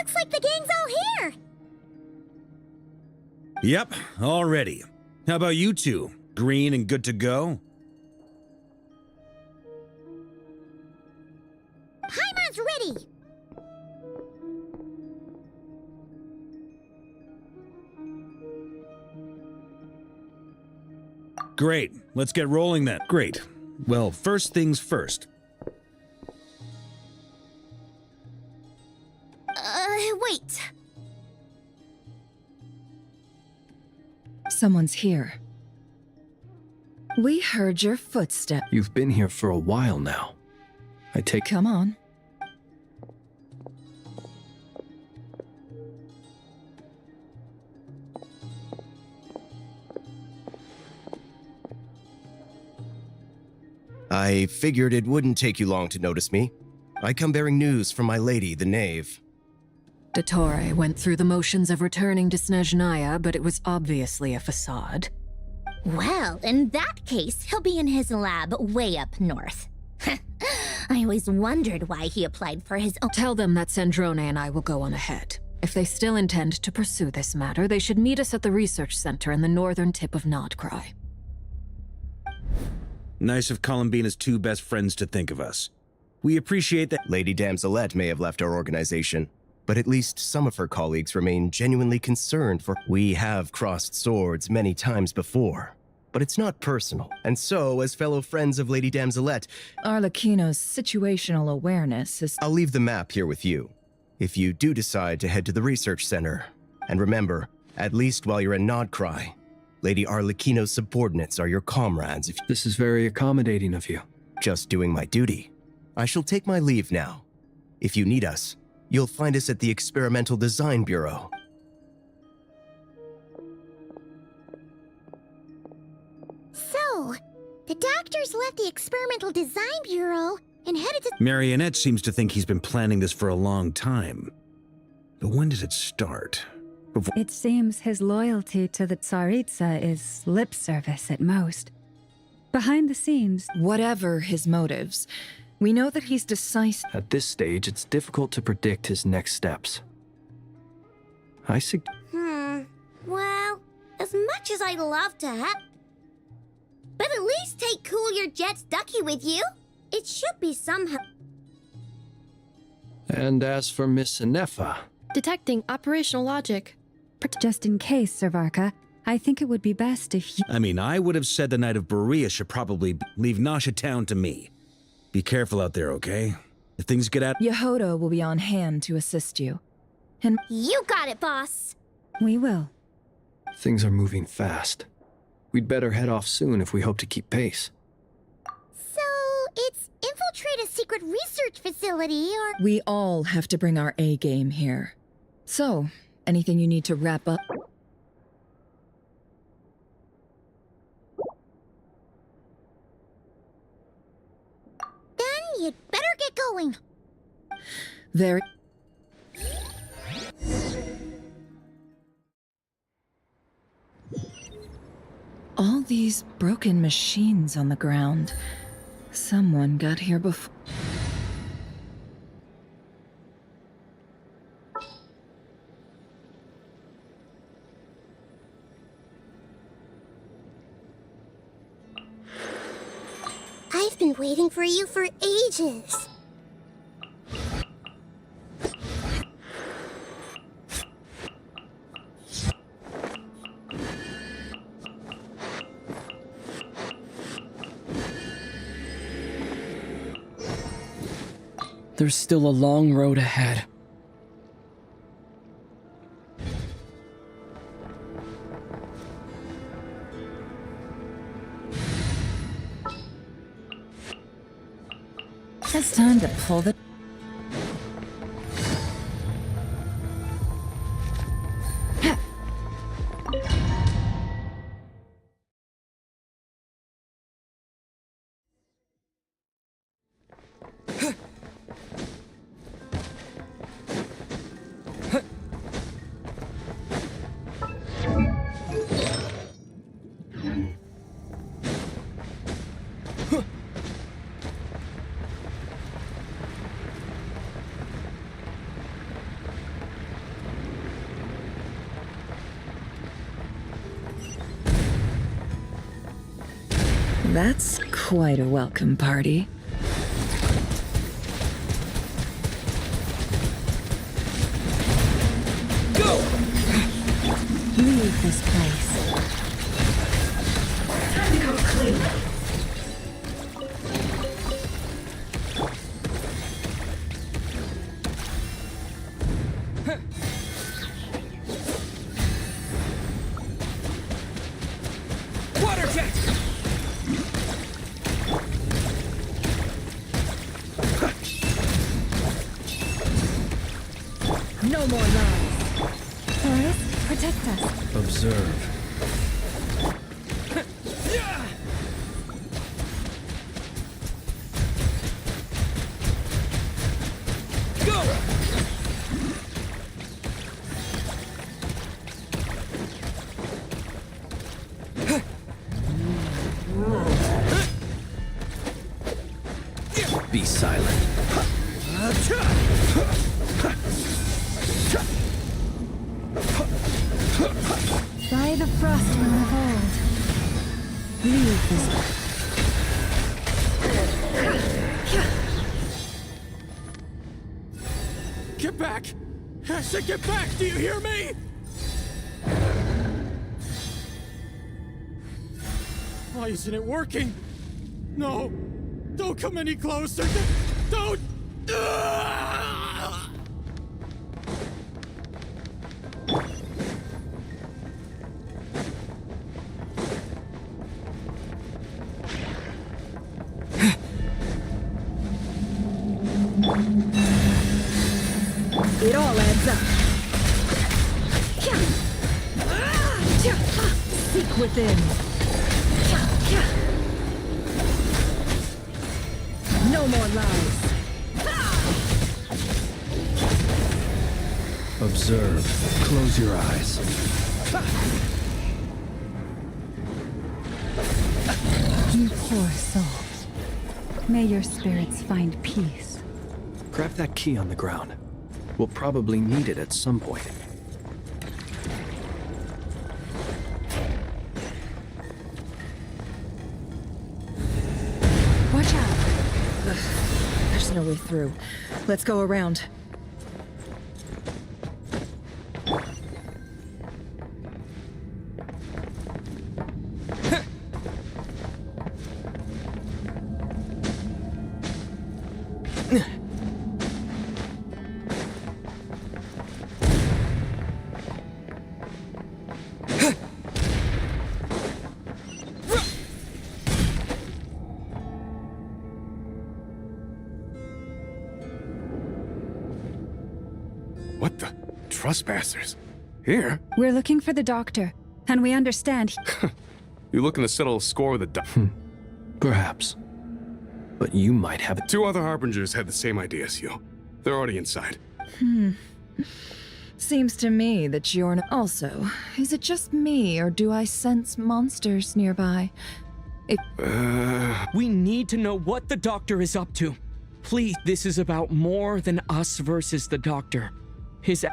Looks like the gang's all here! Yep, all ready. How about you two? Green and good to go? Paimon's ready! Great, let's get rolling then. Great. Well, first things first. Wait. Someone's here. We heard your footsteps. You've been here for a while now. Come on. I figured it wouldn't take you long to notice me. I come bearing news from my lady, the knave. Dottore went through the motions of returning to Snezhnaya, but it was obviously a facade. Well, in that case, he'll be in his lab way up north. I always wondered why he applied for his own— Tell them that Sandrone and I will go on ahead. If they still intend to pursue this matter, they should meet us at the research center in the northern tip of Nodcry. Nice of Columbina's two best friends to think of us. We appreciate that. Lady Damselette may have left our organization, but at least some of her colleagues remain genuinely concerned for— We have crossed swords many times before, but it's not personal. And so, as fellow friends of Lady Damselette, Arlecchino's situational awareness is— I'll leave the map here with you, if you do decide to head to the research center. And remember, at least while you're in Nodcry, Lady Arlecchino's subordinates are your comrades. If This is very accommodating of you. Just doing my duty. I shall take my leave now. If you need us, you'll find us at the Experimental Design Bureau. So, the doctors left the Experimental Design Bureau and headed to— Marionette seems to think he's been planning this for a long time. But when did it start? It seems his loyalty to the Tsaritsa is lip service at most. Behind the scenes, whatever his motives, we know that he's decisive. At this stage, it's difficult to predict his next steps. Well, as much as I'd love to have— But at least take Cool Your Jet's Ducky with you. It should be somehow— And as for Miss Inefa, Detecting operational logic. just in case, Servarka, I think it would be best if you— I mean, I would have said the Knight of Berea should probably leave Nasha Town to me. Be careful out there, okay? If things get out— Yehoda will be on hand to assist you. And You got it, boss! We will. things are moving fast. We'd better head off soon if we hope to keep pace. So, it's infiltrate a secret research facility, or— we all have to bring our A game here. So, anything you need to wrap up? Then you'd better get going. Very. All these broken machines on the ground. Someone got here before. I've been waiting for you for ages. There's still a long road ahead. It's time to pull the... That's quite a welcome party. Go! Leave this place. Time to come clean. Water jet! No more lies. Forest, protect us. Observe. Go! Be silent. By the frost moon of old. Leave this. Get back! I said get back! Do you hear me? Why isn't it working? No! Don't come any closer! Don't! It all adds up. Seek within. No more lies. Observe. Close your eyes. You poor soul. May your spirits find peace. Grab that key on the ground. We'll probably need it at some point. Watch out. Ugh, there's no way through. Let's go around. What the? Trespassers? Here? We're looking for the doctor, and we understand You looking to settle a score with a Perhaps. But you might have it. Two other harbingers had the same idea as you. They're already inside. Seems to me that you're also, is it just me, or do I sense monsters nearby? We need to know what the doctor is up to. Please, this is about more than us versus the doctor. His...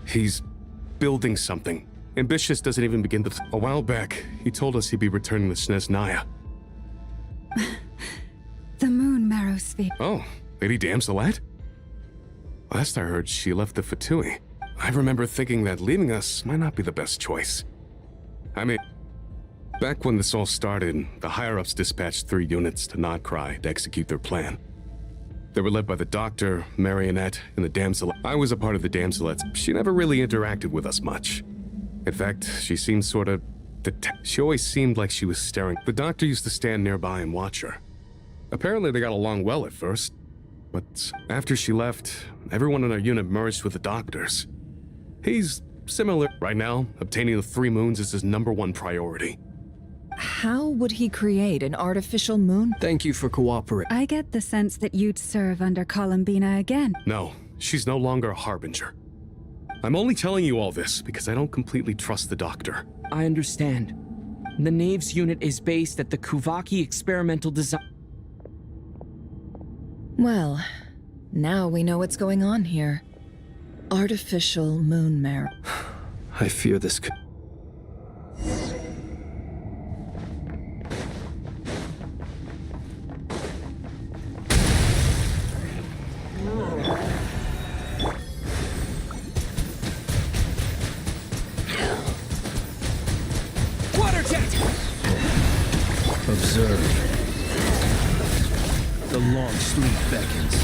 He's building something. Ambitious doesn't even begin to... A while back, he told us he'd be returning the Snez Naya. the moon marrow sphere. Oh, Lady Damselette? Last I heard, she left the Fatui. I remember thinking that leaving us might not be the best choice. I mean, back when this all started, the higher-ups dispatched 3 units to Notcry to execute their plan. They were led by the Doctor, Marionette, and the Damselette. I was a part of the Damselettes. She never really interacted with us much. In fact, she seemed sort of... She always seemed like she was staring. The Doctor used to stand nearby and watch her. Apparently they got along well at first, but after she left, everyone in our unit merged with the Doctor's. He's similar. Right now, obtaining the 3 moons is his #1 priority. How would he create an artificial moon? Thank you for cooperating. I get the sense that you'd serve under Columbina again. No, she's no longer a harbinger. I'm only telling you all this because I don't completely trust the Doctor. I understand. The Knaves unit is based at the Kuvaki Experimental Design... Well, now we know what's going on here. Artificial moon marrow. I fear this could. Water jet! Observe. The long sleep beckons.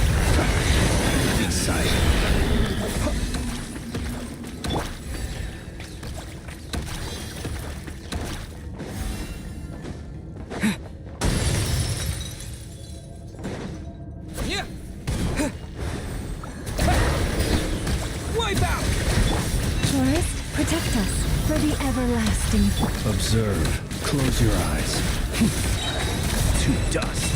Be silent. Yeah! Wipe out! Forest, protect us for the everlasting. Observe. Close your eyes. To dust.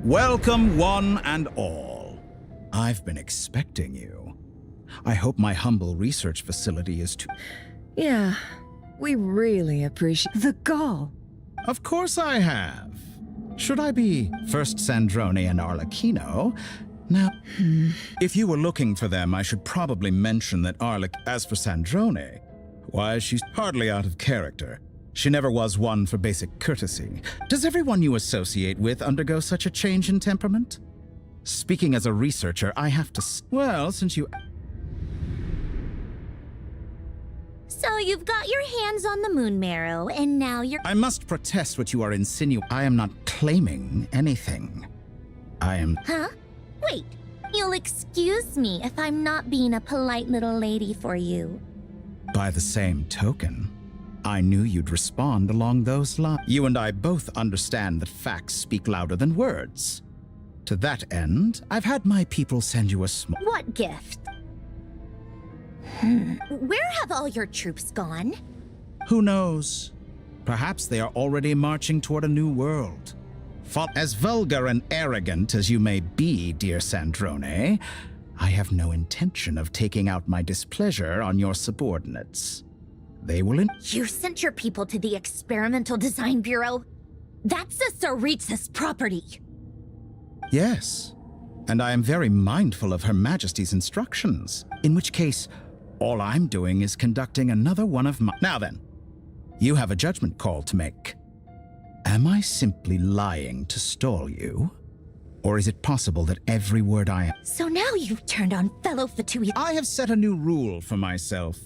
Welcome, one and all. I've been expecting you. I hope my humble research facility is too... Yeah, we really appreciate The gall. Of course I have. Should I be first Sandrone and Arlecchino? Now, if you were looking for them, I should probably mention that as for Sandrone, why, she's hardly out of character. She never was one for basic courtesy. Does everyone you associate with undergo such a change in temperament? Speaking as a researcher, I have to... Well, since you... So you've got your hands on the moon marrow, and now you're... I must protest what you are insinuating. I am not claiming anything. I am... Huh? Wait. You'll excuse me if I'm not being a polite little lady for you. By the same token, I knew you'd respond along those lines. You and I both understand that facts speak louder than words. To that end, I've had my people send you a small... What gift? Where have all your troops gone? Who knows? Perhaps they are already marching toward a new world. As vulgar and arrogant as you may be, dear Sandrone, I have no intention of taking out my displeasure on your subordinates. They will... You sent your people to the Experimental Design Bureau? That's the Tsaritsa's property. Yes, and I am very mindful of Her Majesty's instructions, in which case, all I'm doing is conducting another one of my... Now then, you have a judgment call to make. Am I simply lying to stall you? Or is it possible that every word I am... So now you've turned on fellow Fatui... I have set a new rule for myself.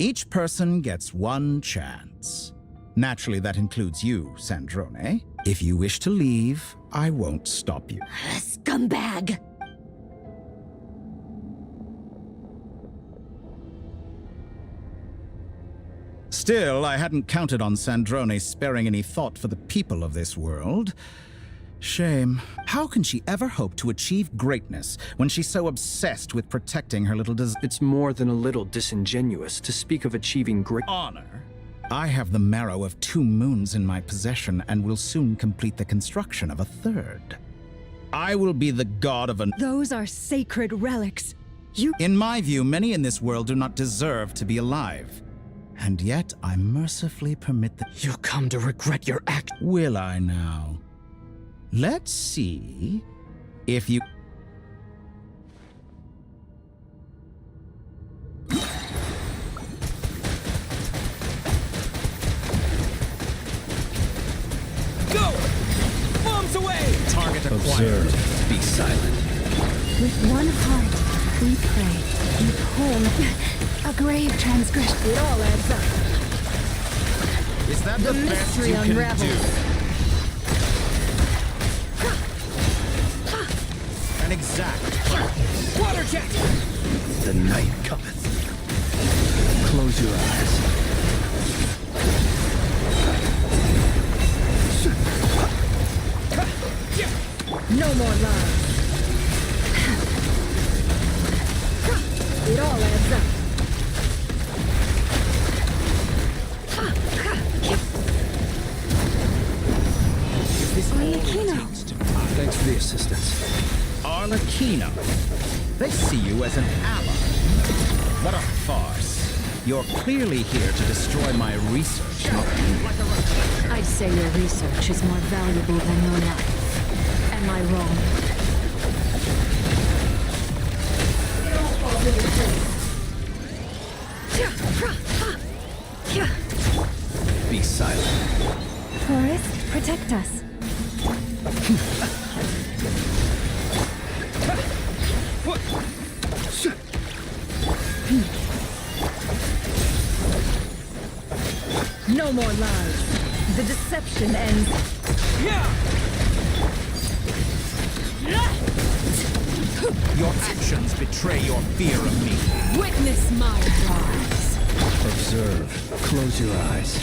Each person gets one chance. Naturally, that includes you, Sandrone. If you wish to leave, I won't stop you. Scumbag! Still, I hadn't counted on Sandrone sparing any thought for the people of this world. Shame. How can she ever hope to achieve greatness when she's so obsessed with protecting her little It's more than a little disingenuous to speak of achieving great honor? I have the marrow of 2 moons in my possession and will soon complete the construction of a 3rd. I will be the god of Those are sacred relics. In my view, many in this world do not deserve to be alive. And yet, I mercifully permit the... You'll come to regret your act. Will I now? Let's see if you... Go! Bombs away! Target acquired. Observe. Be silent. With one heart, we pray. You poor... A grave transgression. It all adds up. Is that the best you can do? An exact practice. Water jet! The night cometh. Close your eyes. No more lies. It all adds up. Arlecchino. Thanks for the assistance. Arlecchino. They see you as an ally. What a farce. You're clearly here to destroy my research, not me. I'd say your research is more valuable than your life. Am I wrong? Be silent. Forest, protect us. No more lies. The deception ends. Your actions betray your fear of me. Witness my rise. Observe. Close your eyes.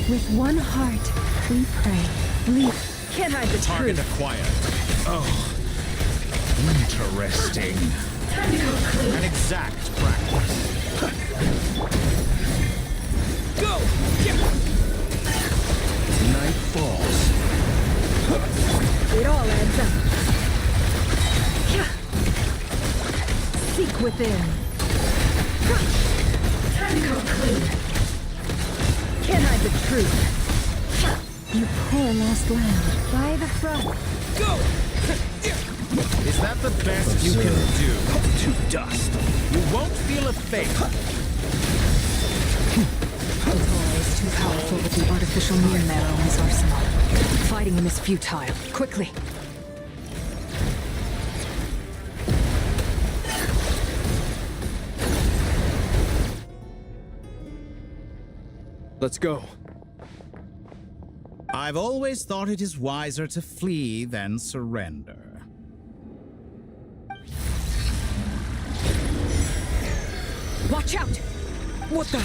With one heart, we pray. Leave. Can't hide the Target truth. acquired. Oh, interesting. An exact practice. Go! Night falls. It all adds up. Seek within. Can't hide the truth. You poor lost lamb. By the front. Go! Is that the best you can do? To dust. You won't feel a thing. The toy is too powerful with the artificial kniem marrow in his arsenal. Fighting him is futile. Quickly. Let's go. I've always thought it is wiser to flee than surrender. Watch out! What the?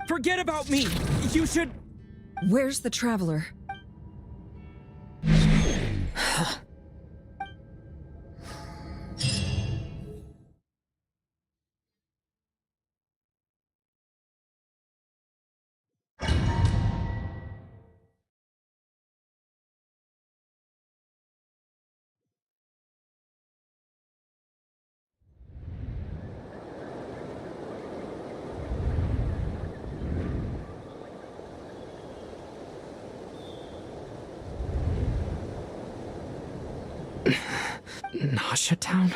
Forget about me! You should... Where's the traveler? Nasha Town?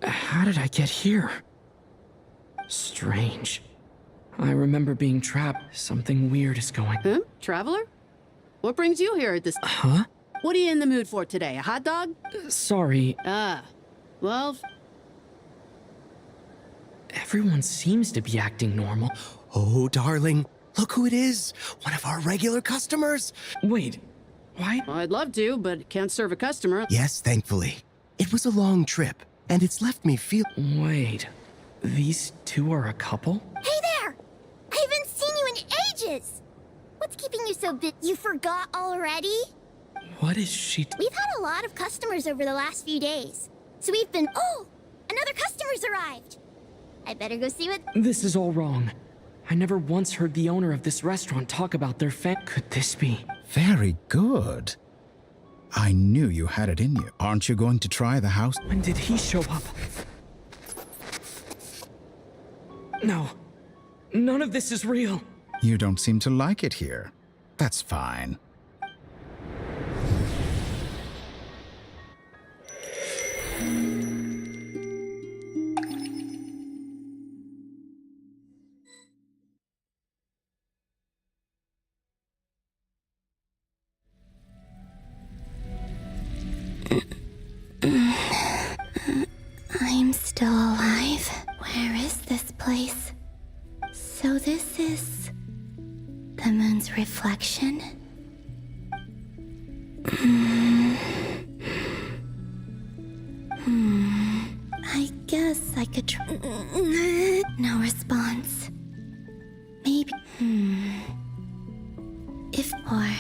How did I get here? Strange. I remember being trapped. Something weird is going. Huh? Traveler? What brings you here at this... Huh? What are you in the mood for today? A hot dog? Sorry. Ah. Well... Everyone seems to be acting normal. Oh, darling, look who it is. One of our regular customers. Wait, why? Well, I'd love to, but can't serve a customer. Yes, thankfully. It was a long trip, and it's left me feel... Wait, these two are a couple? Hey there! I haven't seen you in ages! What's keeping you so busy? You forgot already? What is she... We've had a lot of customers over the last few days. So we've been... Oh! Another customer's arrived! I better go see what... This is all wrong. I never once heard the owner of this restaurant talk about their Could this be? Very good. I knew you had it in you. Aren't you going to try the house? When did he show up? No. None of this is real. You don't seem to like it here. That's fine. Still alive? Where is this place? So this is the moon's reflection? I guess I could try. No response. Maybe. If or.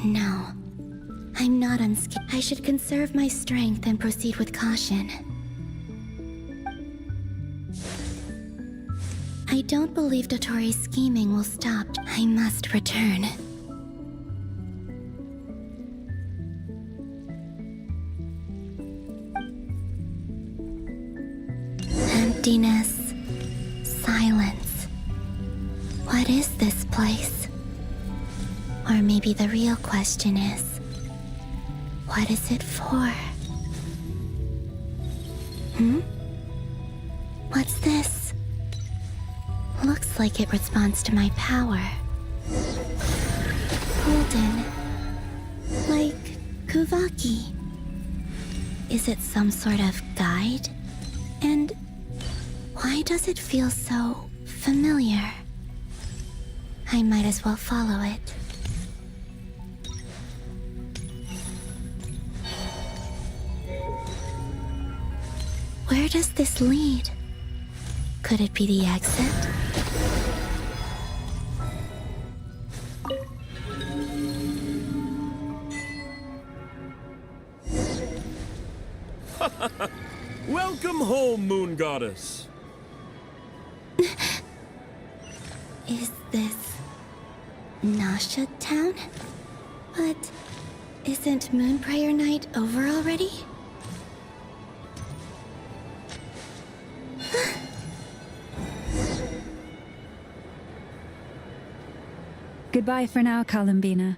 No. I'm not unscared. I should conserve my strength and proceed with caution. I don't believe Dotori's scheming will stop. I must return. Emptiness. Silence. What is this place? Or maybe the real question is, what is it for? What's this? Looks like it responds to my power. Golden. Like Kuvaki. Is it some sort of guide? And why does it feel so familiar? I might as well follow it. Where does this lead? Could it be the exit? Welcome home, Moon Goddess. Is this Nasha Town? But isn't Moon Prayer Night over already? Goodbye for now, Columbina.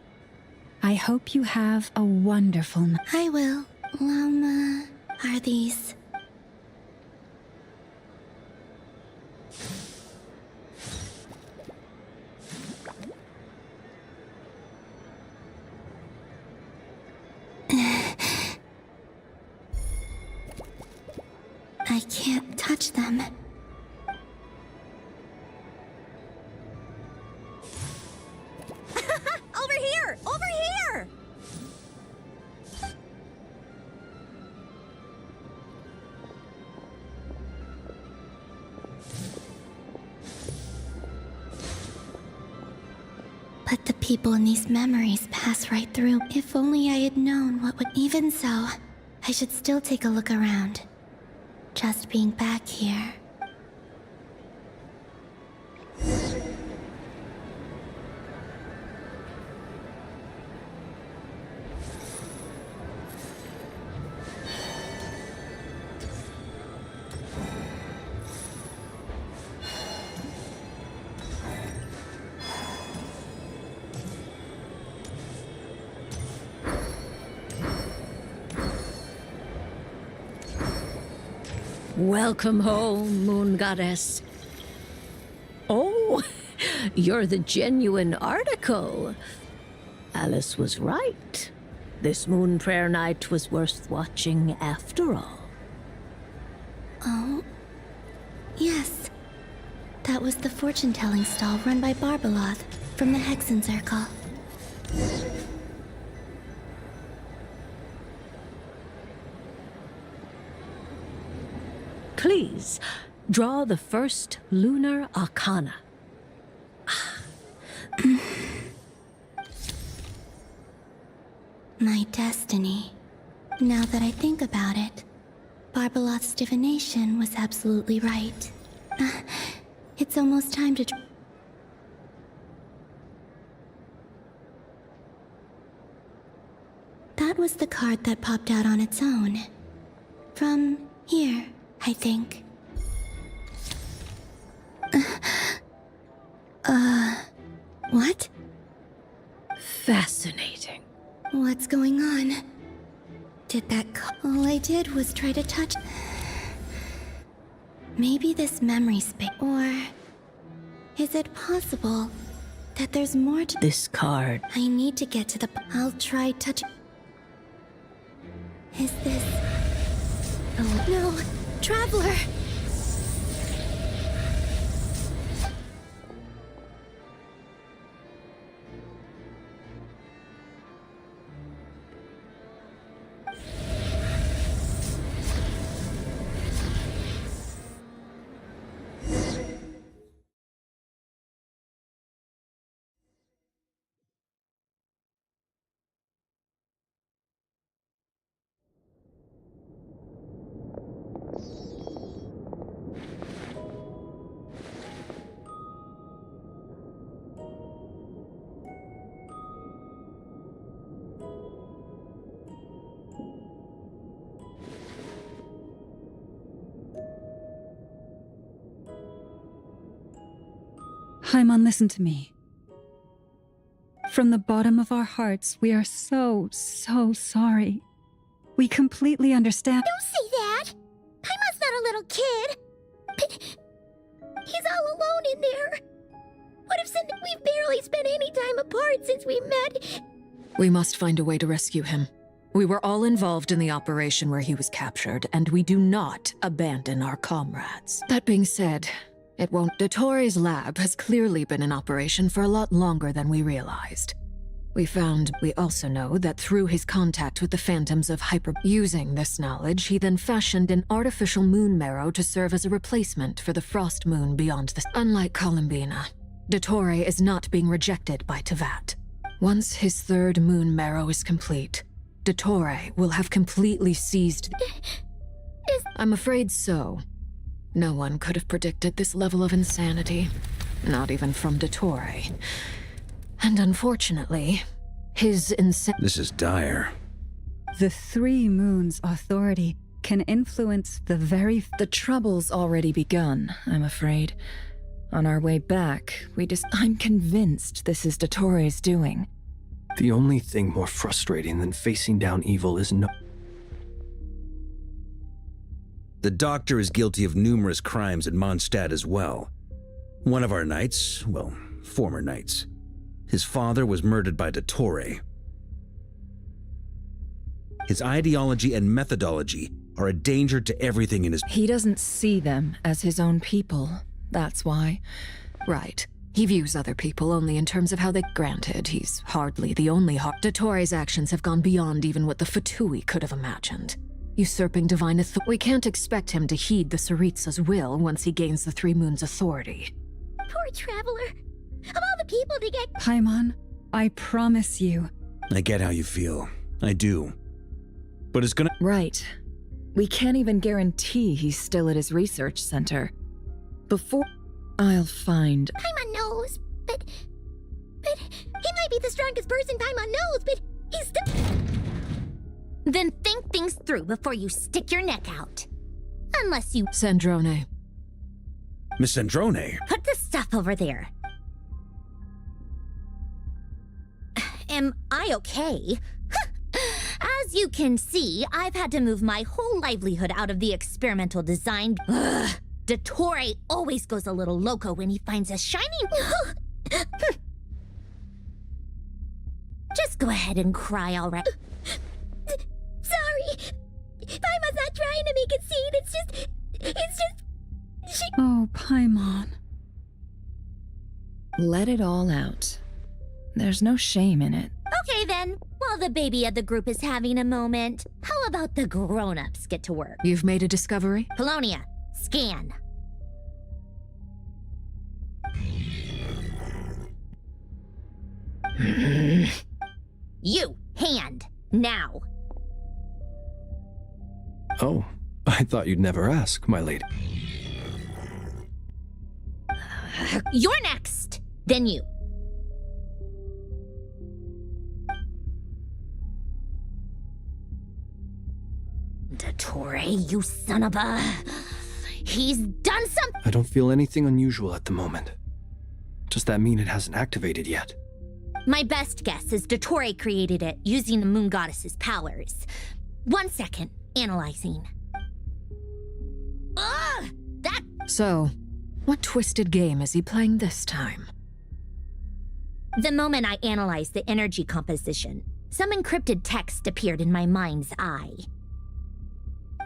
I hope you have a wonderful night. I will. Lama, are these... I can't touch them. Over here! Over here! But the people in these memories pass right through. If only I had known what would... Even so, I should still take a look around. Just being back here. Welcome home, Moon Goddess. Oh, you're the genuine article. Alice was right. This Moon Prayer Night was worth watching after all. Oh, yes. That was the fortune-telling stall run by Barbeloth from the Hexen Circle. Please, draw the first lunar arcana. My destiny. Now that I think about it, Barbeloth's divination was absolutely right. It's almost time to... That was the card that popped out on its own. From here, I think. What? Fascinating. What's going on? Did that all I did was try to touch... Maybe this memory space... Or... Is it possible that there's more to... This card. I need to get to the... I'll try touch... Is this... Oh, no. Traveler! Paimon, listen to me. From the bottom of our hearts, we are so sorry. We completely understand. Don't say that! Paimon's not a little kid! He's all alone in there! What if we've barely spent any time apart since we met? We must find a way to rescue him. We were all involved in the operation where he was captured, and we do not abandon our comrades. That being said, it won't. Dottore lab has clearly been in operation for a lot longer than we realized. We also know that through his contact with the phantoms of using this knowledge, he then fashioned an artificial moon marrow to serve as a replacement for the frost moon beyond the... Unlike Columbina, Dottore is not being rejected by Tevat. Once his third moon marrow is complete, Dottore will have completely seized... I'm afraid so. No one could have predicted this level of insanity. Not even from Dottore. And unfortunately, his This is dire. The Three Moons Authority can influence the very... The trouble's already begun, I'm afraid. On our way back, I'm convinced this is Dottore's doing. The only thing more frustrating than facing down evil is The Doctor is guilty of numerous crimes in Mondstadt as well. One of our knights, well, former knights, his father was murdered by Dottore. His ideology and methodology are a danger to everything in his... He doesn't see them as his own people, that's why. Right. He views other people only in terms of how they... Granted, he's hardly the only Dottore's actions have gone beyond even what the Fatui could have imagined. Usurping divine authority. We can't expect him to heed the Tsaritsa's will once he gains the Three Moons' authority. Poor Traveler. Of all the people to get... Paimon, I promise you. I get how you feel. I do. But it's gonna... Right. We can't even guarantee he's still at his research center. Before... I'll find... Paimon knows, but he might be the strongest person Paimon knows, but he's still... Then think things through before you stick your neck out. Unless you... Sandrone. Miss Sandrone? Put the stuff over there. Am I okay? As you can see, I've had to move my whole livelihood out of the experimental design. Ugh. Dottore always goes a little loco when he finds a shiny... Just go ahead and cry, all right? Sorry. Paimon's not trying to make a scene. It's just... Oh, Paimon. Let it all out. There's no shame in it. Okay then, while the baby of the group is having a moment, how about the grown-ups get to work? You've made a discovery? Polonia, scan. You, hand, now. Oh, I thought you'd never ask, my lady. You're next, then you. Dottore, you son of a... He's done something. I don't feel anything unusual at the moment. Does that mean it hasn't activated yet? My best guess is Dottore created it using the Moon Goddess's powers. 1 second, analyzing. Ugh! That... So, what twisted game is he playing this time? The moment I analyzed the energy composition, some encrypted text appeared in my mind's eye.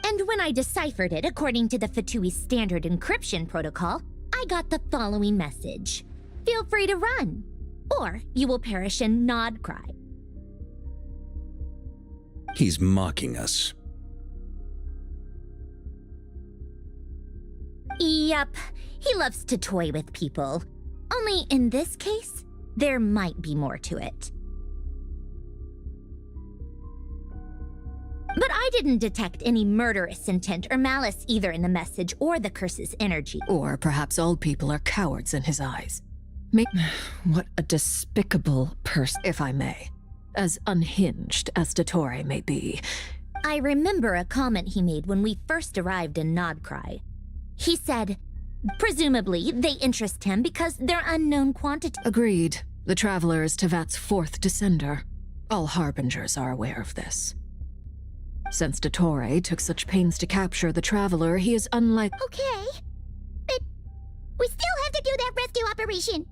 And when I deciphered it according to the Fatui standard encryption protocol, I got the following message. Feel free to run, or you will perish in nod cry. He's mocking us. Yep, he loves to toy with people. Only in this case, there might be more to it. But I didn't detect any murderous intent or malice either in the message or the curse's energy. Or perhaps all people are cowards in his eyes. What a despicable person, if I may. As unhinged as Dottore may be. I remember a comment he made when we first arrived in Nodcry. He said, presumably, they interest him because they're unknown quantity. Agreed. The Traveler is Tevat's fourth descender. All Harbingers are aware of this. Since Dottore took such pains to capture the Traveler, he is unlike— Okay, but we still have to do that rescue operation.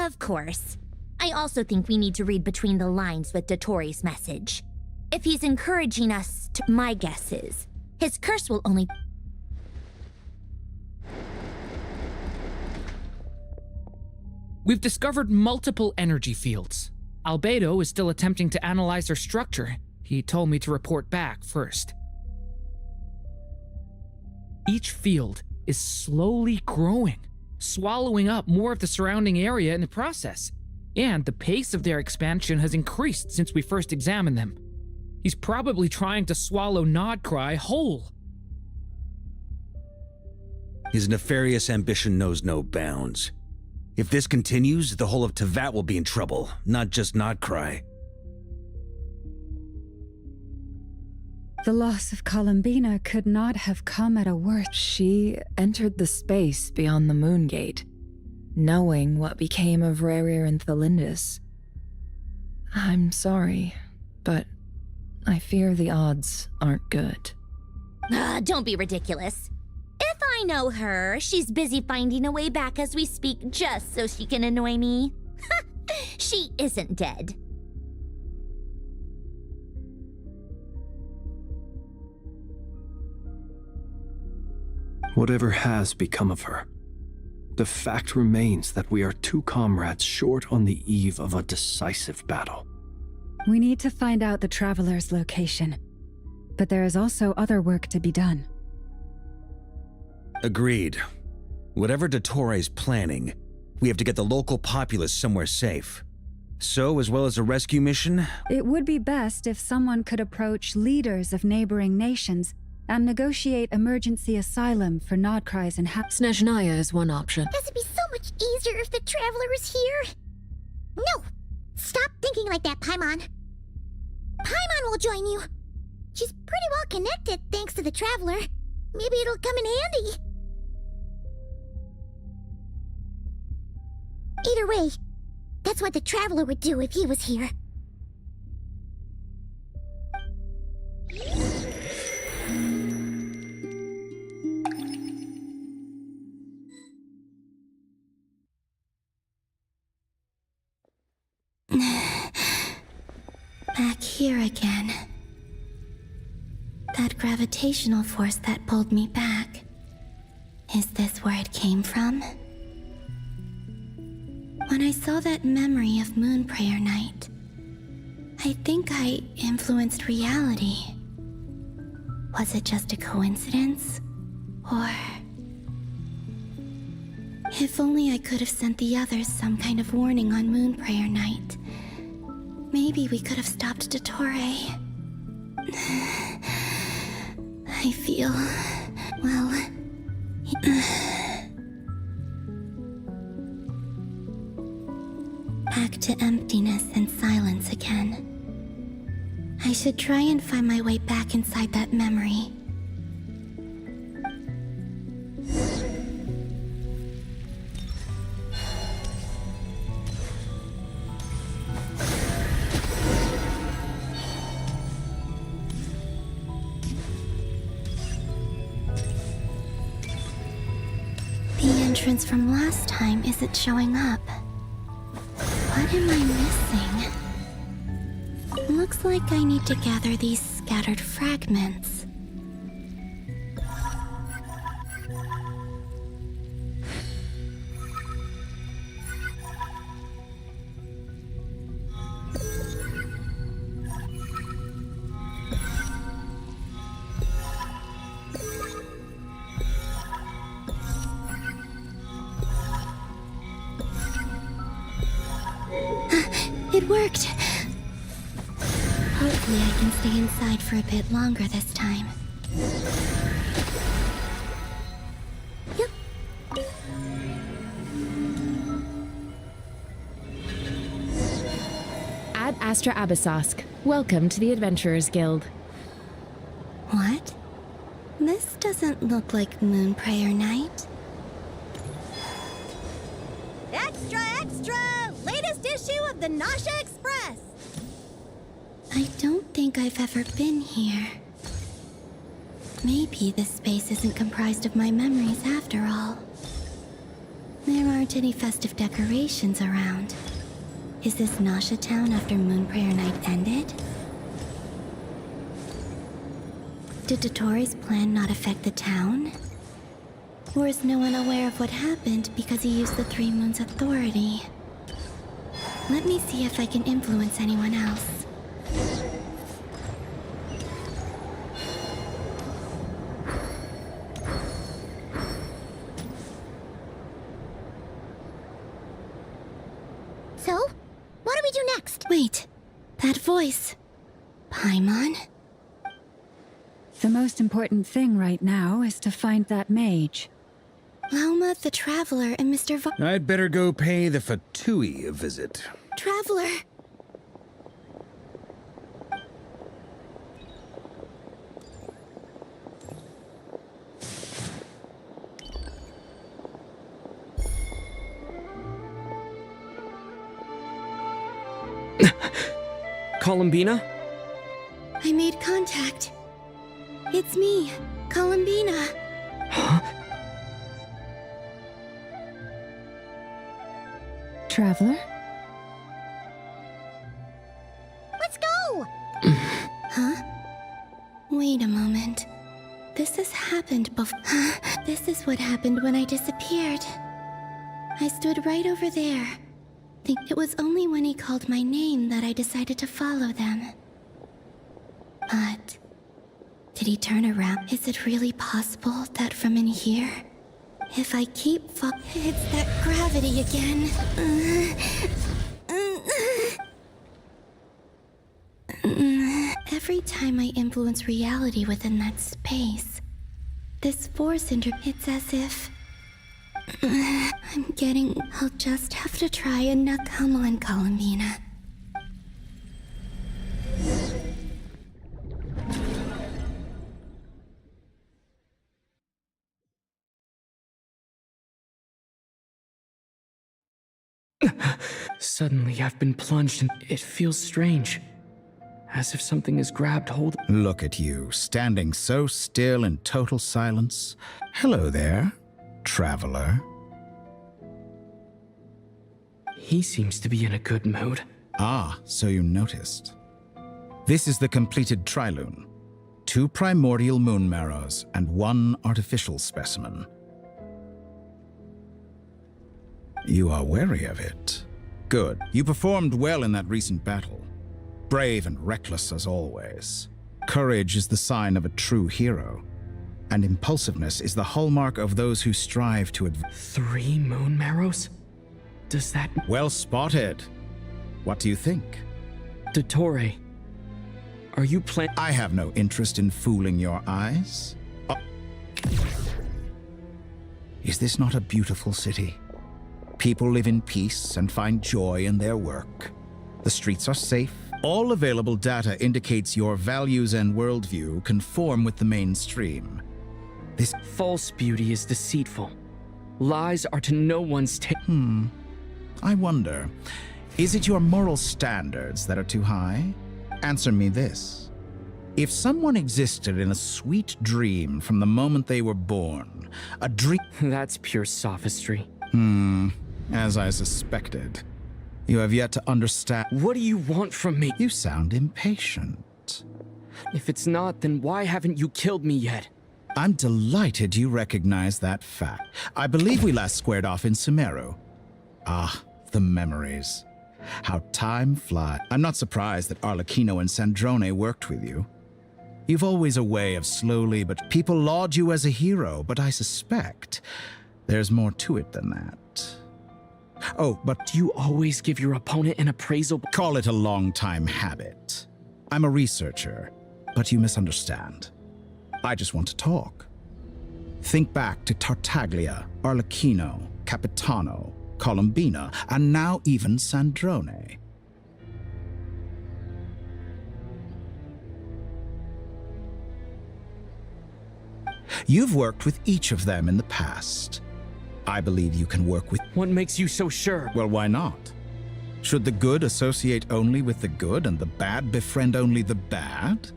Of course. I also think we need to read between the lines with Dottore's message. If he's encouraging us to— my guess is, his curse will only— We've discovered multiple energy fields. Albedo is still attempting to analyze their structure. He told me to report back first. Each field is slowly growing, swallowing up more of the surrounding area in the process. And the pace of their expansion has increased since we first examined them. He's probably trying to swallow Nodcry whole. His nefarious ambition knows no bounds. If this continues, the whole of Tevat will be in trouble, not just Nodcry. The loss of Columbina could not have come at a worse. She entered the space beyond the Moon Gate, knowing what became of Rerir and Thelindis. I'm sorry, but I fear the odds aren't good. Don't be ridiculous. If I know her, she's busy finding a way back as we speak just so she can annoy me. She isn't dead. Whatever has become of her, the fact remains that we are two comrades short on the eve of a decisive battle. We need to find out the Traveler's location, but there is also other work to be done. Agreed. Whatever Dottore's planning, we have to get the local populace somewhere safe. So, as well as a rescue mission? It would be best if someone could approach leaders of neighboring nations and negotiate emergency asylum for Nodcry's inhabitants. Snezhnaya is one option. This would be so much easier if the Traveler was here. No! Stop thinking like that, Paimon. Paimon will join you. She's pretty well connected thanks to the Traveler. Maybe it'll come in handy. Either way, that's what the Traveler would do if he was here. Back here again. That gravitational force that pulled me back. Is this where it came from? When I saw that memory of Moon Prayer Night, I think I influenced reality. Was it just a coincidence? Or... if only I could have sent the others some kind of warning on Moon Prayer Night. Maybe we could have stopped Dottore. I feel... well... back to emptiness and silence again. I should try and find my way back inside that memory. The entrance from last time isn't showing up. What am I missing? Looks like I need to gather these scattered fragments. It worked! Hopefully I can stay inside for a bit longer this time. Yep. Ad Astra Abyssosque. Welcome to the Adventurers Guild. What? This doesn't look like Moon Prayer Night. Extra, extra! Latest issue of the Nasha Express! I don't think I've ever been here. Maybe this space isn't comprised of my memories after all. There aren't any festive decorations around. Is this Nasha Town after Moon Prayer Night ended? Did Dotori's plan not affect the town? Or is no one aware of what happened because he used the Three Moons' authority? Let me see if I can influence anyone else. So, what do we do next? Wait, that voice. Paimon? The most important thing right now is to find that mage. Lauma the Traveler and Mr. I'd better go pay the Fatui a visit. Traveler! Columbina? I made contact. It's me, Columbina. Huh? Traveler? Let's go! Huh? Wait a moment. This has happened before. This is what happened when I disappeared. I stood right over there. Think it was only when he called my name that I decided to follow them. But did he turn around? Is it really possible that from in here, if I keep it's that gravity again. Every time I influence reality within that space, this force it's as if I'll just have to try and come on, Columbina. Suddenly, I've been plunged and it feels strange. As if something has grabbed hold. Look at you, standing so still in total silence. Hello there, traveler. He seems to be in a good mood. Ah, so you noticed. This is the completed trilune. 2 primordial moon marrows and 1 artificial specimen. You are wary of it. Good. You performed well in that recent battle. Brave and reckless as always. Courage is the sign of a true hero. And impulsiveness is the hallmark of those who strive to advance. 3 moon marrows? Does that... Well spotted. What do you think? Dottore, are you I have no interest in fooling your eyes. Oh. Is this not a beautiful city? People live in peace and find joy in their work. The streets are safe. All available data indicates your values and worldview conform with the mainstream. This false beauty is deceitful. Lies are to no one's taste. I wonder, is it your moral standards that are too high? Answer me this. If someone existed in a sweet dream from the moment they were born, a dream... That's pure sophistry. As I suspected. You have yet to understand... What do you want from me? You sound impatient. If it's not, then why haven't you killed me yet? I'm delighted you recognize that fact. I believe we last squared off in Sumeru. Ah, the memories. How time flies. I'm not surprised that Arlecchino and Sandrone worked with you. You've always a way of slowly, but people laud you as a hero, but I suspect there's more to it than that. Oh, but Do you always give your opponent an appraisal? call it a long-time habit. I'm a researcher, but you misunderstand. I just want to talk. Think back to Tartaglia, Arlecchino, Capitano, Colombina, and now even Sandrone. You've worked with each of them in the past. I believe you can work with... What makes you so sure? Well, why not? Should the good associate only with the good and the bad befriend only the bad?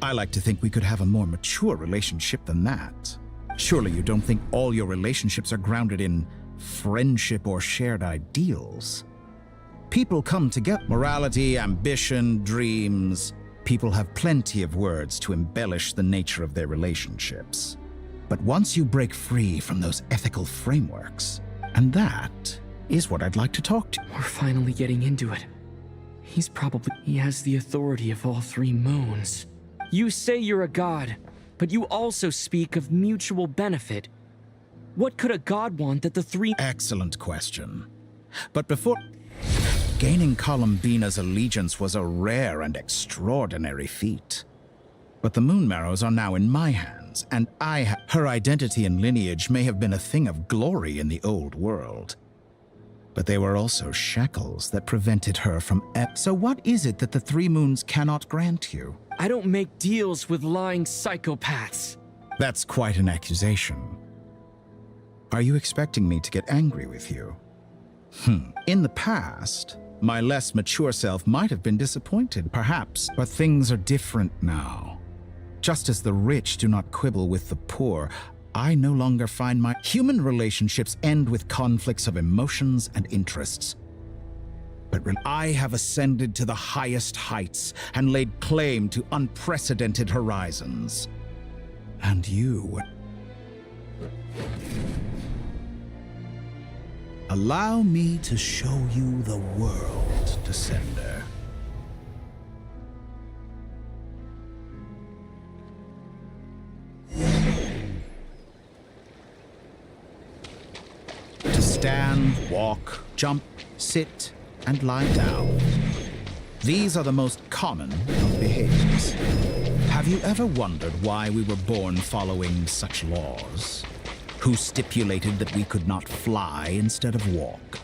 I like to think we could have a more mature relationship than that. Surely you don't think all your relationships are grounded in friendship or shared ideals? People come together. Morality, ambition, dreams. People have plenty of words to embellish the nature of their relationships. But once you break free from those ethical frameworks, and that is what I'd like to talk to. We're finally getting into it. He has the authority of all three moons. You say you're a god, but you also speak of mutual benefit. What could a god want that the three... Excellent question. But before... Gaining Colombina's allegiance was a rare and extraordinary feat. But the Moon Marrows are now in my hands, and her identity and lineage may have been a thing of glory in the old world. But they were also shackles that prevented her from... So what is it that the Three Moons cannot grant you? I don't make deals with lying psychopaths. That's quite an accusation. Are you expecting me to get angry with you? In the past, my less mature self might have been disappointed, perhaps, but things are different now. Just as the rich do not quibble with the poor, I no longer find my human relationships end with conflicts of emotions and interests. But I have ascended to the highest heights and laid claim to unprecedented horizons. And you... Allow me to show you the world, Descender. To stand, walk, jump, sit, and lie down. These are the most common of behaviors. Have you ever wondered why we were born following such laws? Who stipulated that we could not fly instead of walk?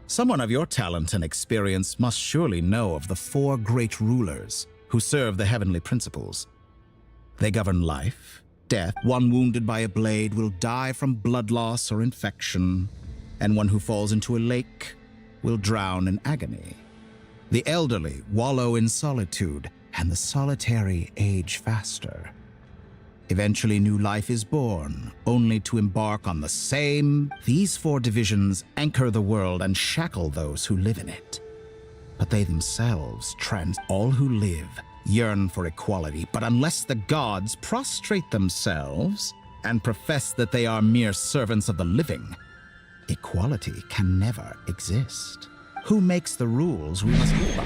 Someone of your talent and experience must surely know of the four great rulers who serve the heavenly principles. They govern life, death. One wounded by a blade will die from blood loss or infection, and one who falls into a lake will drown in agony. The elderly wallow in solitude, and the solitary age faster. Eventually, new life is born, only to embark on the same. These four divisions anchor the world and shackle those who live in it. But they themselves all who live yearn for equality, but unless the gods prostrate themselves and profess that they are mere servants of the living, equality can never exist. Who makes the rules we must live by?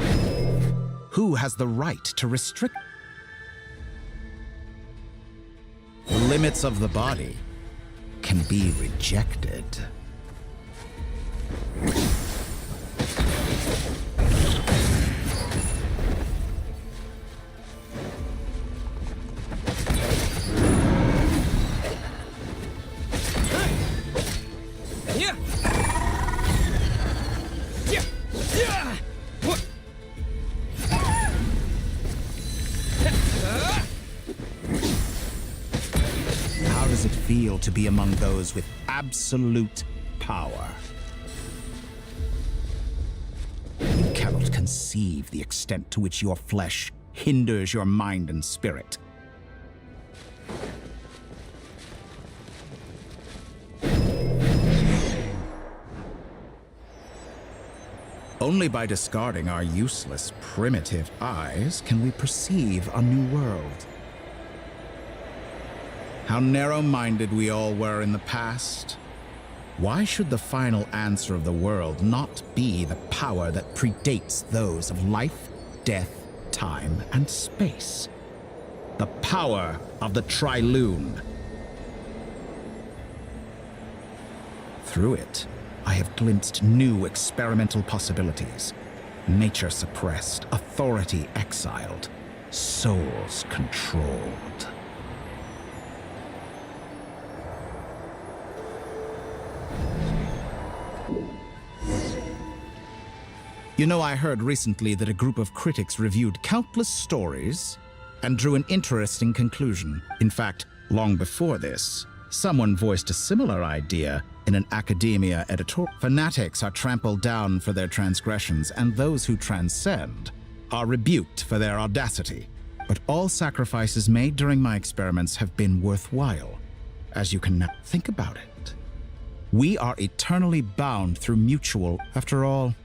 Who has the right to restrict? The limits of the body can be rejected. How does it feel to be among those with absolute power? You cannot conceive the extent to which your flesh hinders your mind and spirit. Only by discarding our useless, primitive eyes can we perceive a new world. How narrow-minded we all were in the past. Why should the final answer of the world not be the power that predates those of life, death, time, and space? The power of the Trilune. Through it, I have glimpsed new experimental possibilities. Nature suppressed, authority exiled, souls controlled. You know, I heard recently that a group of critics reviewed countless stories and drew an interesting conclusion. In fact, long before this, someone voiced a similar idea in an academia editorial. Fanatics are trampled down for their transgressions, and those who transcend are rebuked for their audacity. But all sacrifices made during my experiments have been worthwhile, as you can now think about it. We are eternally bound through mutual. After all,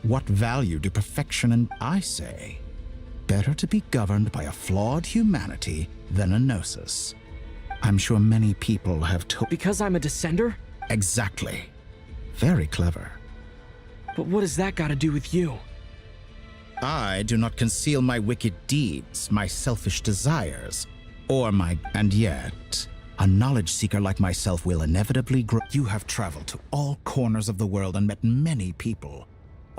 what value do perfection and I say? Better to be governed by a flawed humanity than a gnosis. I'm sure many people have told. Because I'm a descender? Exactly. Very clever. But what does that got to do with you? I do not conceal my wicked deeds, my selfish desires, or my... And yet, a knowledge seeker like myself will inevitably grow. You have traveled to all corners of the world and met many people.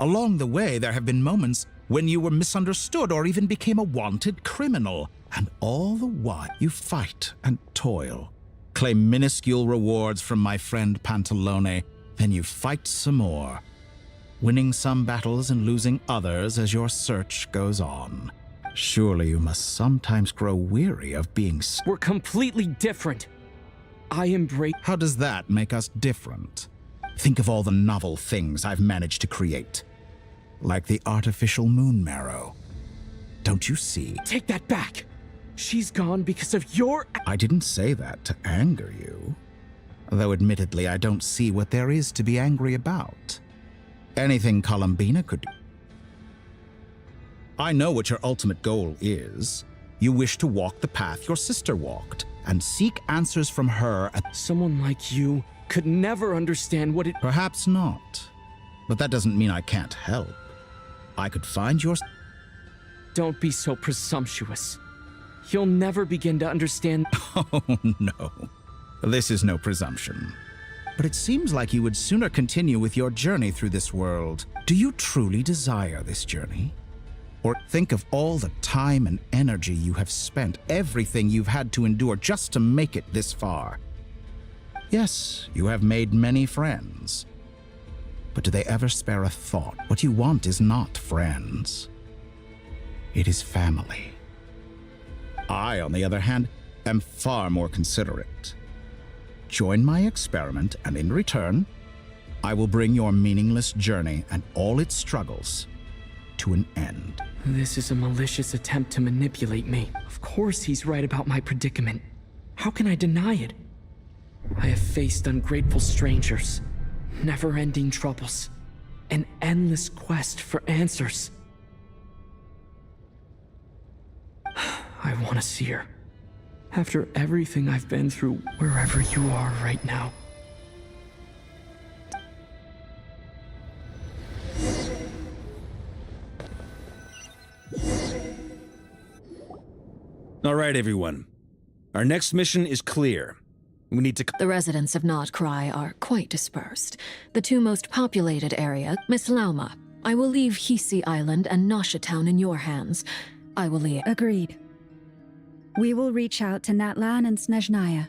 Along the way, there have been moments when you were misunderstood or even became a wanted criminal. And all the while, you fight and toil, claim minuscule rewards from my friend Pantalone, then you fight some more, winning some battles and losing others as your search goes on. Surely you must sometimes grow weary of being... We're completely different. I embrace... How does that make us different? Think of all the novel things I've managed to create. Like the artificial moon marrow. Don't you see? Take that back! She's gone because of your... I didn't say that to anger you. Though admittedly, I don't see what there is to be angry about. Anything Columbina could do. I know what your ultimate goal is. You wish to walk the path your sister walked, and seek answers from her at... Someone like you could never understand what it... Perhaps not. But that doesn't mean I can't help. I could find your... Don't be so presumptuous. You'll never begin to understand... Oh, no. This is no presumption. But it seems like you would sooner continue with your journey through this world. Do you truly desire this journey? Or think of all the time and energy you have spent, everything you've had to endure just to make it this far. Yes, you have made many friends. But do they ever spare a thought? What you want is not friends. It is family. I, on the other hand, am far more considerate. Join my experiment, and in return, I will bring your meaningless journey and all its struggles to an end. This is a malicious attempt to manipulate me. Of course he's right about my predicament. How can I deny it? I have faced ungrateful strangers, never-ending troubles, an endless quest for answers. I want to see her. After everything I've been through, wherever you are right now. All right, everyone. Our next mission is clear. We need to... The residents of Not Cry are quite dispersed. The two most populated area, Miss Lauma. I will leave Hisi Island and Nasha Town in your hands. I will leave... Agreed. We will reach out to Natlan and Snezhnaya.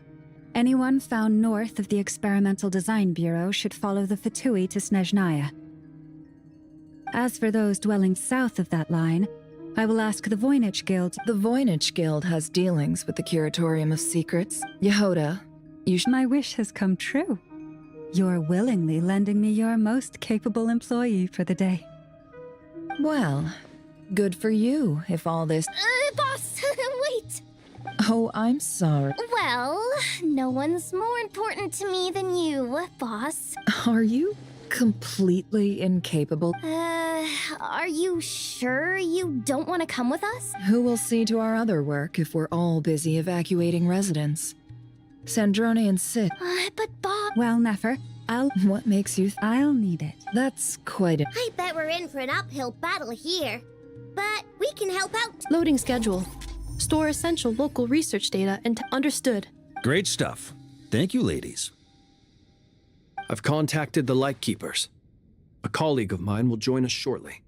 Anyone found north of the Experimental Design Bureau should follow the Fatui to Snezhnaya. As for those dwelling south of that line, I will ask the Voynich Guild. The Voynich Guild has dealings with the Curatorium of Secrets. Yehoda, My wish has come true. You're willingly lending me your most capable employee for the day. Well, good for you, if all this... Boss, wait! Oh, I'm sorry. Well, no one's more important to me than you, boss. Are you completely incapable? Are you sure you don't want to come with us? Who will see to our other work if we're all busy evacuating residents? Sandrone and Sid. But Bob... Well, Nefer, What makes you... I'll need it. That's quite a... I bet we're in for an uphill battle here. But we can help out. Loading schedule. Store essential local research data and understood. Great stuff. Thank you, ladies. I've contacted the Lightkeepers. A colleague of mine will join us shortly.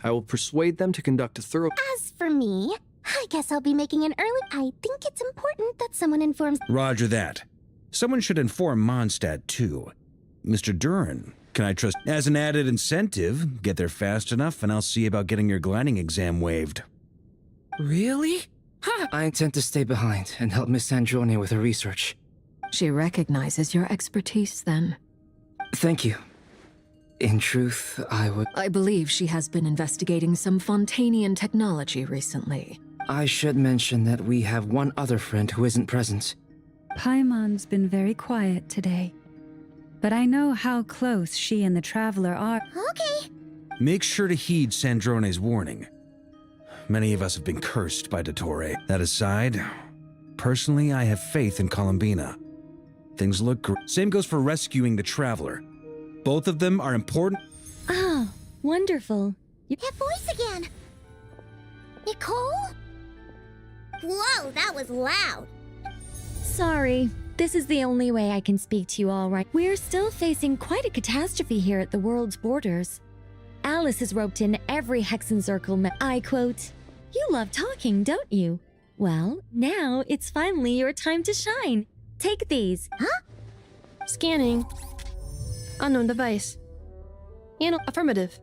I will persuade them to conduct a thorough... As for me, I guess I'll be making an early... I think it's important that someone informs... Roger that. Someone should inform Mondstadt, too. Mr. Duran, can I trust... As an added incentive, get there fast enough and I'll see about getting your gliding exam waived. Really? Ha! I intend to stay behind and help Miss Sandrone with her research. She recognizes your expertise, then. Thank you. In truth, I believe she has been investigating some Fontanian technology recently. I should mention that we have one other friend who isn't present. Paimon's been very quiet today. But I know how close she and the Traveler are. Okay. Make sure to heed Sandrone's warning. Many of us have been cursed by Dottore. That aside, personally, I have faith in Columbina. Things look great. Same goes for rescuing the Traveler. Both of them are important. Oh, wonderful. That voice again. Nicole? Whoa, that was loud. Sorry. This is the only way I can speak to you all right. We're still facing quite a catastrophe here at the world's borders. Alice has roped in every Hexen Circle I quote, "You love talking, don't you? Well, now it's finally your time to shine. Take these." Huh? Scanning. Unknown device. Affirmative.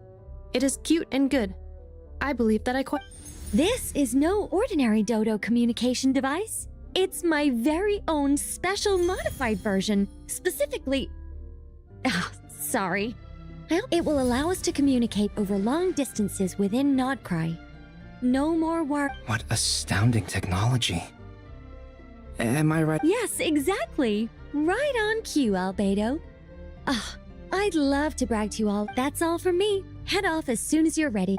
It is cute and good. I believe that I quite... This is no ordinary Dodo communication device. It's my very own special modified version, specifically... sorry. It will allow us to communicate over long distances within Nodcry. No more work. What astounding technology. Am I right? Yes, exactly. Right on cue, Albedo. I'd love to brag to you all. That's all from me. Head off as soon as you're ready.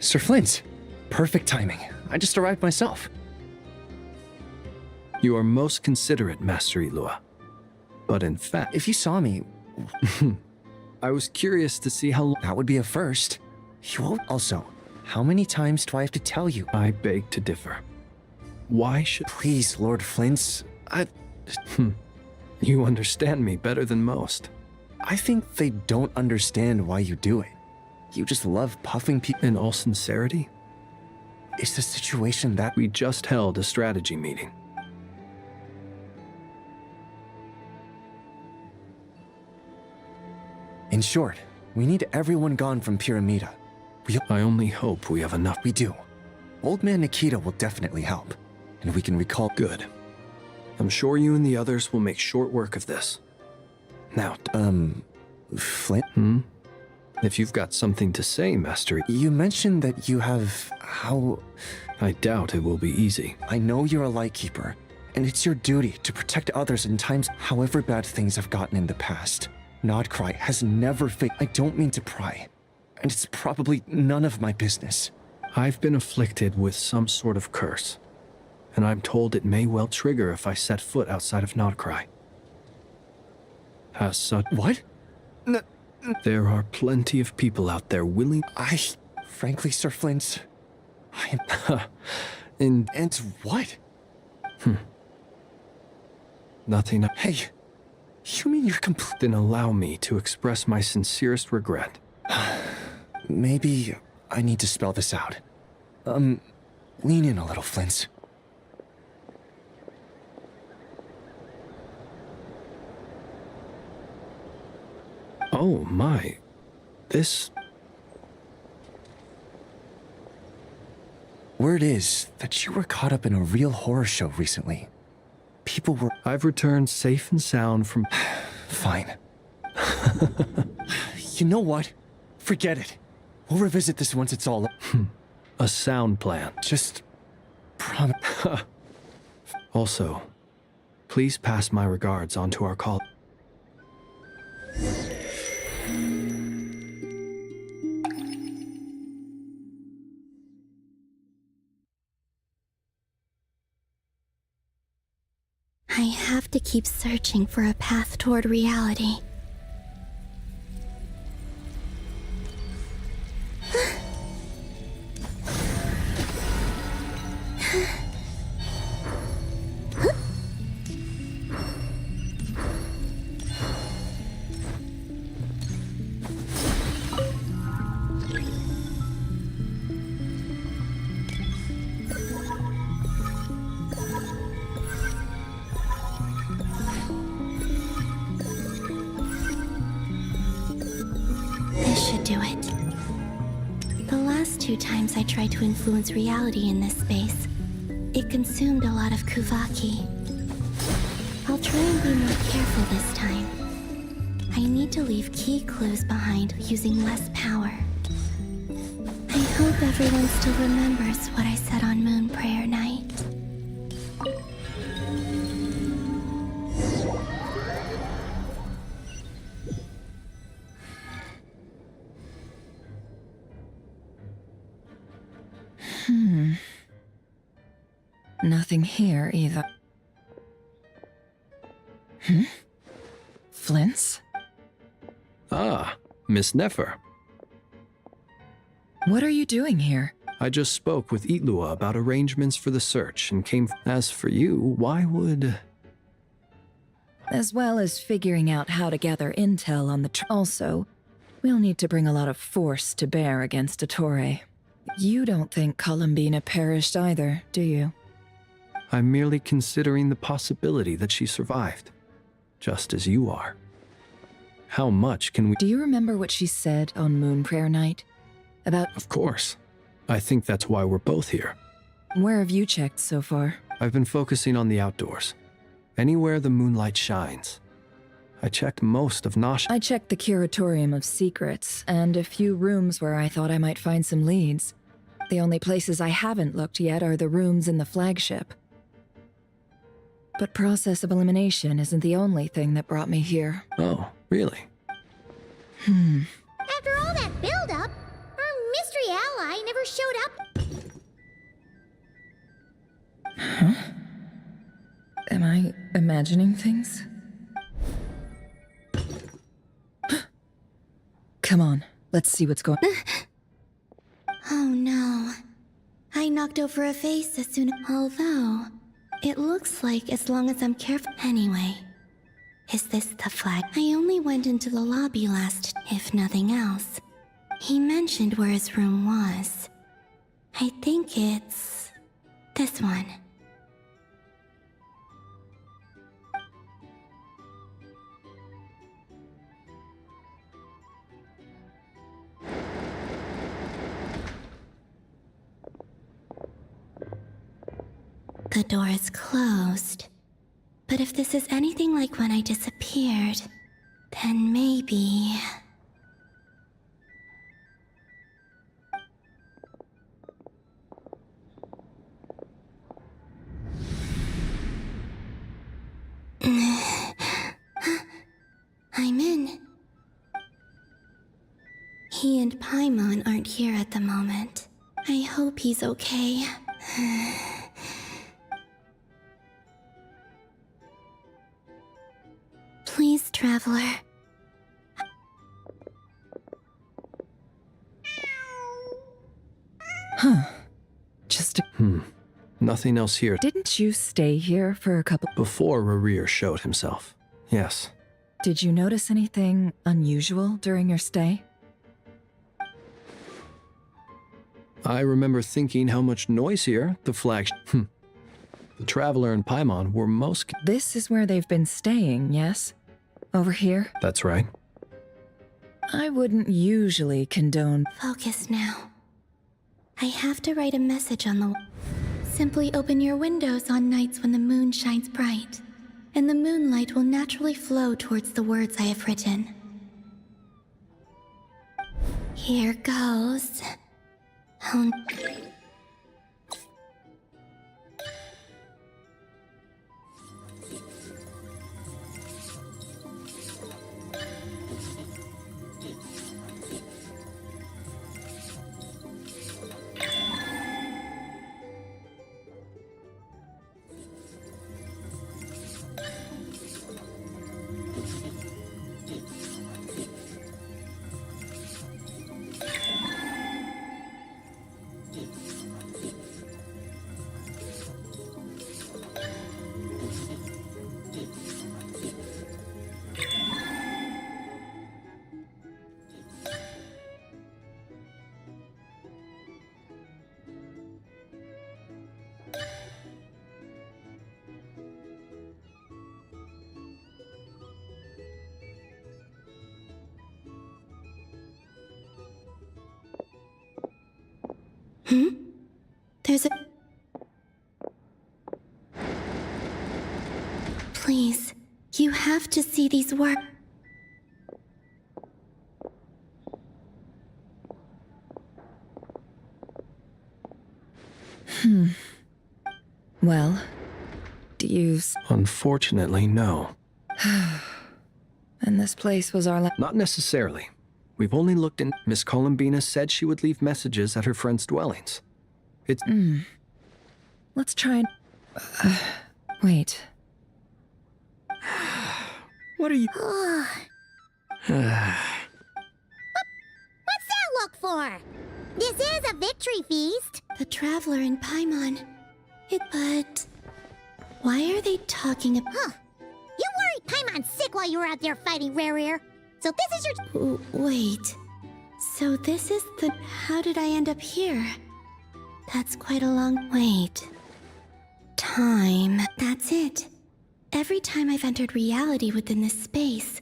Sir Flint. Perfect timing. I just arrived myself. You are most considerate, Master Ilua. But in fact... If you saw me... I was curious to see how... That would be a first. Also, how many times do I have to tell you? I beg to differ. Why should... Please, Lord Flint. You understand me better than most. I think they don't understand why you do it. You just love puffing people. In all sincerity? It's the situation that... We just held a strategy meeting. In short, we need everyone gone from Pyramida. I only hope we have enough. We do. Old Man Nikita will definitely help, and we can recall... Good. I'm sure you and the others will make short work of this. Now, Flint? If you've got something to say, Master... You mentioned that you have... how... I doubt it will be easy. I know you're a Lightkeeper, and it's your duty to protect others in times however bad things have gotten in the past. Nodcry has never I don't mean to pry, and it's probably none of my business. I've been afflicted with some sort of curse, and I'm told it may well trigger if I set foot outside of Nodcry. As such... What? There are plenty of people out there willing... Frankly, Sir Flint... And what? Nothing... Hey, you mean you're complete... Then allow me to express my sincerest regret. Maybe I need to spell this out. Lean in a little, Flint. Oh my... This... Word is that you were caught up in a real horror show recently. People were... I've returned safe and sound from... Fine. You know what? Forget it. We'll revisit this once it's all... A sound plan. Just... Also, please pass my regards on to our call. I have to keep searching for a path toward reality. This should do it. The last 2 times I tried to influence reality in this space, it consumed a lot of Kuvaki. I'll try and be more careful this time. I need to leave key clues behind using less power. I hope everyone still remembers what I said on Moon Prayer Night. Nothing here either. Flints? Ah, Miss Nefer. What are you doing here? I just spoke with Itlua about arrangements for the search and came... As for you, why would... As well as figuring out how to gather intel on the... Also, we'll need to bring a lot of force to bear against Dottore. You don't think Columbina perished either, do you? I'm merely considering the possibility that she survived, just as you are. How much can we... Do you remember what she said on Moon Prayer Night? About... Of course. I think that's why we're both here. Where have you checked so far? I've been focusing on the outdoors. Anywhere the moonlight shines. I checked most of Nash... I checked the Curatorium of Secrets, and a few rooms where I thought I might find some leads. The only places I haven't looked yet are the rooms in the flagship. But process of elimination isn't the only thing that brought me here. Oh, really? After all that build-up, our mystery ally never showed up. Huh? Am I imagining things? Come on, let's see what's going... Oh no. I knocked over a vase as soon... Although, it looks like as long as I'm careful... Anyway, is this the flag? I only went into the lobby last, if nothing else. He mentioned where his room was. I think it's... this one. The door is closed. But if this is anything like when I disappeared, then maybe... I'm in. He and Paimon aren't here at the moment. I hope he's okay. Please, Traveler. Huh. Just Nothing else here. Didn't you stay here for a couple... Before Rarir showed himself. Yes. Did you notice anything unusual during your stay? I remember thinking how much noisier the flagship... The Traveler and Paimon were most... This is where they've been staying, yes? Over here? That's right. I wouldn't usually condone... Focus now. I have to write a message on the... Simply open your windows on nights when the moon shines bright, and the moonlight will naturally flow towards the words I have written. Here goes. Oh. There's a... Please, you have to see these work. Well, do you... Unfortunately, no. And this place was our Not necessarily. We've only looked in. Miss Columbina said she would leave messages at her friends' dwellings. It's... Let's try and... wait. What are you... What's that look for? This is a victory feast. The Traveler in Paimon. But... Why are they talking about... Huh. You worried Paimon sick while you were out there fighting Rare. So this is your... Wait. So this is the... How did I end up here? That's quite a long... Wait. Time. That's it. Every time I've entered reality within this space,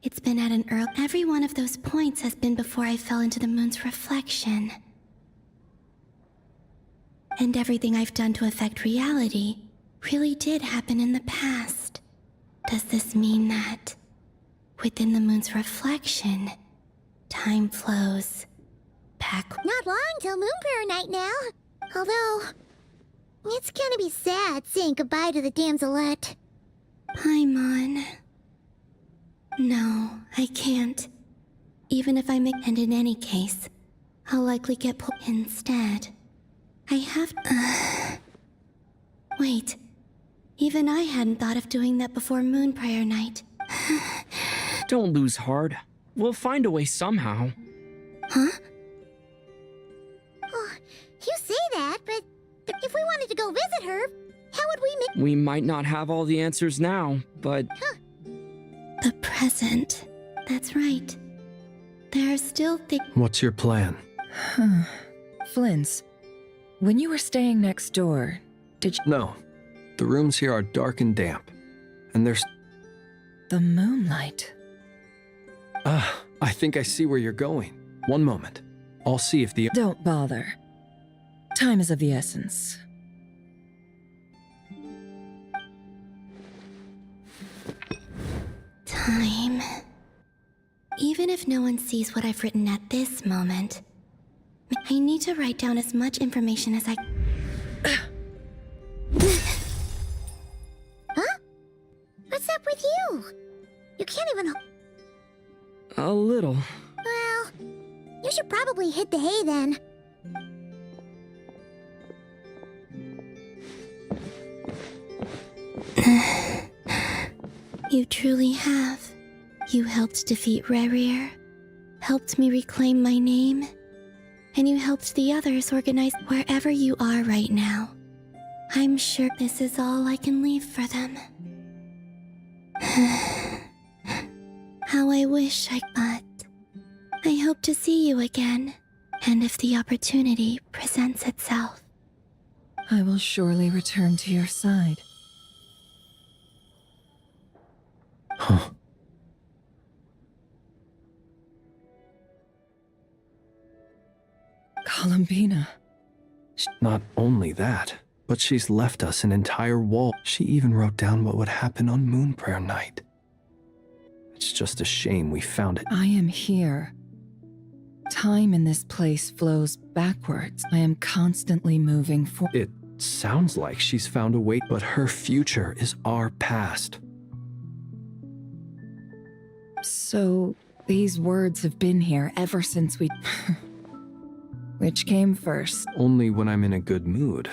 it's been at an early... Every one of those points has been before I fell into the moon's reflection. And everything I've done to affect reality really did happen in the past. Does this mean that, within the moon's reflection, time flows back? Not long till Moonprayer night now. Although, it's gonna be sad saying goodbye to the damselette. Paimon. No, I can't. Even if I make... And in any case, I'll likely get pulled instead. I have... Wait. Even I hadn't thought of doing that before Moonprayer night. Don't lose heart. We'll find a way somehow. Huh? Oh, you say that, but if we wanted to go visit her, how would we make... We might not have all the answers now, but... Huh. The present. That's right. There are still things... What's your plan? Flint's, when you were staying next door, did you... No. The rooms here are dark and damp. And there's... The moonlight. I think I see where you're going. One moment. I'll see if the... Don't bother. Time is of the essence. Time. Even if no one sees what I've written at this moment, I need to write down as much information as I... Huh? What's up with you? You can't even... A little. Well, you should probably hit the hay then. You truly have. You helped defeat Rerir, helped me reclaim my name, and you helped the others organize wherever you are right now. I'm sure this is all I can leave for them. How I wish I could. I hope to see you again, and if the opportunity presents itself. I will surely return to your side. Huh. Columbina. Not only that, but she's left us an entire wall. She even wrote down what would happen on Moonprayer night. It's just a shame we found it. I am here. Time in this place flows backwards. I am constantly moving forward. It sounds like she's found a way, but her future is our past. So, these words have been here ever since we... Which came first? Only when I'm in a good mood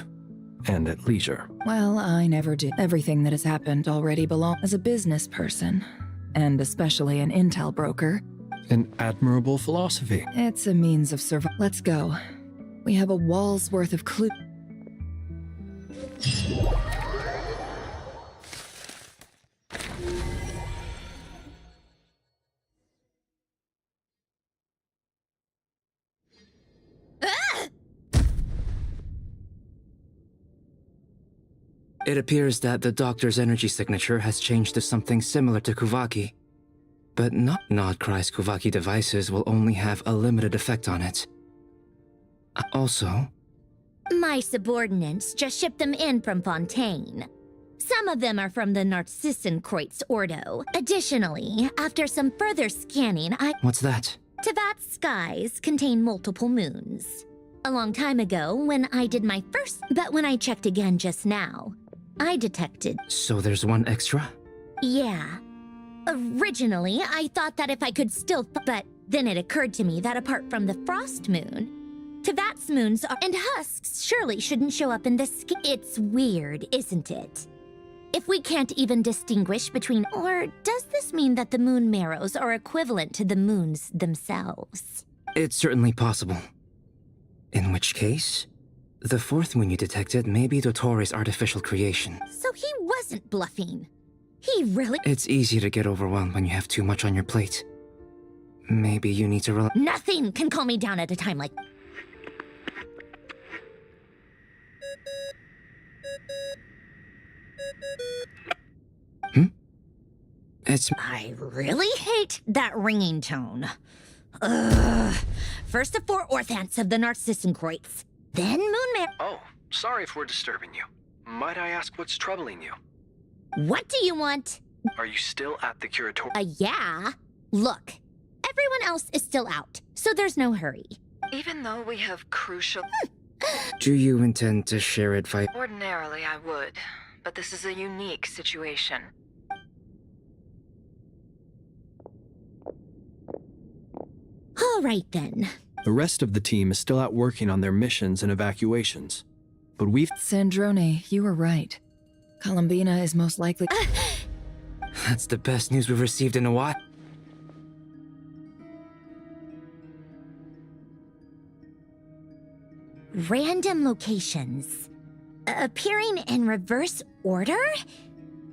and at leisure. Well, I never did. Everything that has happened already belongs as a business person, and especially an intel broker. An admirable philosophy. It's a means of survival. Let's go. We have a wall's worth of clues. It appears that the doctor's energy signature has changed to something similar to Kuvaki. But not Christ Kuvaki devices will only have a limited effect on it. Also, My subordinates just shipped them in from Fontaine. Some of them are from the Narcissenkreuz Ordo. Additionally, after some further scanning, what's that? Tevat's skies contain multiple moons. A long time ago, when I did my first, but when I checked again just now, I detected... So there's one extra? Yeah. Originally, I thought that if I could still... But then it occurred to me that apart from the frost moon, Tevat's moons are... And husks surely shouldn't show up in this... It's weird, isn't it? If we can't even distinguish between... Or does this mean that the moon marrows are equivalent to the moons themselves? It's certainly possible. In which case, the fourth moon you detected may be Dottore artificial creation. So he wasn't bluffing. He really... It's easy to get overwhelmed when you have too much on your plate. Maybe you need to relax. Nothing can calm me down at a time like... I really hate that ringing tone. Ugh. First the four orthants of the Narcissenkreuz, then Moonmare... Oh, sorry if we're disturbing you. Might I ask what's troubling you? What do you want? Are you still at the curatorium? Yeah. Look, everyone else is still out, so there's no hurry. Even though we have crucial... Do you intend to share advice? Ordinarily, I would, but this is a unique situation. All right, then. The rest of the team is still out working on their missions and evacuations. But we've... Sandrone, you were right. Columbina is most likely... That's the best news we've received in a while. Random locations. Appearing in reverse order?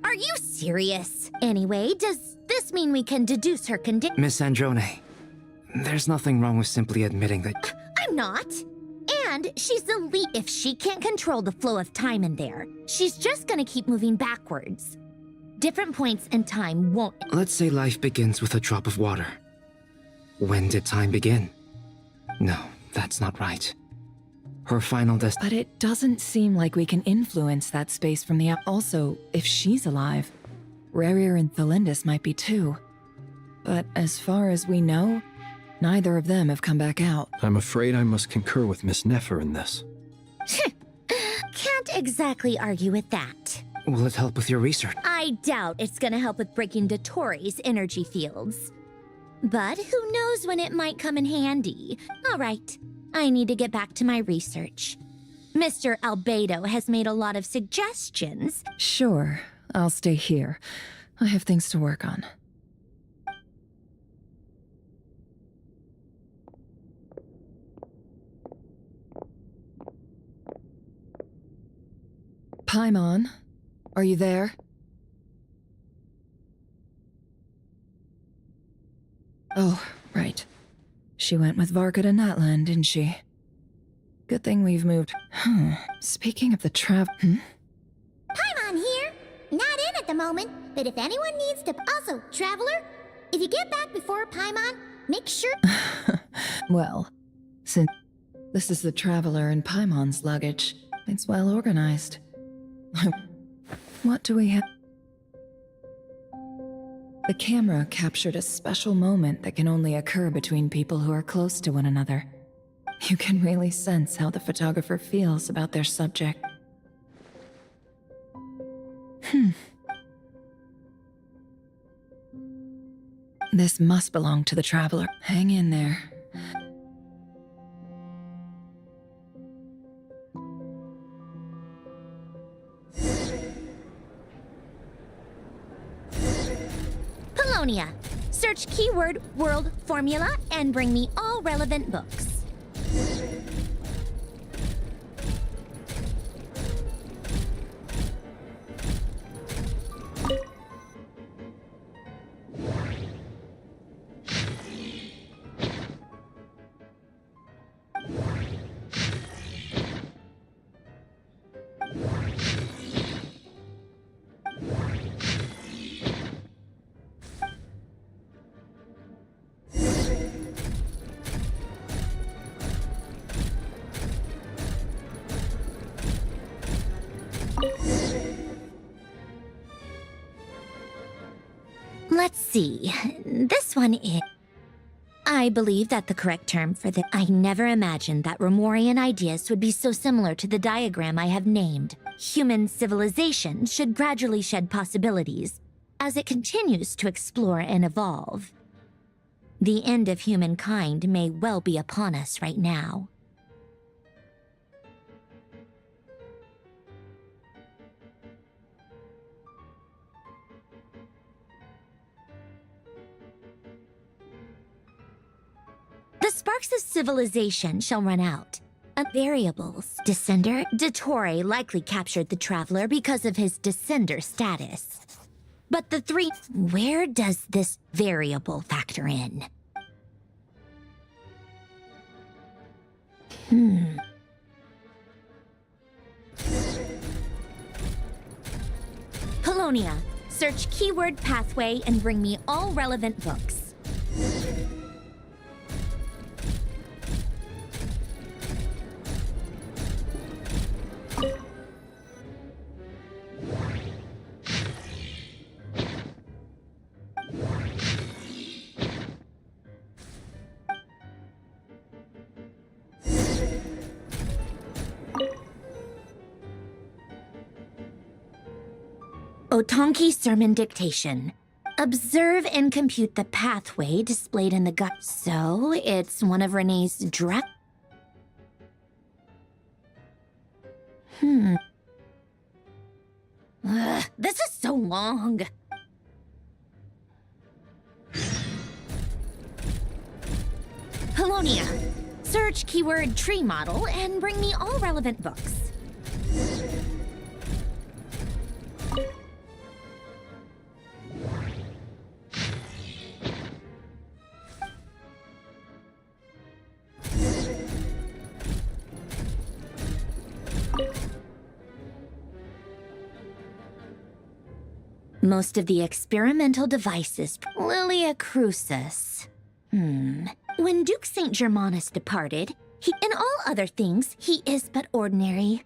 Are you serious? Anyway, does this mean we can deduce her condition? Miss Sandrone, there's nothing wrong with simply admitting that... I'm not. And she's the lead. If she can't control the flow of time in there, she's just gonna keep moving backwards. Different points in time won't... Let's say life begins with a drop of water. When did time begin? No, that's not right. Her final But it doesn't seem like we can influence that space from the... Also, if she's alive, Rerir and Thalindis might be too. But as far as we know, neither of them have come back out. I'm afraid I must concur with Miss Nefer in this. Can't exactly argue with that. Will it help with your research? I doubt it's gonna help with breaking Dottori's energy fields. But who knows when it might come in handy. All right, I need to get back to my research. Mr. Albedo has made a lot of suggestions. Sure, I'll stay here. I have things to work on. Paimon, are you there? Oh, right. She went with Varka to Natlan, didn't she? Good thing we've moved. Speaking of the Paimon here. Not in at the moment, but if anyone needs to... Also, Traveler, if you get back before Paimon, make sure... Well, since this is the Traveler and Paimon's luggage, it's well organized. What do we have? The camera captured a special moment that can only occur between people who are close to one another. You can really sense how the photographer feels about their subject. This must belong to the traveler. Hang in there. Polonia. Search keyword world formula and bring me all relevant books. Let's see. This one is... I believe that the correct term for the... I never imagined that Romorian ideas would be so similar to the diagram I have named. Human civilization should gradually shed possibilities as it continues to explore and evolve. The end of humankind may well be upon us right now. The sparks of civilization shall run out. Variables. Descender. Dottore likely captured the traveler because of his descender status. But the three... Where does this variable factor in? Polonia. Search keyword pathway and bring me all relevant books. Otonki sermon dictation. Observe and compute the pathway displayed in the gut. So, it's one of Renee's this is so long. Polonia. Search keyword tree model and bring me all relevant books. Most of the experimental devices... Lilia Crucis. When Duke St. Germanus departed, in all other things, he is but ordinary.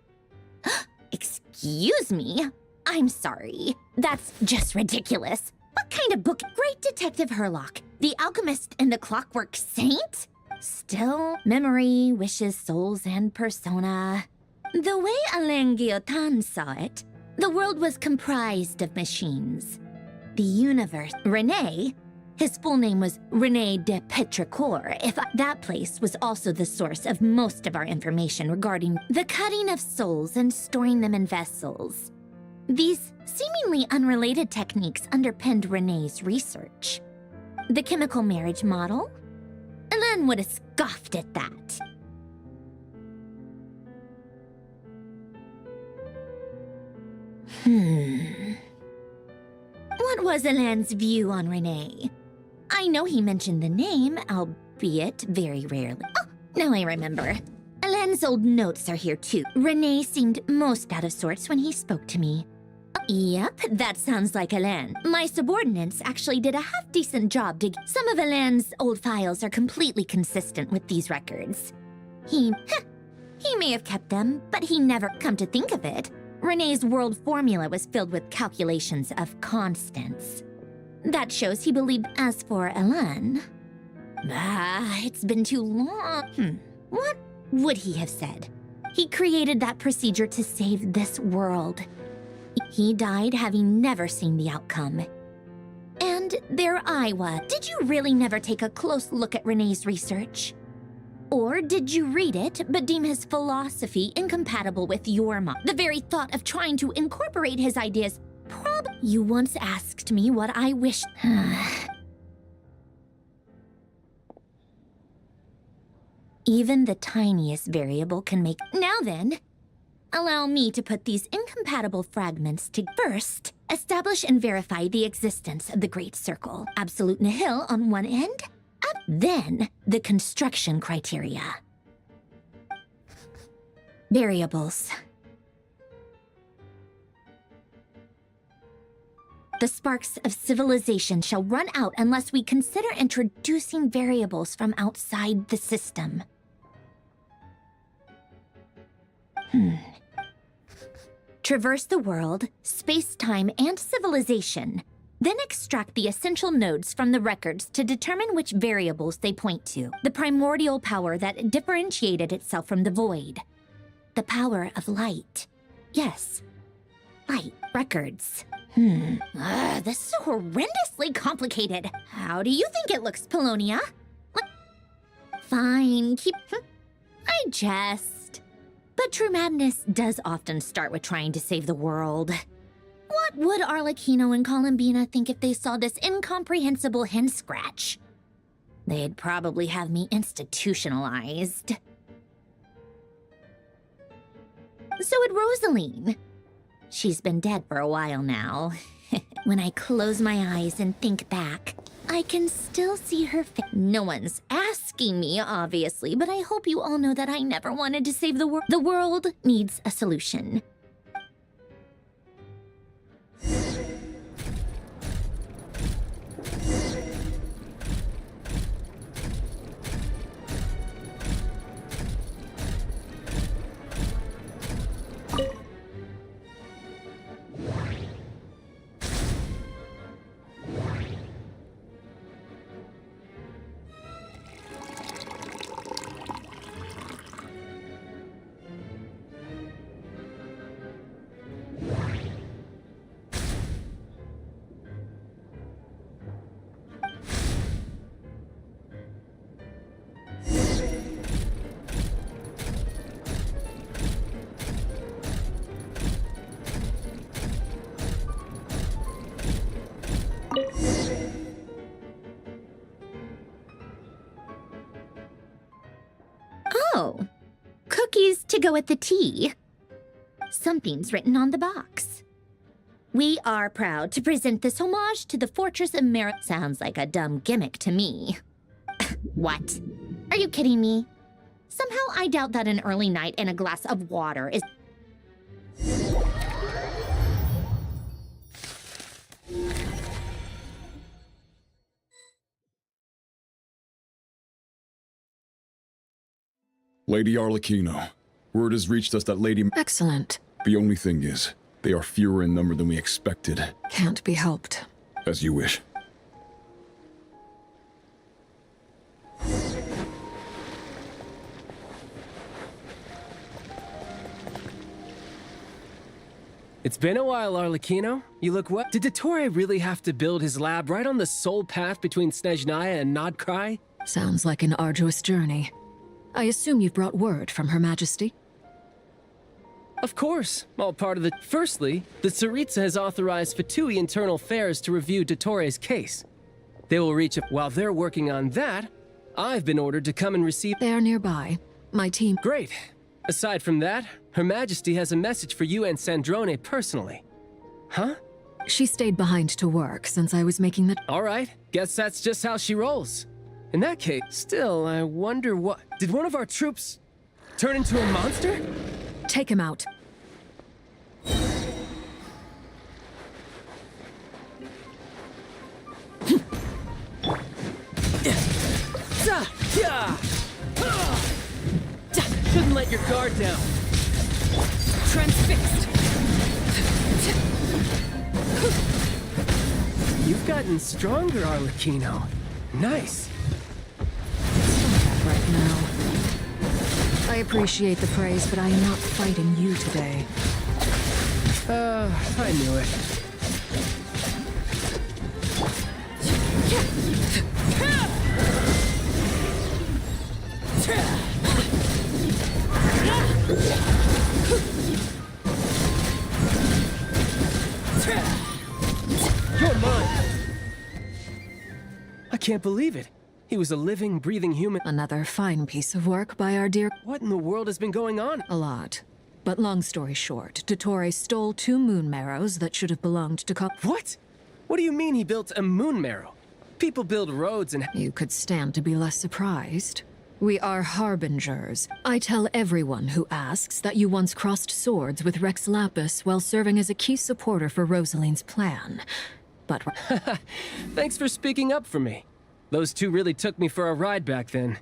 Excuse me? I'm sorry. That's just ridiculous. What kind of book? Great Detective Herlock, the Alchemist and the Clockwork Saint? Still, memory, wishes, souls, and persona. The way Alain Guillotin saw it, the world was comprised of machines. The universe... René? His full name was René de Petrichor. That place was also the source of most of our information regarding the cutting of souls and storing them in vessels. These seemingly unrelated techniques underpinned René's research. The chemical marriage model? Alain would have scoffed at that. What was Alain's view on René? I know he mentioned the name, albeit very rarely. Oh, now I remember. Alain's old notes are here too. René seemed most out of sorts when he spoke to me. Yep, that sounds like Alain. My subordinates actually did a half-decent job to... Some of Alain's old files are completely consistent with these records. He may have kept them, but he never... Come to think of it, René's world formula was filled with calculations of constants. That shows he believed. As for Elan, it's been too long. What would he have said? He created that procedure to save this world. He died having never seen the outcome. And there I was. Did you really never take a close look at Renee's research? Or did you read it, but deem his philosophy incompatible with your mind? The very thought of trying to incorporate his ideas You once asked me what I wished. Even the tiniest variable can make... Now then, allow me to put these incompatible fragments to... First, establish and verify the existence of the Great Circle. Absolute nihil on one end, then the construction criteria. Variables. The sparks of civilization shall run out unless we consider introducing variables from outside the system. Traverse the world, space-time, and civilization, then extract the essential nodes from the records to determine which variables they point to. The primordial power that differentiated itself from the void. The power of light. Yes, light. Records. This is so horrendously complicated. How do you think it looks, Polonia? Fine, keep... I jest. But true madness does often start with trying to save the world. What would Arlecchino and Columbina think if they saw this incomprehensible hen scratch? They'd probably have me institutionalized. So would Rosaline. She's been dead for a while now. When I close my eyes and think back, I can still see her face. No one's asking me, obviously, but I hope you all know that I never wanted to save the world. The world needs a solution. Oh, cookies to go with the tea. Something's written on the box. We are proud to present this homage to the Fortress of Sounds like a dumb gimmick to me. What? Are you kidding me? Somehow I doubt that an early night and a glass of water is... Lady Arlecchino, word has reached us that Lady... Excellent. The only thing is, they are fewer in number than we expected. Can't be helped. As you wish. It's been a while, Arlecchino. You look well. Did Dottore really have to build his lab right on the sole path between Snezhnaya and Nodkrai? Sounds like an arduous journey. I assume you've brought word from Her Majesty? Of course, all part of the... Firstly, the Tsaritsa has authorized Fatui Internal Affairs to review Dottore's case. They will reach a... While they're working on that, I've been ordered to come and receive... They are nearby. My team... Great. Aside from that, Her Majesty has a message for you and Sandrone personally. Huh? She stayed behind to work since I was making the... All right, guess that's just how she rolls. In that case, still, I wonder what... Did one of our troops turn into a monster? Take him out. Shouldn't let your guard down. Transfixed. You've gotten stronger, Arlecchino. Nice. Right now. I appreciate the praise, but I am not fighting you today. I knew it. You're mine! I can't believe it. He was a living, breathing human. Another fine piece of work by our dear... What in the world has been going on? A lot. But long story short, Dottore stole 2 moon marrows that should have belonged to What? What do you mean he built a moon marrow? People build roads and... You could stand to be less surprised. We are harbingers. I tell everyone who asks that you once crossed swords with Rex Lapis while serving as a key supporter for Rosaline's plan. But... Thanks for speaking up for me. Those 2 really took me for a ride back then.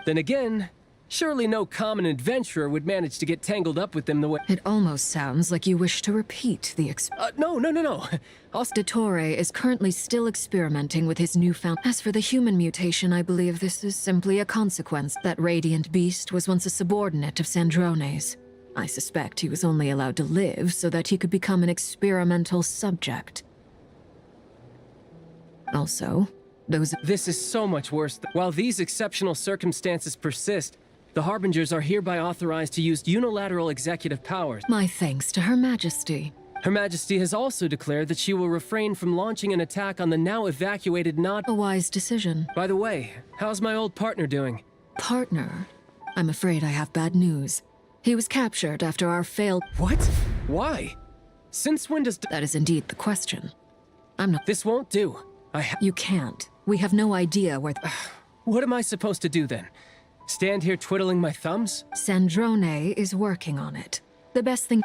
Then again, surely no common adventurer would manage to get tangled up with them the way... It almost sounds like you wish to repeat the No. Dottore is currently still experimenting with his newfound... As for the human mutation, I believe this is simply a consequence. That radiant beast was once a subordinate of Sandrone's. I suspect he was only allowed to live so that he could become an experimental subject. Also, This is so much worse. While these exceptional circumstances persist, the Harbingers are hereby authorized to use unilateral executive powers. My thanks to Her Majesty. Her Majesty has also declared that she will refrain from launching an attack on the now evacuated A wise decision. By the way, how's my old partner doing? Partner? I'm afraid I have bad news. He was captured after our failed... What? Why? Since when does... That is indeed the question. I'm not... This won't do. You can't. We have no idea where... What am I supposed to do then? Stand here twiddling my thumbs? Sandrone is working on it. The best thing...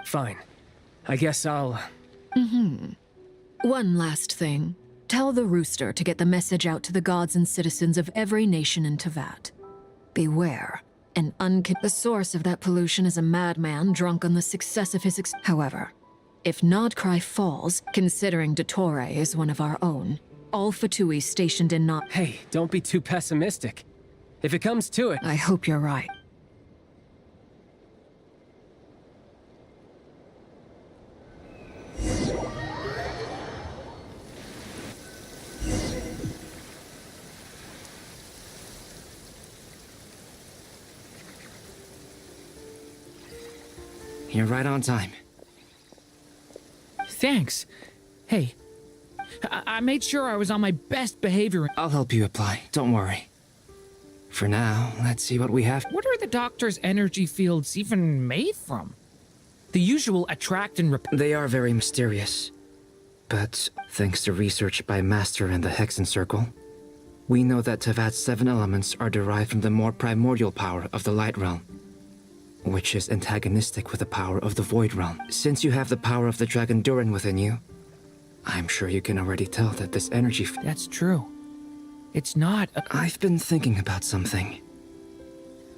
Fine. I guess I'll... One last thing. Tell the rooster to get the message out to the gods and citizens of every nation in Tevat. Beware. The source of that pollution is a madman drunk on the success of his However, if Nodcry falls, considering Dottore is one of our own, all Fatui stationed in Nod... Hey, don't be too pessimistic. If it comes to it... I hope you're right. You're right on time. Thanks. Hey, I made sure I was on my best behavior. I'll help you apply, don't worry. For now, let's see what we have. What are the doctor's energy fields even made from? The usual attract and repel. They are very mysterious. But thanks to research by Master and the Hexen Circle, we know that Tevat's 7 elements are derived from the more primordial power of the Light Realm, which is antagonistic with the power of the Void Realm. Since you have the power of the Dragon Durin within you, I'm sure you can already tell that this energy... That's true. It's not... I've been thinking about something.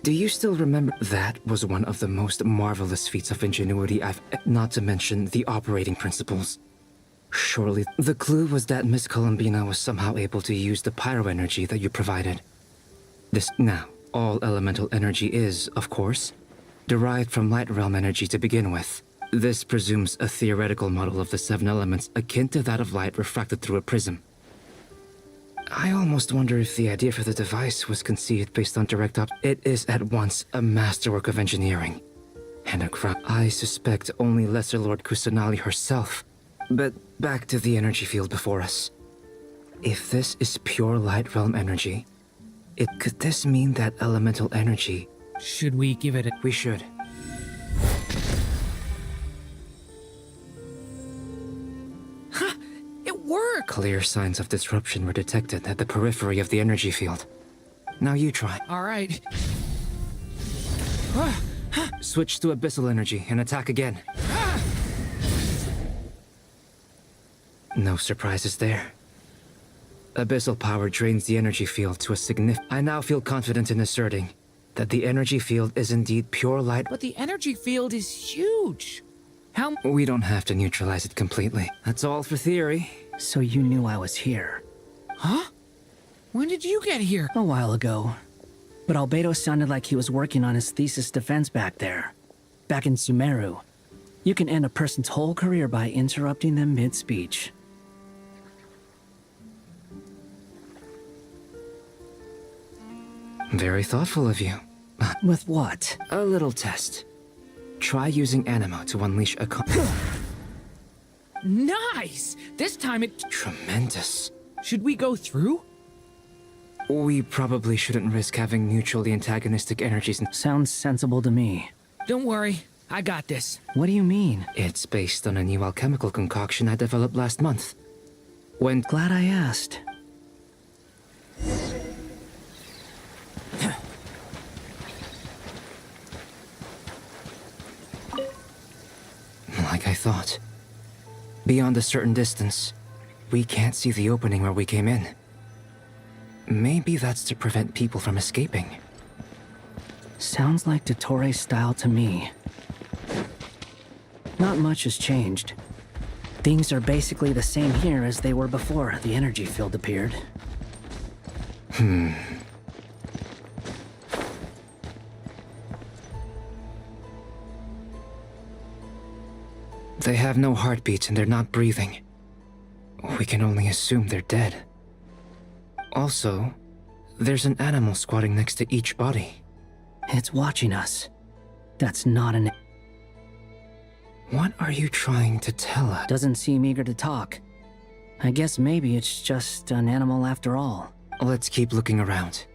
Do you still remember? That was one of the most marvelous feats of ingenuity I've... Not to mention the operating principles. Surely the clue was that Miss Columbina was somehow able to use the pyro energy that you provided. Now, all elemental energy is, of course, derived from Light Realm energy to begin with. This presumes a theoretical model of the 7 elements akin to that of light refracted through a prism. I almost wonder if the idea for the device was conceived based on direct It is at once a masterwork of engineering and a crime. I suspect only Lesser Lord Kusanali herself. But back to the energy field before us. If this is pure Light Realm energy, could this mean that elemental energy... Should we give it a... We should. It worked! Clear signs of disruption were detected at the periphery of the energy field. Now you try. All right. Switch to abyssal energy and attack again. No surprises there. Abyssal power drains the energy field to a significant... I now feel confident in asserting that the energy field is indeed pure light. But the energy field is huge. How? We don't have to neutralize it completely. That's all for theory. So you knew I was here. Huh? When did you get here? A while ago. But Albedo sounded like he was working on his thesis defense back there. Back in Sumeru. You can end a person's whole career by interrupting them mid-speech. Very thoughtful of you. With what? A little test. Try using Animo to unleash a Nice! This time it... Tremendous. Should we go through? We probably shouldn't risk having mutually antagonistic energies. Sounds sensible to me. Don't worry, I got this. What do you mean? It's based on a new alchemical concoction I developed last month. When... Glad I asked. Like I thought. Beyond a certain distance, we can't see the opening where we came in. Maybe that's to prevent people from escaping. Sounds like Dottore style to me. Not much has changed. Things are basically the same here as they were before the energy field appeared. They have no heartbeats and they're not breathing. We can only assume they're dead. Also, there's an animal squatting next to each body. It's watching us. That's not an... What are you trying to tell us? Doesn't seem eager to talk. I guess maybe it's just an animal after all. Let's keep looking around.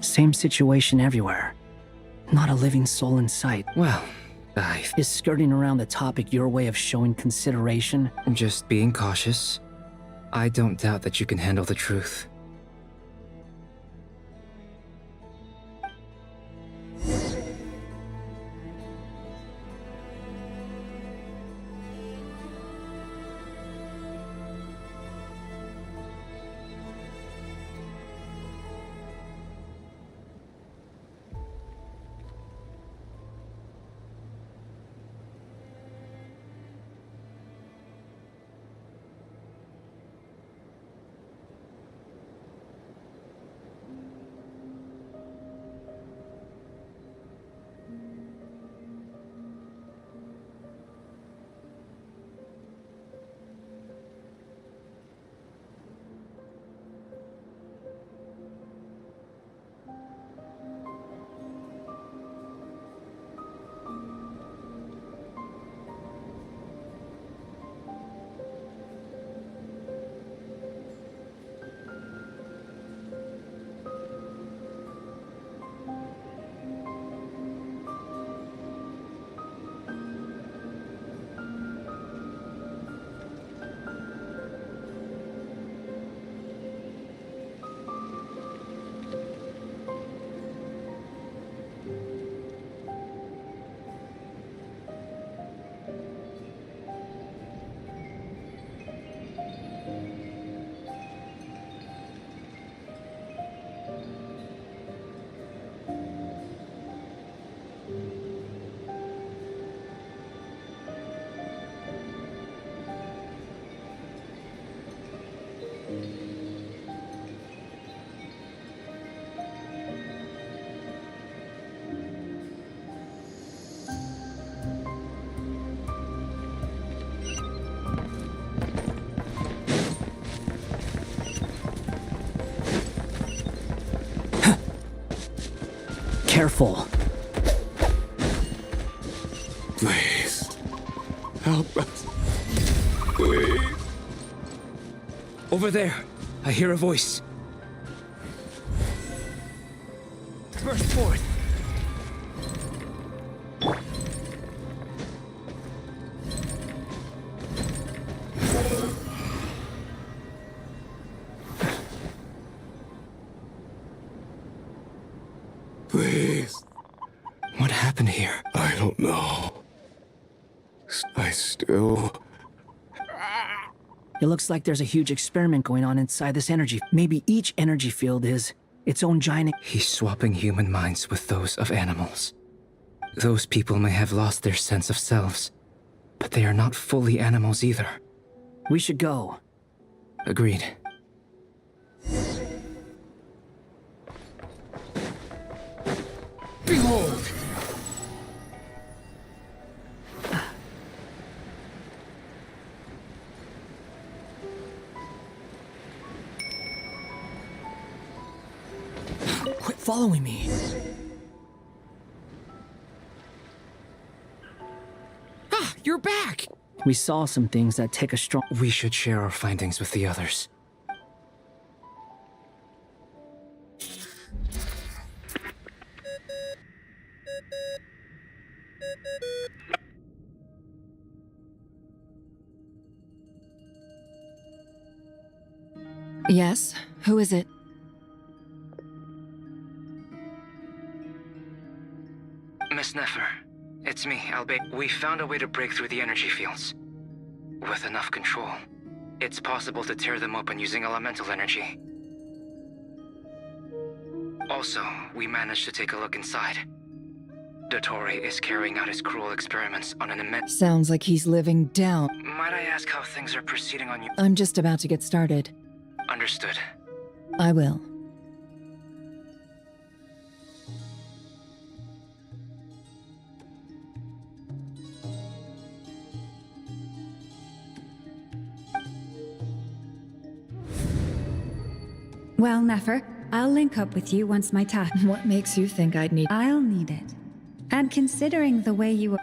Same situation everywhere. Not a living soul in sight. Well, Is skirting around the topic your way of showing consideration? Just being cautious. I don't doubt that you can handle the truth. Careful. Please. Help us. Please. Over there, I hear a voice. Burst forth. Please. What happened here? I don't know. I still... It looks like there's a huge experiment going on inside this energy. Maybe each energy field is its own giant... He's swapping human minds with those of animals. Those people may have lost their sense of selves, but they are not fully animals either. We should go. Agreed. Behold! Quit following me. Ah, you're back! We saw some things that take a strong... We should share our findings with the others. Yes? Who is it? Miss Nefer, it's me, Albeit. We found a way to break through the energy fields. With enough control, it's possible to tear them open using elemental energy. Also, we managed to take a look inside. Dottore is carrying out his cruel experiments on an immense... Sounds like he's living down. Might I ask how things are proceeding on you? I'm just about to get started. Understood. I will. Well, Nefer, I'll link up with you once my task... What makes you think I'd need... I'll need it. And considering the way you...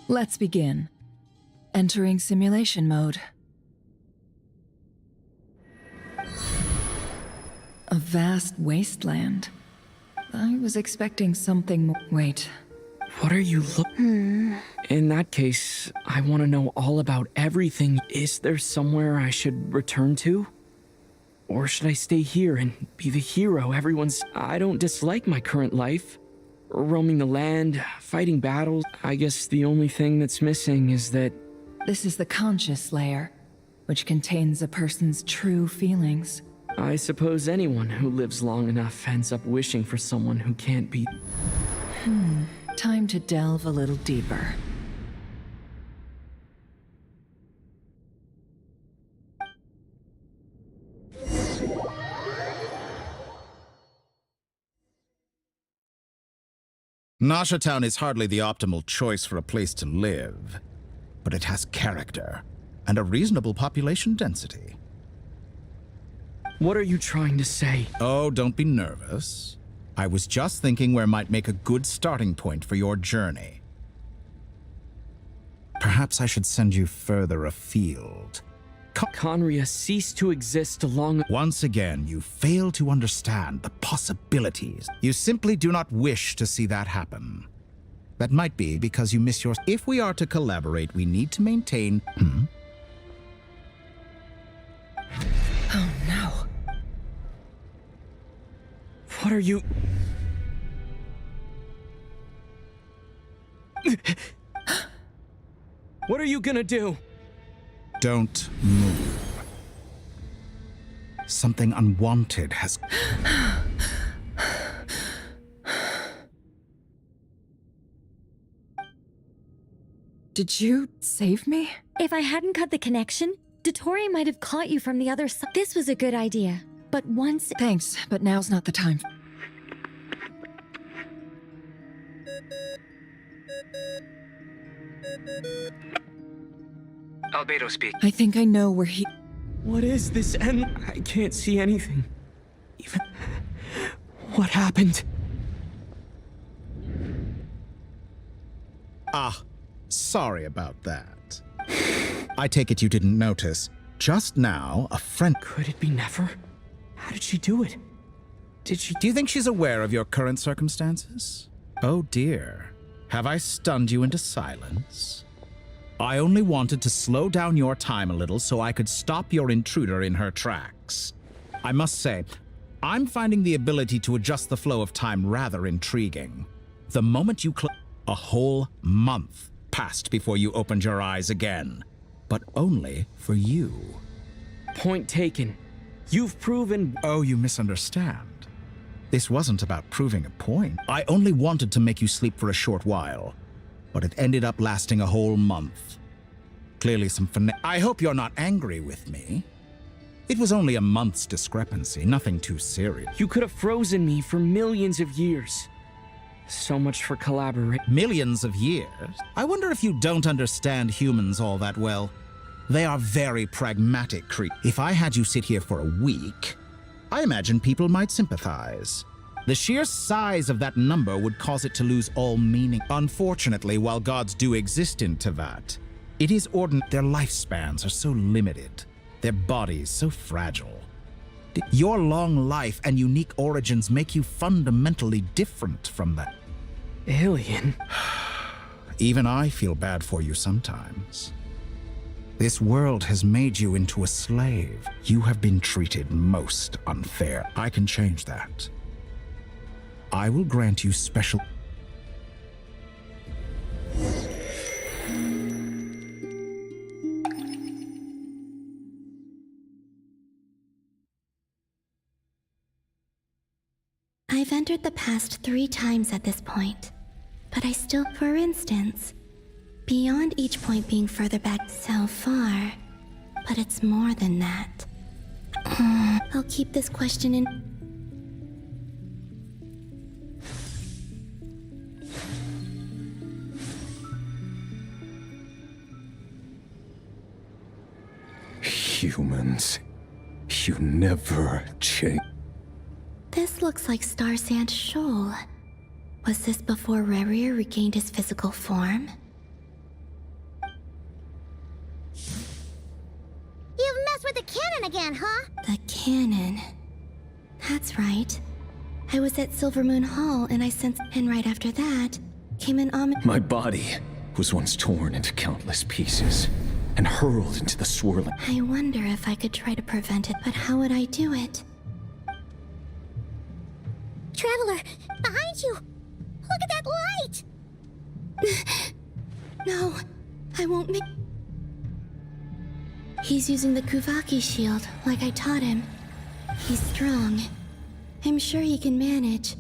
Let's begin. Entering simulation mode. A vast wasteland. I was expecting something more. Wait. What are you In that case, I want to know all about everything. Is there somewhere I should return to? Or should I stay here and be the hero everyone's... I don't dislike my current life. Roaming the land, fighting battles. I guess the only thing that's missing is that... This is the conscious layer, which contains a person's true feelings. I suppose anyone who lives long enough ends up wishing for someone who can't be... Time to delve a little deeper. Nasha Town is hardly the optimal choice for a place to live, but it has character and a reasonable population density. What are you trying to say? Oh, don't be nervous. I was just thinking where might make a good starting point for your journey. Perhaps I should send you further afield. Conria ceased to exist long... Once again, you fail to understand the possibilities. You simply do not wish to see that happen. That might be because you miss your... If we are to collaborate, we need to maintain... Oh no. What are you... What are you gonna do? Don't move. Something unwanted has... Did you save me? If I hadn't cut the connection, Dottore might have caught you from the other side. This was a good idea, but once... Thanks, but now's not the time. Albedo speak. I think I know where he... What is this end? I can't see anything. Even... What happened? Ah, sorry about that. I take it you didn't notice. Just now, a friend... Could it be Nefer? How did she do it? Do you think she's aware of your current circumstances? Oh dear. Have I stunned you into silence? I only wanted to slow down your time a little so I could stop your intruder in her tracks. I must say, I'm finding the ability to adjust the flow of time rather intriguing. The moment you a whole month passed before you opened your eyes again, but only for you. Point taken. You've proven... Oh, you misunderstand. This wasn't about proving a point. I only wanted to make you sleep for a short while, but it ended up lasting a whole month. Clearly some I hope you're not angry with me. It was only a month's discrepancy, nothing too serious. You could have frozen me for millions of years. So much for collaborating. Millions of years? I wonder if you don't understand humans all that well. They are very pragmatic creatures. If I had you sit here for a week, I imagine people might sympathize. The sheer size of that number would cause it to lose all meaning. Unfortunately, while gods do exist in Tevat, it is ordinary. Their lifespans are so limited, their bodies so fragile. Your long life and unique origins make you fundamentally different from that. Alien? Even I feel bad for you sometimes. This world has made you into a slave. You have been treated most unfair. I can change that. I will grant you special... I've entered the past 3 times at this point, but I still, for instance, beyond each point being further back so far, but it's more than that. I'll keep this question in... Humans, you never change. This looks like Star Sand Shoal. Was this before Rerir regained his physical form? You've messed with the cannon again, huh? The cannon. That's right. I was at Silver Moon Hall and I sensed... And right after that, came an My body was once torn into countless pieces and hurled into the swirling... I wonder if I could try to prevent it, but how would I do it? Traveler, behind you! Look at that light! No, I won't make... He's using the Kuvaki shield, like I taught him. He's strong. I'm sure he can manage.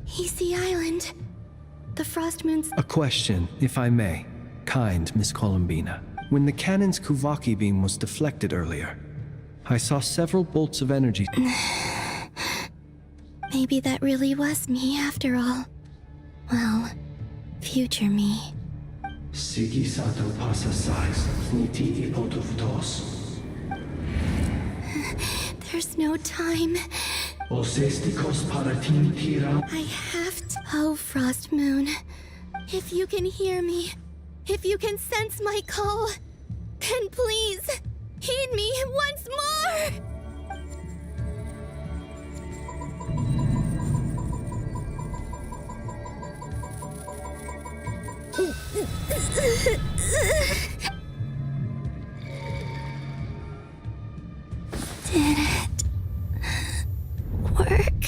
He's the island. The Frost Moon's... A question, if I may. Kind Miss Columbina. When the cannon's Kuvaki beam was deflected earlier, I saw several bolts of energy. Maybe that really was me after all. Well, future me. There's no time. I have to... Oh, Frost Moon. If you can hear me, if you can sense my call, then please, heed me once more! Did it work?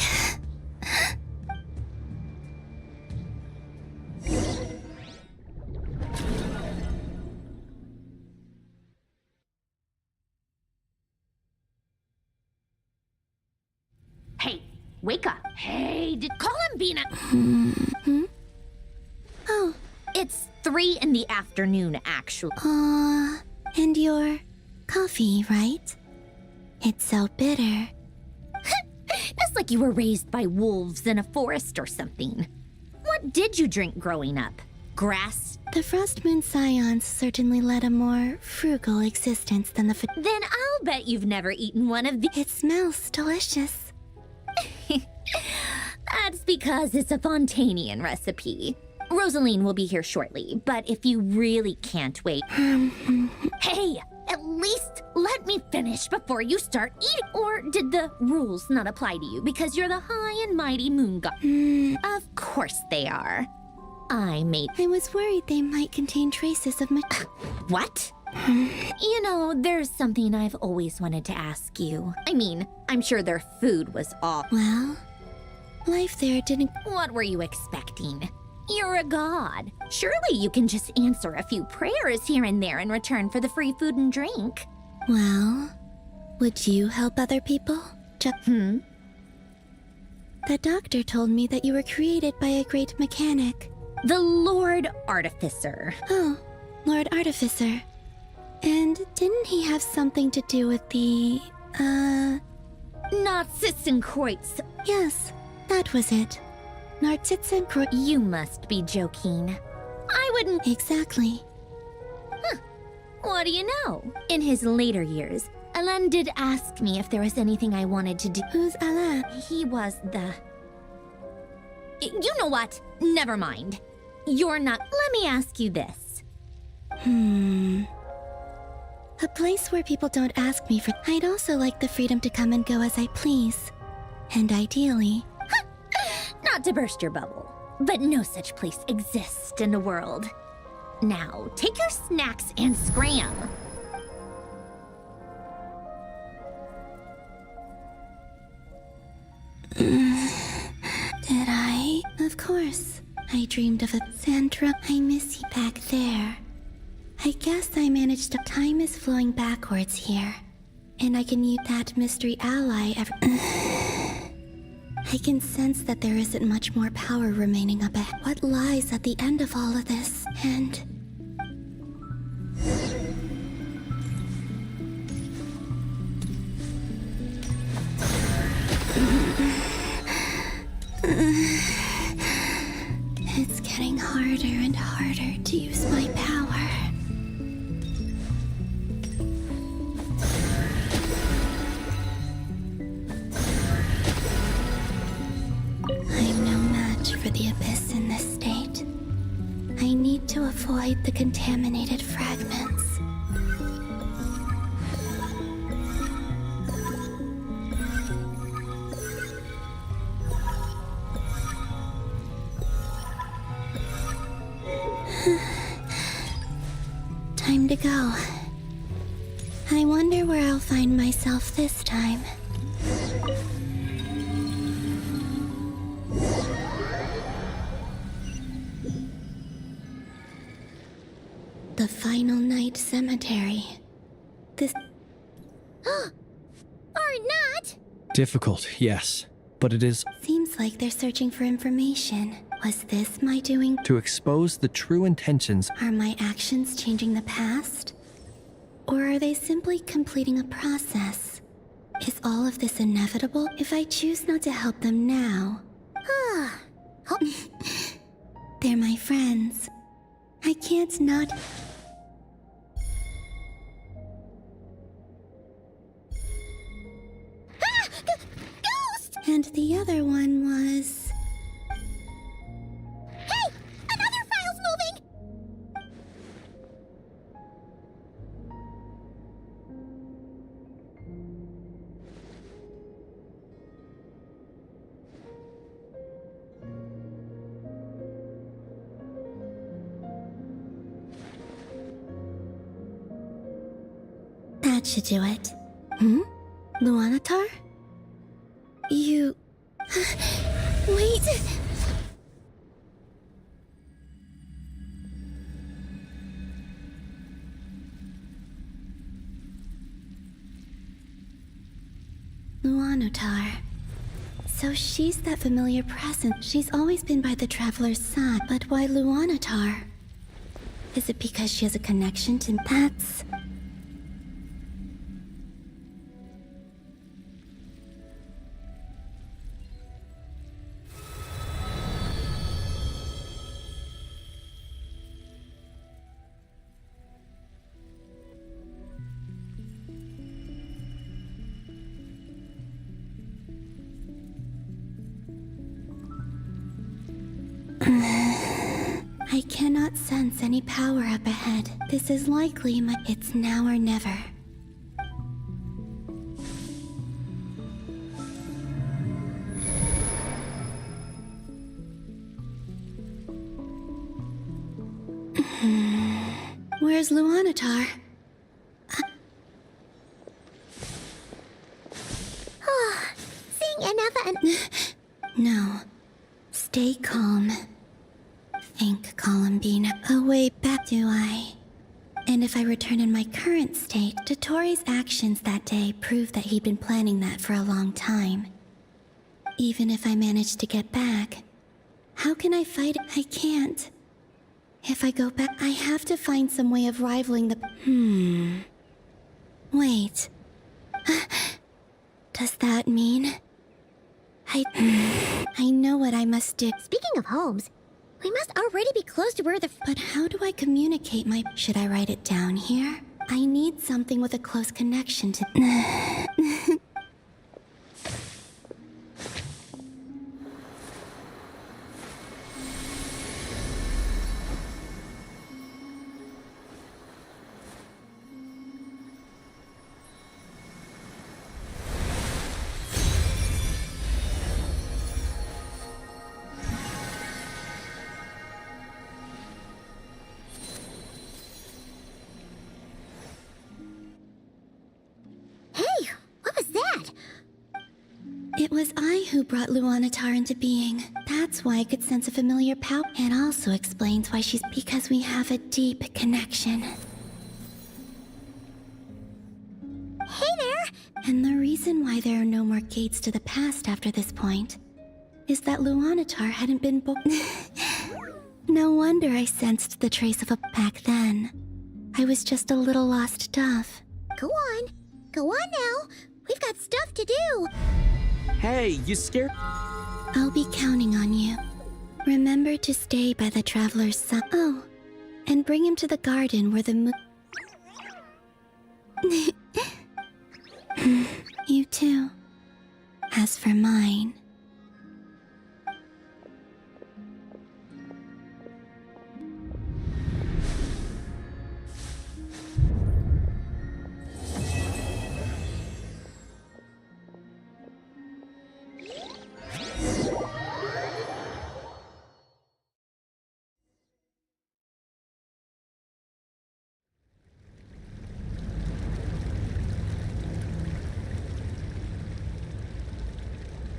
Hey, wake up. Hey, did Columbina... Oh. It's 3 in the afternoon, actually. And your coffee, right? It's so bitter. That's like you were raised by wolves in a forest or something. What did you drink growing up? Grass? The Frost Moon Scions certainly led a more frugal existence than the... Then I'll bet you've never eaten one of the... It smells delicious. That's because it's a Fontanian recipe. Rosaline will be here shortly, but if you really can't wait... Hey, at least let me finish before you start eating. Or did the rules not apply to you because you're the high and mighty moon god? Of course they are. I made. I was worried they might contain traces of What? You know, there's something I've always wanted to ask you. I mean, I'm sure their food was awful. Well, life there didn't. What were you expecting? You're a god. Surely you can just answer a few prayers here and there in return for the free food and drink. Well, would you help other people? The doctor told me that you were created by a great mechanic. The Lord Artificer. Oh, Lord Artificer. And didn't he have something to do with the, Narzissenkreuz. Yes, that was it. Narzissenkreuz. You must be joking. I wouldn't. Exactly. What do you know? In his later years, Alain did ask me if there was anything I wanted to do. Who's Alain? He was the... You know what? Never mind. You're not... Let me ask you this. A place where people don't ask me for... I'd also like the freedom to come and go as I please. And ideally... Not to burst your bubble, but no such place exists in the world. Now, take your snacks and scram. Did I? Of course. I dreamed of a... Sandra, I miss you back there. I guess I managed to... Time is flowing backwards here. And I can use that mystery ally ever... I can sense that there isn't much more power remaining up ahead. What lies at the end of all of this? And... It's getting harder and harder to use my power. I'm no match for the abyss in this state. I need to avoid the contaminated fragments. Time to go. I wonder where I'll find myself this time. The Final Night Cemetery. This... Or not! Difficult, yes. But it is... Seems like they're searching for information. Was this my doing? to expose the true intentions. Are my actions changing the past? Or are they simply completing a process? Is all of this inevitable? If I choose not to help them now... They're my friends. I can't not... Ghost! And the other one was... Hey! Another file's moving! That should do it. Luanatar? You... Wait! Luanatar. So she's that familiar presence. She's always been by the Traveler's side. But why Luanatar? Is it because she has a connection to... That's... I cannot sense any power up ahead. This is likely my... It's now or never. Where's Luanatar? Seeing enough and... No. Stay calm. Think, Columbine. A way back, do I? And if I return in my current state, Dottore actions that day prove that he'd been planning that for a long time. Even if I manage to get back, how can I fight? I can't. If I go back, I have to find some way of rivaling the... Wait. Does that mean... I know what I must do. Speaking of homes, we must already be close to where the... But how do I communicate my... Should I write it down here? I need something with a close connection to... It was I who brought Luanatar into being. That's why I could sense a familiar power. It also explains why she's... Because we have a deep connection. Hey there! And the reason why there are no more gates to the past after this point is that Luanatar hadn't been No wonder I sensed the trace of a... Back then, I was just a little lost dove. Go on. Go on now. We've got stuff to do. Hey, you scared? I'll be counting on you. Remember to stay by the Traveler's son. Oh, and bring him to the garden where the moon... You too. As for mine...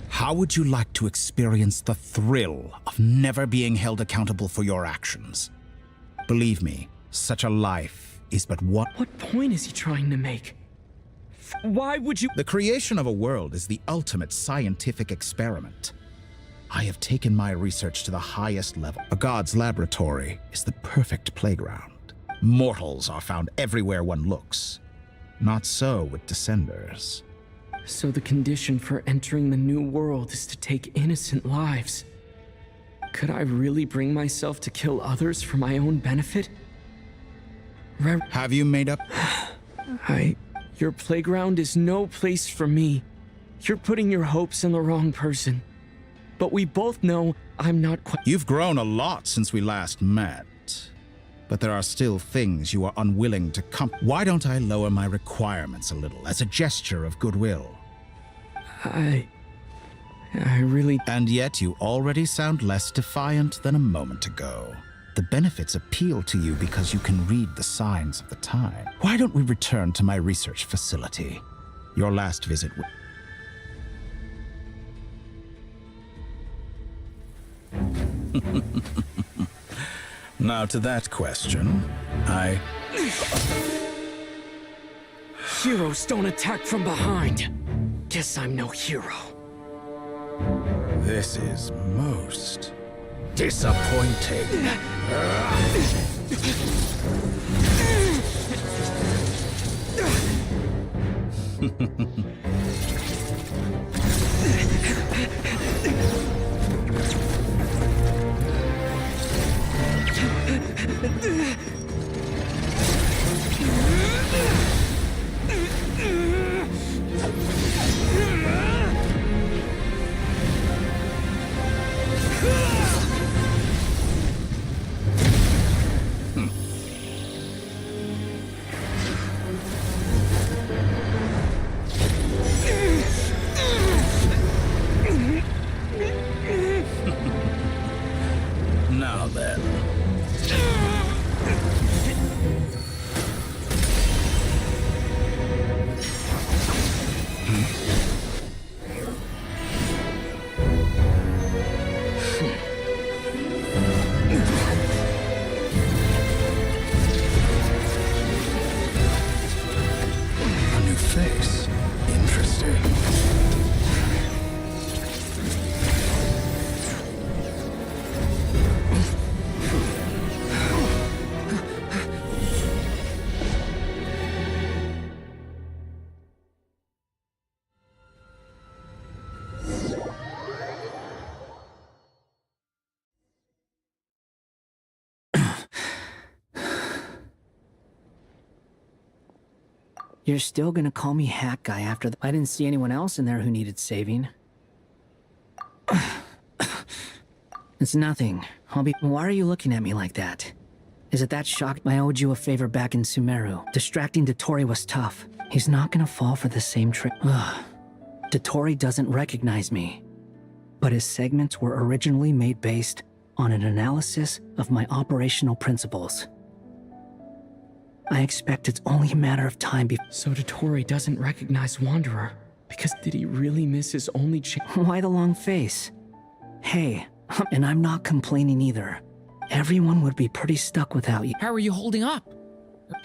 How would you like to experience the thrill of never being held accountable for your actions? Believe me, such a life is but one... What point is he trying to make? Why would you... The creation of a world is the ultimate scientific experiment. I have taken my research to the highest level. A god's laboratory is the perfect playground. Mortals are found everywhere one looks. Not so with Descenders. So the condition for entering the new world is to take innocent lives. Could I really bring myself to kill others for my own benefit? Have you made up? Your playground is no place for me. You're putting your hopes in the wrong person. But we both know I'm not quite... You've grown a lot since we last met. But there are still things you are unwilling to Why don't I lower my requirements a little as a gesture of goodwill? I really... And yet you already sound less defiant than a moment ago. The benefits appeal to you because you can read the signs of the time. Why don't we return to my research facility? Your last visit... Now to that question, Heroes don't attack from behind. Guess I'm no hero. This is most disappointing. You're still gonna call me Hack Guy after I didn't see anyone else in there who needed saving. It's nothing. Why are you looking at me like that? Is it that shocked I owed you a favor back in Sumeru? Distracting Dotori was tough. He's not gonna fall for the same trick. Dotori doesn't recognize me. But his segments were originally made based on an analysis of my operational principles. I expect it's only a matter of time before— So Dotori doesn't recognize Wanderer. Because did he really miss his only chance? Why the long face? Hey, and I'm not complaining either. Everyone would be pretty stuck without you. How are you holding up?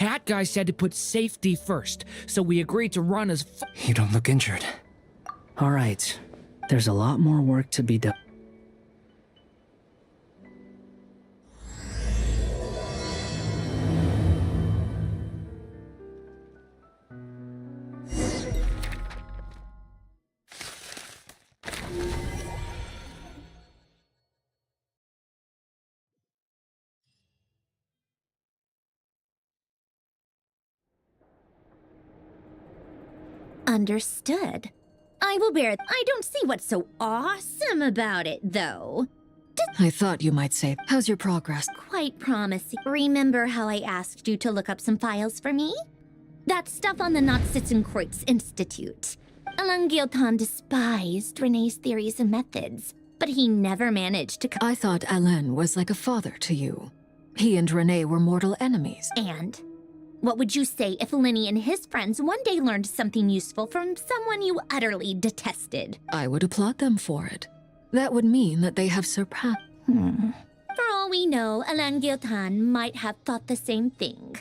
Hat Guy said to put safety first, so we agreed to run as You don't look injured. All right. There's a lot more work to be done. Understood. I will bear it. I don't see what's so awesome about it, though. I thought you might say, how's your progress? Quite promising. Remember how I asked you to look up some files for me? That stuff on the Nazi-Kreuz Institute. Alain Guillotin despised Rene's theories and methods, but he never managed to— I thought Alain was like a father to you. He and Rene were mortal enemies. And? What would you say if Lenny and his friends one day learned something useful from someone you utterly detested? I would applaud them for it. That would mean that they have surpassed— For all we know, Alain Guillotin might have thought the same thing.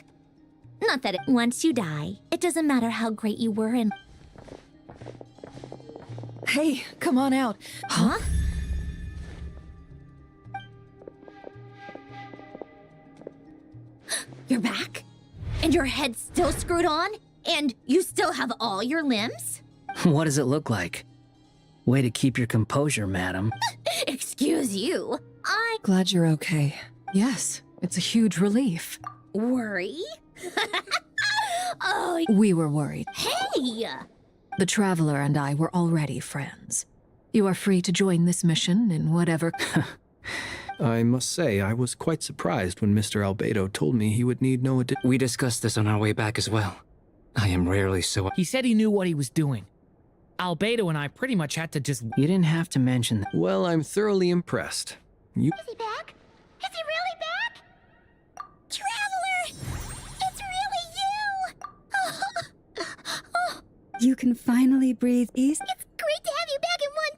Not that once you die, it doesn't matter how great you were and— Hey, come on out. Huh? You're back? And your head's still screwed on? And you still have all your limbs? What does it look like? Way to keep your composure, madam. Excuse you. Glad you're okay. Yes, it's a huge relief. Worry? Oh, We were worried. hey! The Traveler and I were already friends. You are free to join this mission in whatever— I must say, I was quite surprised when Mr. Albedo told me he would need no addition. We discussed this on our way back as well. I am rarely so— He said he knew what he was doing. Albedo and I pretty much had to just— You didn't have to mention that. Well, I'm thoroughly impressed. You— Is he back? Is he really back? Traveler! It's really you! You can finally breathe easy. It's great to have you back in one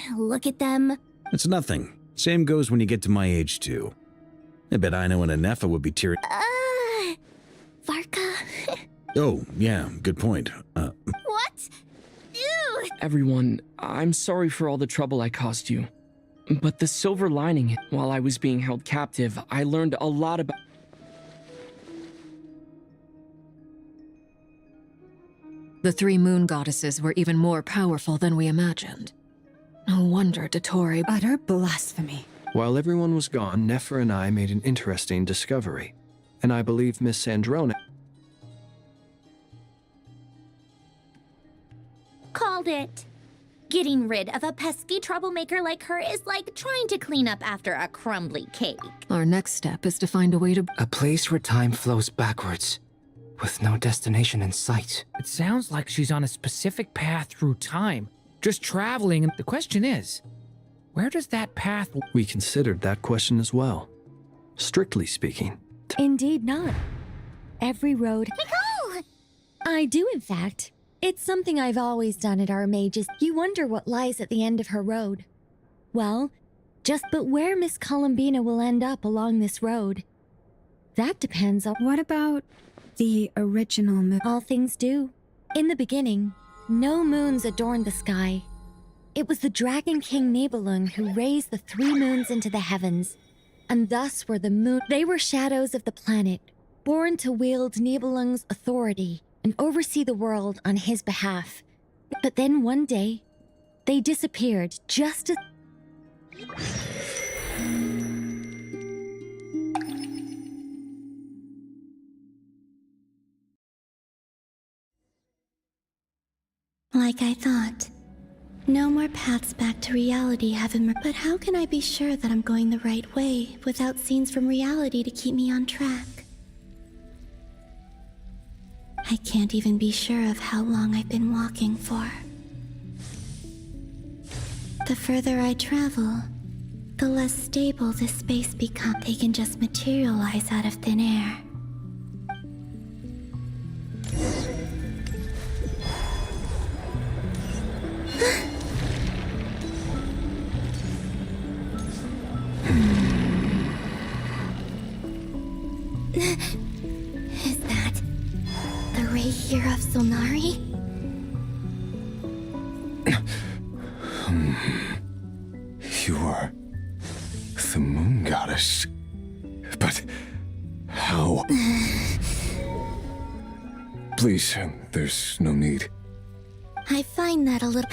piece! Look at them. It's nothing. Same goes when you get to my age, too. I bet Aino and Anefa would be tearing— Varka? Oh, yeah, good point. What? Ew! Everyone, I'm sorry for all the trouble I caused you. But the silver lining, while I was being held captive, I learned a lot about— The three moon goddesses were even more powerful than we imagined. No wonder Dotori— Utter blasphemy. While everyone was gone, Nefer and I made an interesting discovery. And I believe Miss Sandrone— Called it. Getting rid of a pesky troublemaker like her is like trying to clean up after a crumbly cake. Our next step is to find a way to— A place where time flows backwards, with no destination in sight. It sounds like she's on a specific path through time, just traveling. And the question is, where does that path— We considered that question as well. Strictly speaking. Indeed not. Every road— Nicole! I do, in fact. It's something I've always done at our mages. You wonder what lies at the end of her road. Well, just but where Miss Columbina will end up along this road. That depends on— What about the original moon? All things do. In the beginning, no moons adorned the sky. It was the Dragon King Nibelung who raised the 3 moons into the heavens, and thus were the moon— They were shadows of the planet, born to wield Nibelung's authority and oversee the world on his behalf. But then one day, they disappeared just as— Like I thought. No more paths back to reality have emerged. But how can I be sure that I'm going the right way without scenes from reality to keep me on track? I can't even be sure of how long I've been walking for. The further I travel, the less stable this space becomes. They can just materialize out of thin air. Is that the ray here of Solnari? You are the moon goddess. But how? Please, there's no need. I find that a little...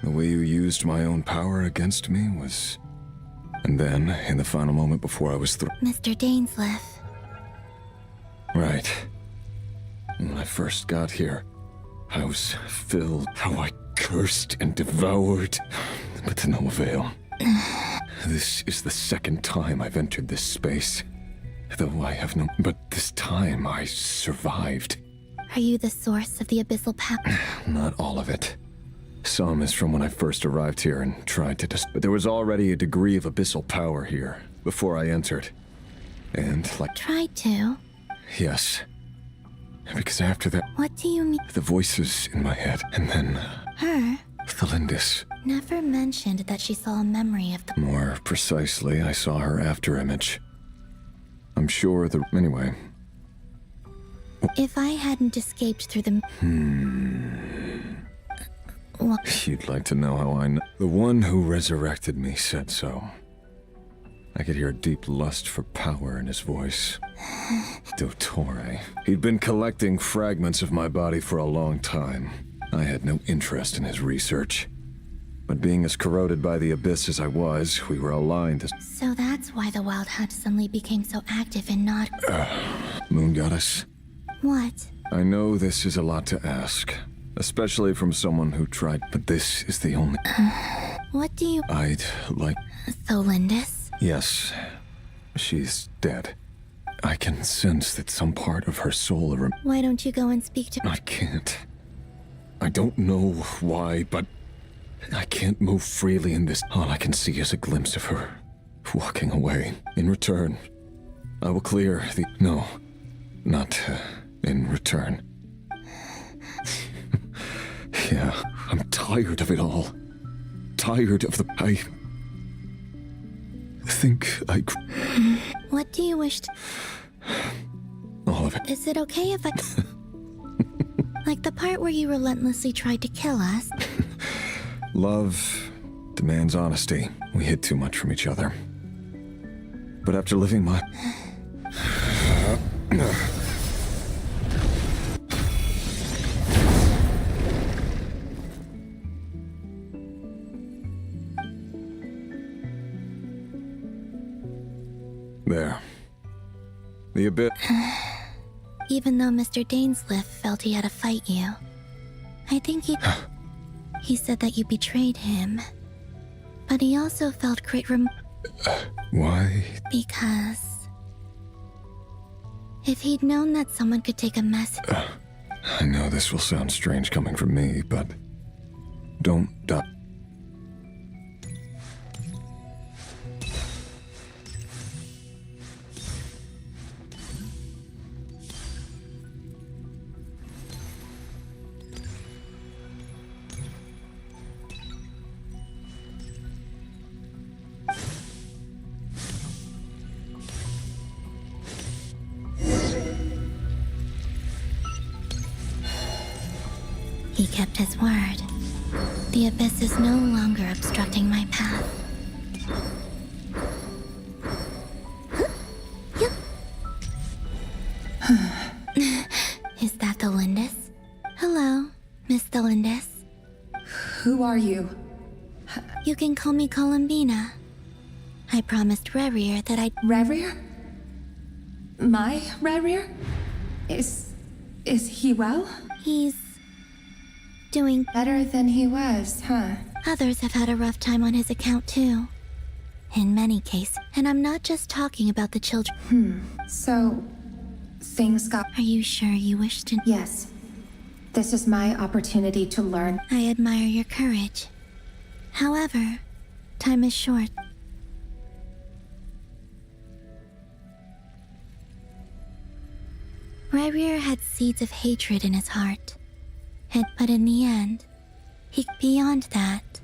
The way you used my own power against me was... And then, in the final moment before I was through... Mr. Dainsleif. Right. When I first got here, I was filled. How I cursed and devoured. But to no avail. This is the second time I've entered this space. Though I have no... But this time I survived. Are you the source of the abyssal power? Not all of it. Some is from when I first arrived here and tried to but there was already a degree of abyssal power here before I entered. And like... Tried to? Yes. Because after that... What do you mean? The voices in my head, and then... Her? Thalindis. Never mentioned that she saw a memory of the... More precisely, I saw her afterimage. I'm sure the... Anyway. If I hadn't escaped through the... What? You'd like to know how I know? The one who resurrected me said so. I could hear a deep lust for power in his voice. Dottore. He'd been collecting fragments of my body for a long time. I had no interest in his research. But being as corroded by the abyss as I was, we were aligned as... So that's why the Wild Hunt suddenly became so active and not... Moon Goddess? What? I know this is a lot to ask. Especially from someone who tried, but this is the only... What do you... I'd like... Thalindis? Yes. She's dead. I can sense that some part of her soul... Why don't you go and speak to... I can't. I don't know why, but... I can't move freely in this. All I can see is a glimpse of her, walking away. In return, I will clear the... No, not in return. Yeah, I'm tired of it all. Tired of the... I think I... What do you wish to... All of it. Is it okay if I... Like the part where you relentlessly tried to kill us? Love demands honesty. We hid too much from each other. But after living my... There. The abyss... Even though Mr. Dainsleif felt he had to fight you, I think he... He said that you betrayed him. But he also felt great why? Because... If he'd known that someone could take a message... I know this will sound strange coming from me, but... Don't die. He kept his word. The abyss is no longer obstructing my path. Is that Thalindis? Hello, Miss Thalindis. Who are you? You can call me Columbina. I promised Rerir that I'd... Rerir? My Rerir? Is he well? He's... doing better than he was, huh? Others have had a rough time on his account too. In many cases. And I'm not just talking about the children. So, things got... Are you sure you wish to? Yes. This is my opportunity to learn. I admire your courage. However, time is short. Rerir had seeds of hatred in his heart. But in the end, beyond that.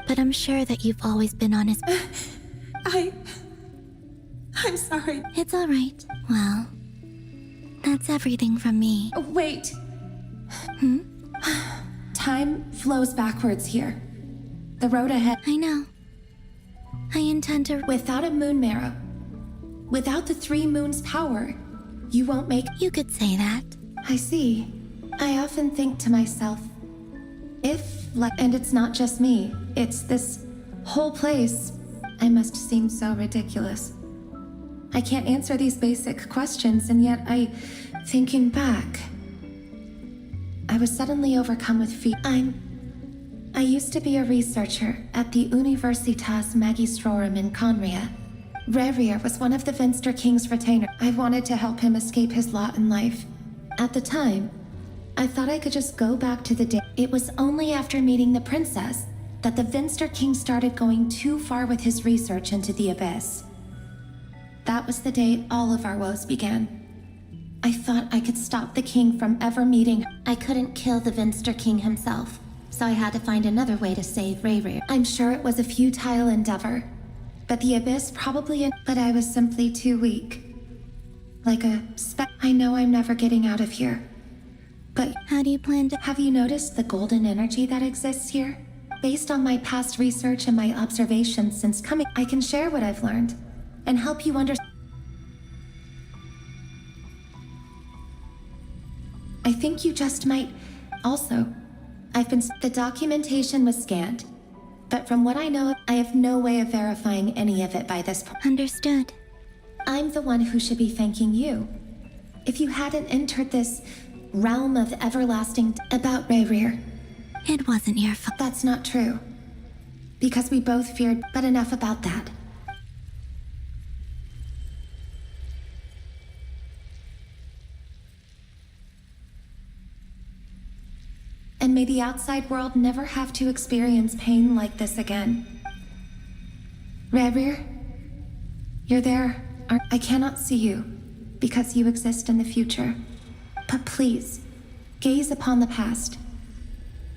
But I'm sure that you've always been on his... I'm sorry. It's all right. Well, that's everything from me. Wait. Time flows backwards here. The road ahead... I know. I intend to... Without a moon marrow, without the 3 moons' power, you won't make... You could say that. I see. I often think to myself, and it's not just me, it's this whole place. I must seem so ridiculous. I can't answer these basic questions, and yet thinking back, I was suddenly overcome with fear. I used to be a researcher at the Universitas Magistrorum in Conria. Rerir was one of the Vinster King's retainers. I wanted to help him escape his lot in life. At the time, I thought I could just go back to the day. It was only after meeting the princess that the Vinster King started going too far with his research into the abyss. That was the day all of our woes began. I thought I could stop the king from ever meeting her. I couldn't kill the Vinster King himself, so I had to find another way to save Rerir. I'm sure it was a futile endeavor, but the abyss probably... But I was simply too weak. Like a I know I'm never getting out of here. But how do you plan to... Have you noticed the golden energy that exists here? Based on my past research and my observations since coming, I can share what I've learned and help you understand. I think you just might... Also, the documentation was scanned, but from what I know, I have no way of verifying any of it by this point. Understood. I'm the one who should be thanking you. If you hadn't entered this realm of everlasting about Rerir. It wasn't your fault. That's not true. Because we both feared, but enough about that. And may the outside world never have to experience pain like this again. Rerir, you're there. I cannot see you, because you exist in the future. But please, gaze upon the past,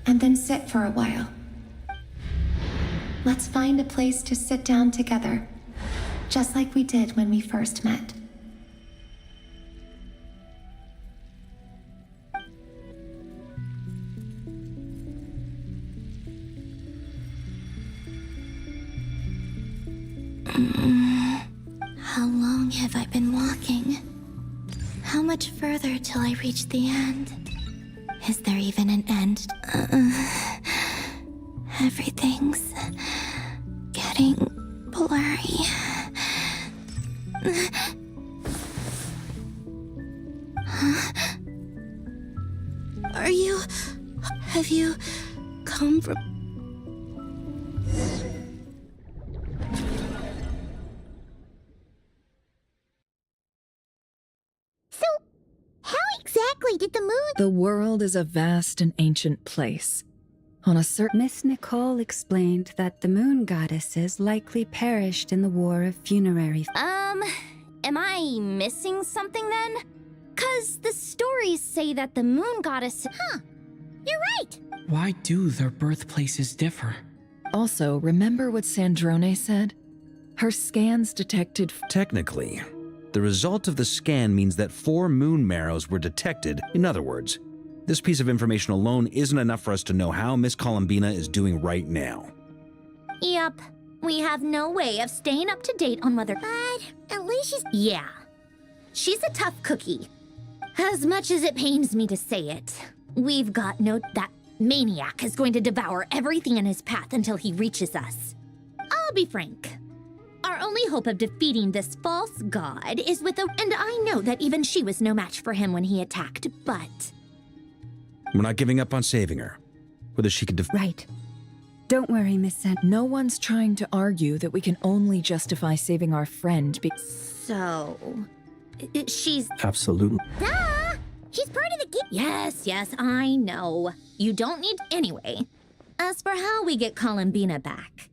and then sit for a while. Let's find a place to sit down together, just like we did when we first met. How long have I been walking? How much further till I reach the end? Is there even an end? Everything's getting blurry. Have you come from... Did the moon... The world is a vast and ancient place. On a certain... Miss Nicole explained that the moon goddesses likely perished in the war of funerary... Am I missing something then? 'Cause the stories say that the moon goddess... Huh, you're right! Why do their birthplaces differ? Also, remember what Sandrone said? Her scans detected... Technically, the result of the scan means that 4 moon marrows were detected. In other words, this piece of information alone isn't enough for us to know how Miss Columbina is doing right now. Yep. We have no way of staying up to date on whether... But at least she's... Yeah. She's a tough cookie. As much as it pains me to say it, we've got no... That maniac is going to devour everything in his path until he reaches us. I'll be frank. Our only hope of defeating this false god is with a... And I know that even she was no match for him when he attacked, but... We're not giving up on saving her. whether she could Right. Don't worry, Miss Sen. No one's trying to argue that we can only justify saving our friend So, she's... Absolutely. Duh! She's part of the game. Yes, I know. You don't need... Anyway, as for how we get Columbina back,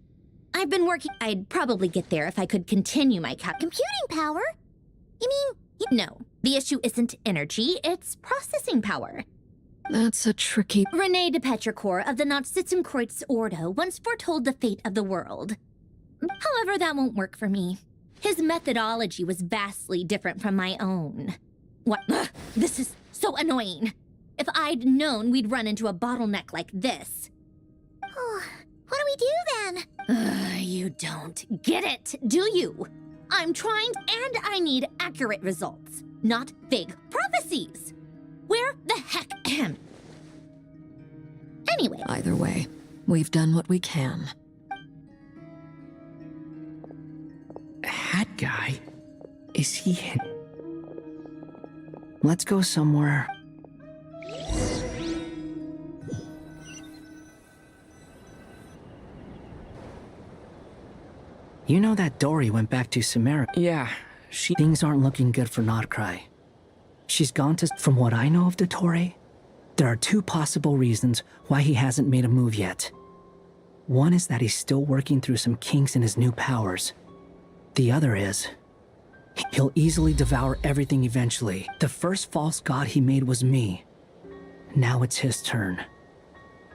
I've been working... I'd probably get there if I could continue my computing power. You mean... No, the issue isn't energy, it's processing power. That's a tricky... René de Petrichor of the Nazitzumkreuz Ordo once foretold the fate of the world. However, that won't work for me. His methodology was vastly different from my own. What? Ugh, this is so annoying. If I'd known we'd run into a bottleneck like this. Oh, what do we do then? You don't get it, do you? I'm trying and I need accurate results, not vague prophecies. Where the heck am? Anyway. Either way, we've done what we can. Hat guy? Is he... Let's go somewhere. You know that Dory went back to Sumeru? Yeah, Things aren't looking good for Notcry. She's gone to... From what I know of Dottore, there are two possible reasons why he hasn't made a move yet. One is that he's still working through some kinks in his new powers. The other is... he'll easily devour everything eventually. The first false god he made was me. Now it's his turn.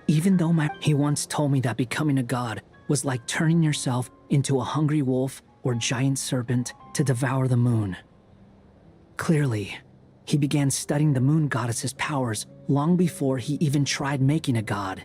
Even though he once told me that becoming a god was like turning yourself into a hungry wolf or giant serpent to devour the moon. Clearly, he began studying the moon goddess's powers long before he even tried making a god.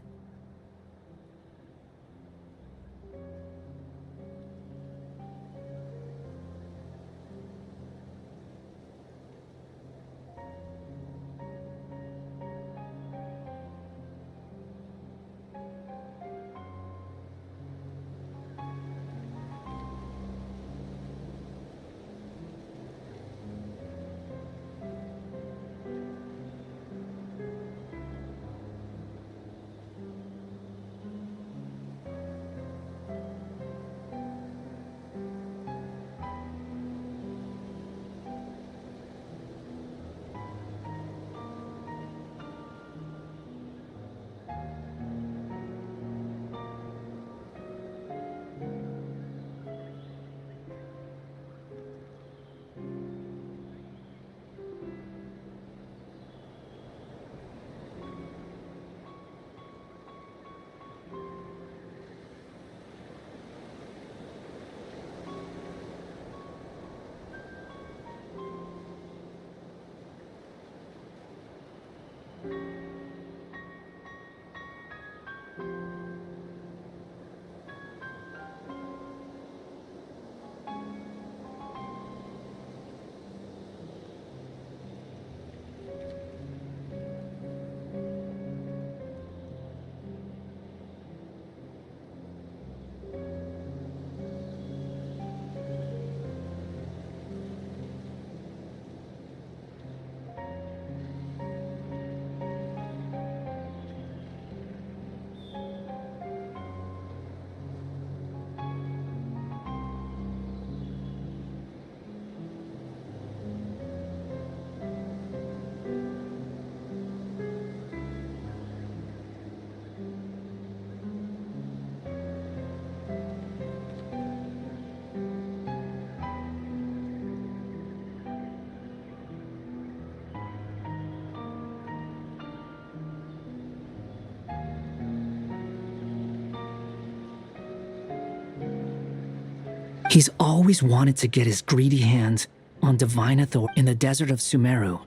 He's always wanted to get his greedy hands on divine authority in the desert of Sumeru.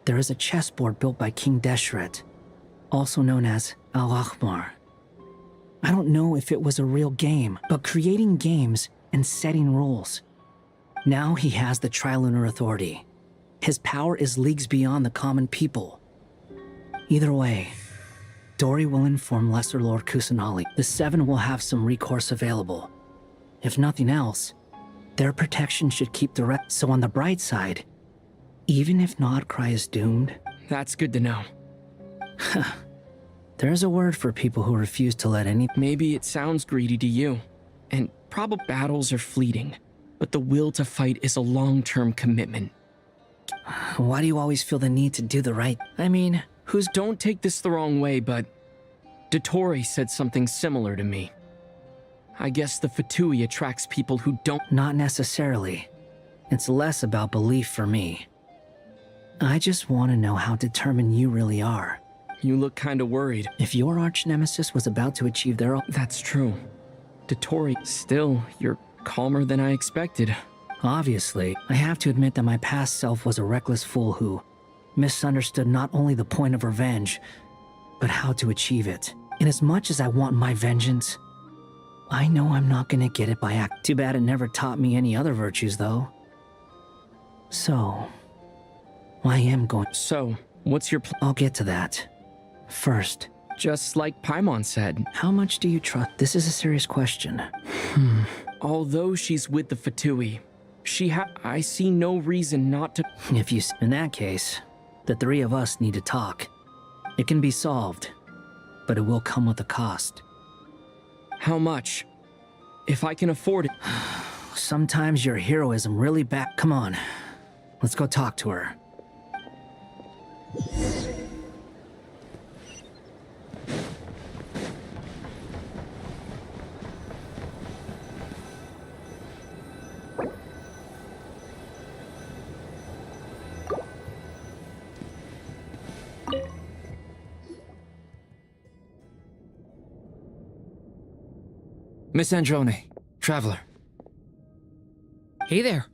There is a chessboard built by King Deshret, also known as Al-Ahmar. I don't know if it was a real game, but creating games and setting rules. Now he has the Trilunar Authority. His power is leagues beyond the common people. Either way, Dory will inform Lesser Lord Kusanali. The Seven will have some recourse available. If nothing else, their protection should keep the rest. So on the bright side, even if Nodcry is doomed... That's good to know. There's a word for people who refuse to let any... Maybe it sounds greedy to you, and probably battles are fleeting, but the will to fight is a long-term commitment. Why do you always feel the need to do the right? I mean, who's... Don't take this the wrong way, but Dottore said something similar to me. I guess the Fatui attracts people who don't... Not necessarily. It's less about belief for me. I just want to know how determined you really are. You look kinda worried. If your arch-nemesis was about to achieve their own... That's true. Dottore, still, you're calmer than I expected. Obviously, I have to admit that my past self was a reckless fool who misunderstood not only the point of revenge, but how to achieve it. And as much as I want my vengeance, I know I'm not gonna get it by act. Too bad it never taught me any other virtues, though. So, I am going... So, what's your I'll get to that. First, just like Paimon said. How much do you trust? This is a serious question. Although she's with the Fatui, I see no reason not to... In that case, the three of us need to talk. It can be solved, but it will come with a cost. How much? If I can afford it. Sometimes your heroism really back... Come on, let's go talk to her. Miss Androne, Traveler. Hey there.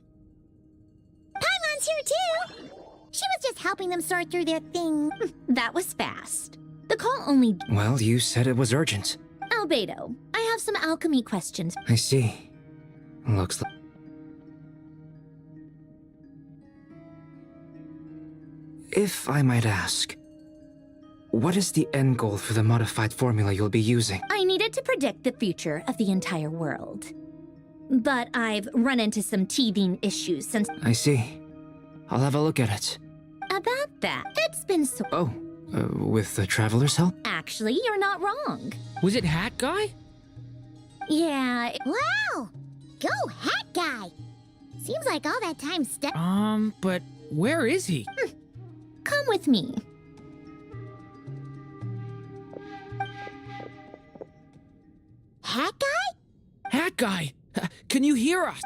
Paimon's here too! She was just helping them sort through their thing. That was fast. The call only... Well, you said it was urgent. Albedo, I have some alchemy questions. I see. Looks like... If I might ask, what is the end goal for the modified formula you'll be using? I needed to predict the future of the entire world. But I've run into some teething issues since... I see. I'll have a look at it. About that, it's been so... Oh, with the Traveler's help? Actually, you're not wrong. Was it Hat Guy? Yeah... Wow! Go Hat Guy! Seems like all that time But where is he? Come with me. Hat Guy? Hat Guy! Can you hear us?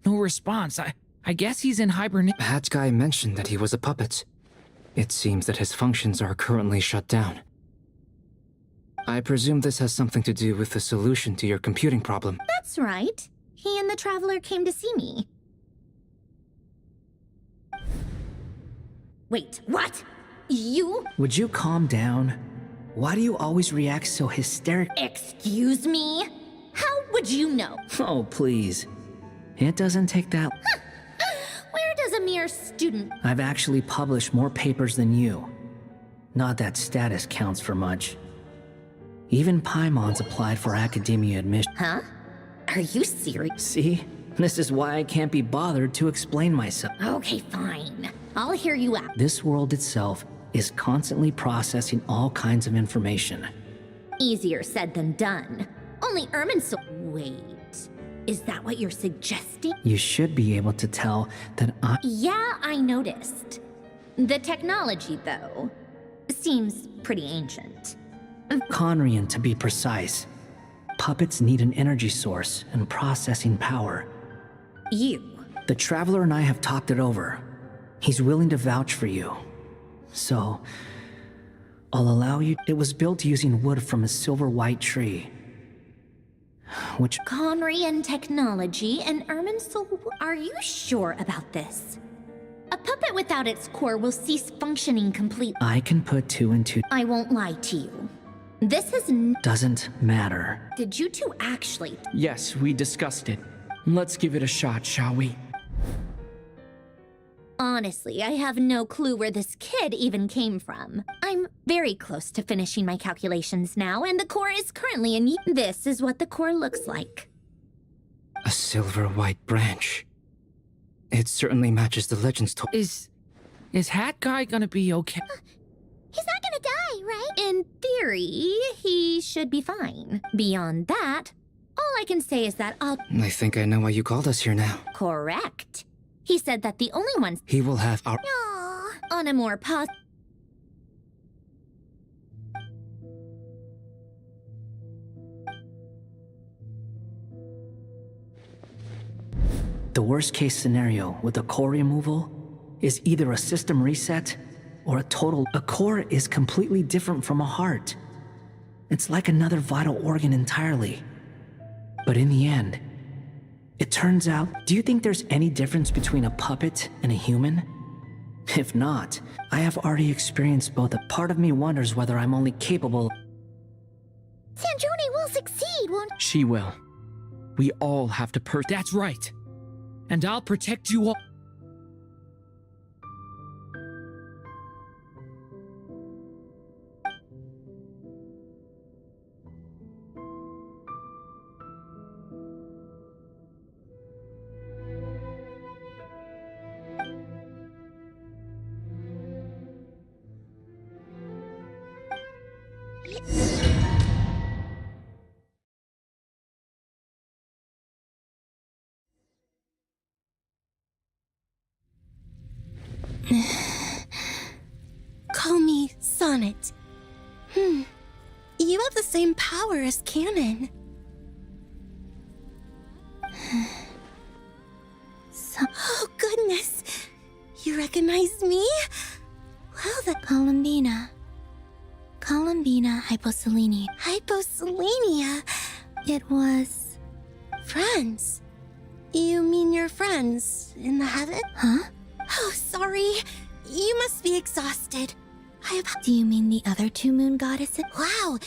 No response. I guess he's in hibernation. Hat Guy mentioned that he was a puppet. It seems that his functions are currently shut down. I presume this has something to do with the solution to your computing problem. That's right. He and the Traveler came to see me. Wait, what? You? Would you calm down? Why do you always react so hysterical? Excuse me? How would you know? Oh, please. It doesn't take that... Where does a mere student... I've actually published more papers than you. Not that status counts for much. Even Paimon's applied for academia admission. Huh? Are you serious? See? This is why I can't be bothered to explain myself. Okay, fine. I'll hear you out. This world itself is constantly processing all kinds of information. Easier said than done. Only Irminsul... Wait... Is that what you're suggesting? You should be able to tell that I... Yeah, I noticed. The technology, though, seems pretty ancient. Conrian, to be precise. Puppets need an energy source and processing power. You? The Traveler and I have talked it over. He's willing to vouch for you. So, I'll allow you... It was built using wood from a silver white tree. Which... Conrian technology and Irminsul... Are you sure about this? A puppet without its core will cease functioning completely. I can put two and two... I won't lie to you. This is Doesn't matter. Did you two actually... Yes, we discussed it. Let's give it a shot, shall we? Honestly, I have no clue where this kid even came from. I'm very close to finishing my calculations now, and the core is currently in... This is what the core looks like. A silver white branch. It certainly matches the legends told. Is Hat Guy gonna be okay? He's not gonna die, right? In theory, he should be fine. Beyond that, all I can say is that I'll... I think I know why you called us here now. Correct. He said that the only ones... He will have our... Aww. On a more The worst case scenario with the core removal is either a system reset or a total. A core is completely different from a heart. It's like another vital organ entirely. But in the end, it turns out, do you think there's any difference between a puppet and a human? If not, I have already experienced both. A part of me wonders whether I'm only capable. Sandrone will succeed, won't... She will. We all have to That's right. And I'll protect you all. Call me Sonnet. You have the same power as Canon. Oh, goodness. You recognize me? Well, the Columbina. Columbina hyposelenia. Hyposelenia? It was... friends. You mean your friends in the heaven? Huh? Oh, sorry. You must be exhausted. Do you mean the other two moon goddesses? Wow,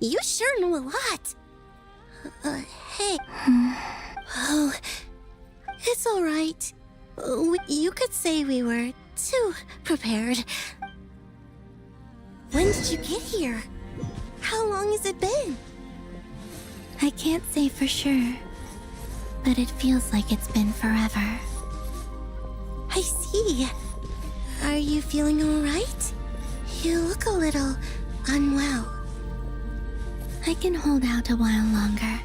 you sure know a lot. Hey. Oh, it's all right. You could say we were too prepared. When did you get here? How long has it been? I can't say for sure, but it feels like it's been forever. I see. Are you feeling all right? You look a little unwell. I can hold out a while longer.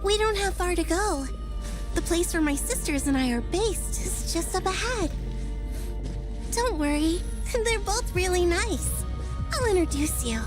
We don't have far to go. The place where my sisters and I are based is just up ahead. Don't worry, they're both really nice. I'll introduce you.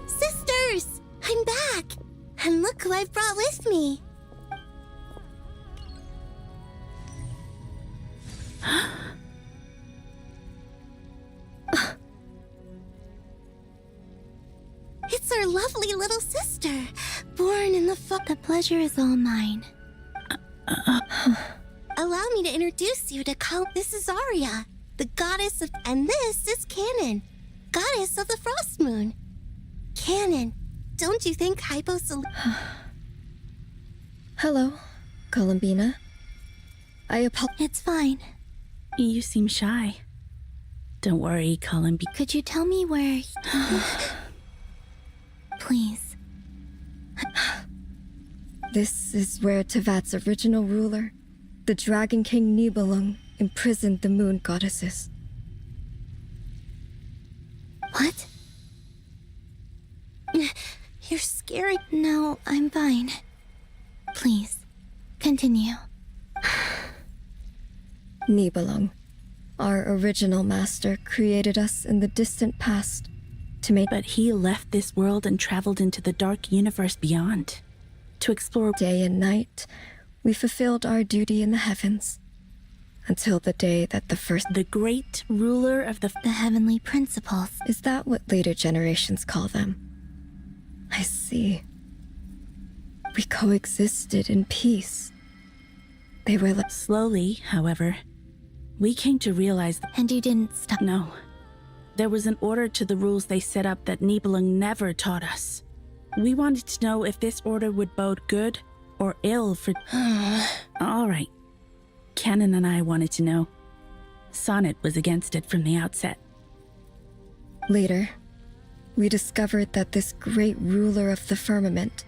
Sisters! I'm back! And look who I've brought with me! It's our lovely little sister, born in the The pleasure is all mine. Allow me to introduce you to This is Arya, the goddess of... And this is Canon, goddess of the Frost Moon. Canon, don't you think Hello, Columbina. It's fine. You seem shy. Don't worry, Columbina. Could you tell me where... Please. This is where Tevat's original ruler, the Dragon King Nibelung, imprisoned the moon goddesses. What? You're scary. No, I'm fine. Please, continue. Nibelung, our original master, created us in the distant past to make... But he left this world and traveled into the dark universe beyond to explore... Day and night, we fulfilled our duty in the heavens until the day that the great ruler of the heavenly principles. Is that what later generations call them? I see. We coexisted in peace. They were like... Slowly, however, we came to realize that... And you didn't stop? No. There was an order to the rules they set up that Nibelung never taught us. We wanted to know if this order would bode good or ill for... All right. Canon and I wanted to know. Sonnet was against it from the outset. Later, we discovered that this great ruler of the firmament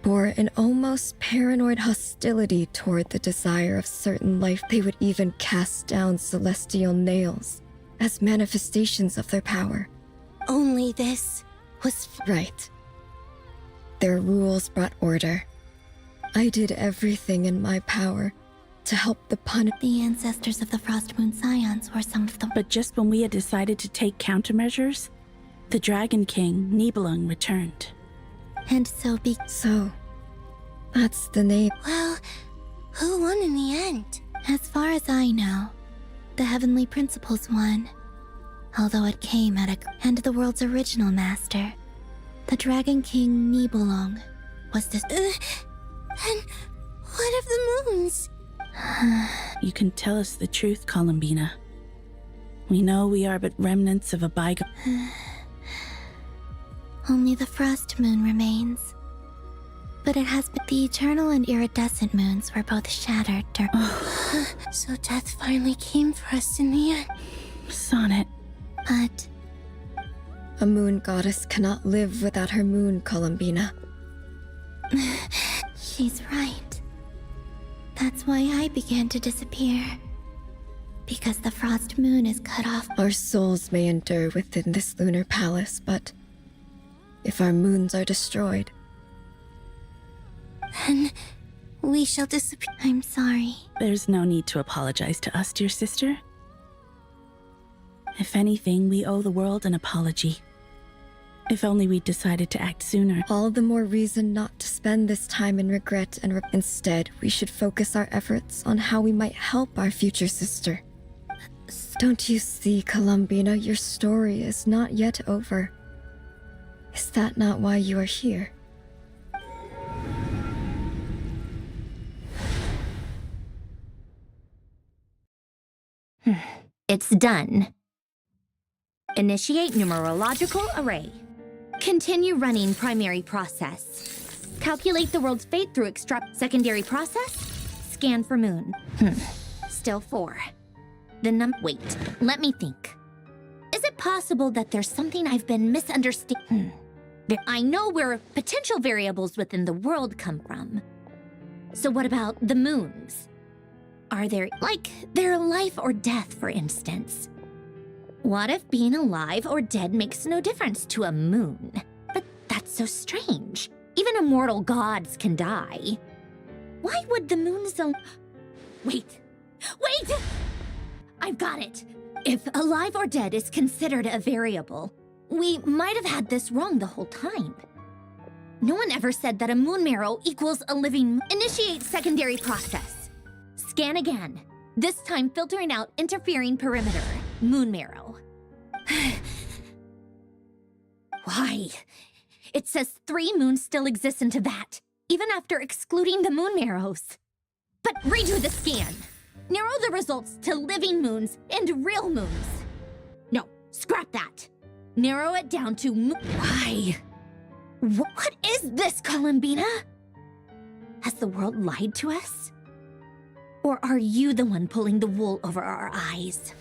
bore an almost paranoid hostility toward the desire of certain life. They would even cast down celestial nails as manifestations of their power. Only this was... Right. Their rules brought order. I did everything in my power to help the The ancestors of the Frost Moon Scions were some of them. But just when we had decided to take countermeasures, the Dragon King, Nibelung, returned. And So, that's the name. Well, who won in the end? As far as I know, the Heavenly Principles won. Although it came at and the world's original master, the Dragon King Nibelung, was this... And what of the moons? You can tell us the truth, Columbina. We know we are but remnants of a bygone... Only the Frost Moon remains. But it has been... The eternal and iridescent moons were both shattered during... So death finally came for us in the end. Sonnet. But... A moon goddess cannot live without her moon, Columbina. She's right. That's why I began to disappear. Because the Frost Moon is cut off. Our souls may endure within this lunar palace, but if our moons are destroyed, then we shall disappear. I'm sorry. There's no need to apologize to us, dear sister. If anything, we owe the world an apology. If only we'd decided to act sooner. All the more reason not to spend this time in regret and instead, we should focus our efforts on how we might help our future sister. Don't you see, Columbina, your story is not yet over. Is that not why you are here? It's done. Initiate numerological array. Continue running primary process. Calculate the world's fate through extract secondary process. Scan for moon. Still 4. Wait, let me think. Is it possible that there's something I've been misunderstanding? I know where potential variables within the world come from. So what about the moons? Are there, like, their life or death, for instance? What if being alive or dead makes no difference to a moon? But that's so strange. Even immortal gods can die. Why would the moons Wait! I've got it! If alive or dead is considered a variable, we might have had this wrong the whole time. No one ever said that a moon marrow equals a living... Initiate secondary process. Scan again. This time filtering out interfering perimeter. Moon marrow. Why? It says 3 moons still exist in Teyvat, even after excluding the moon marrows. But redo the scan. Narrow the results to living moons and real moons. No, scrap that. Narrow it down to Why? What is this, Columbina? Has the world lied to us? Or are you the one pulling the wool over our eyes?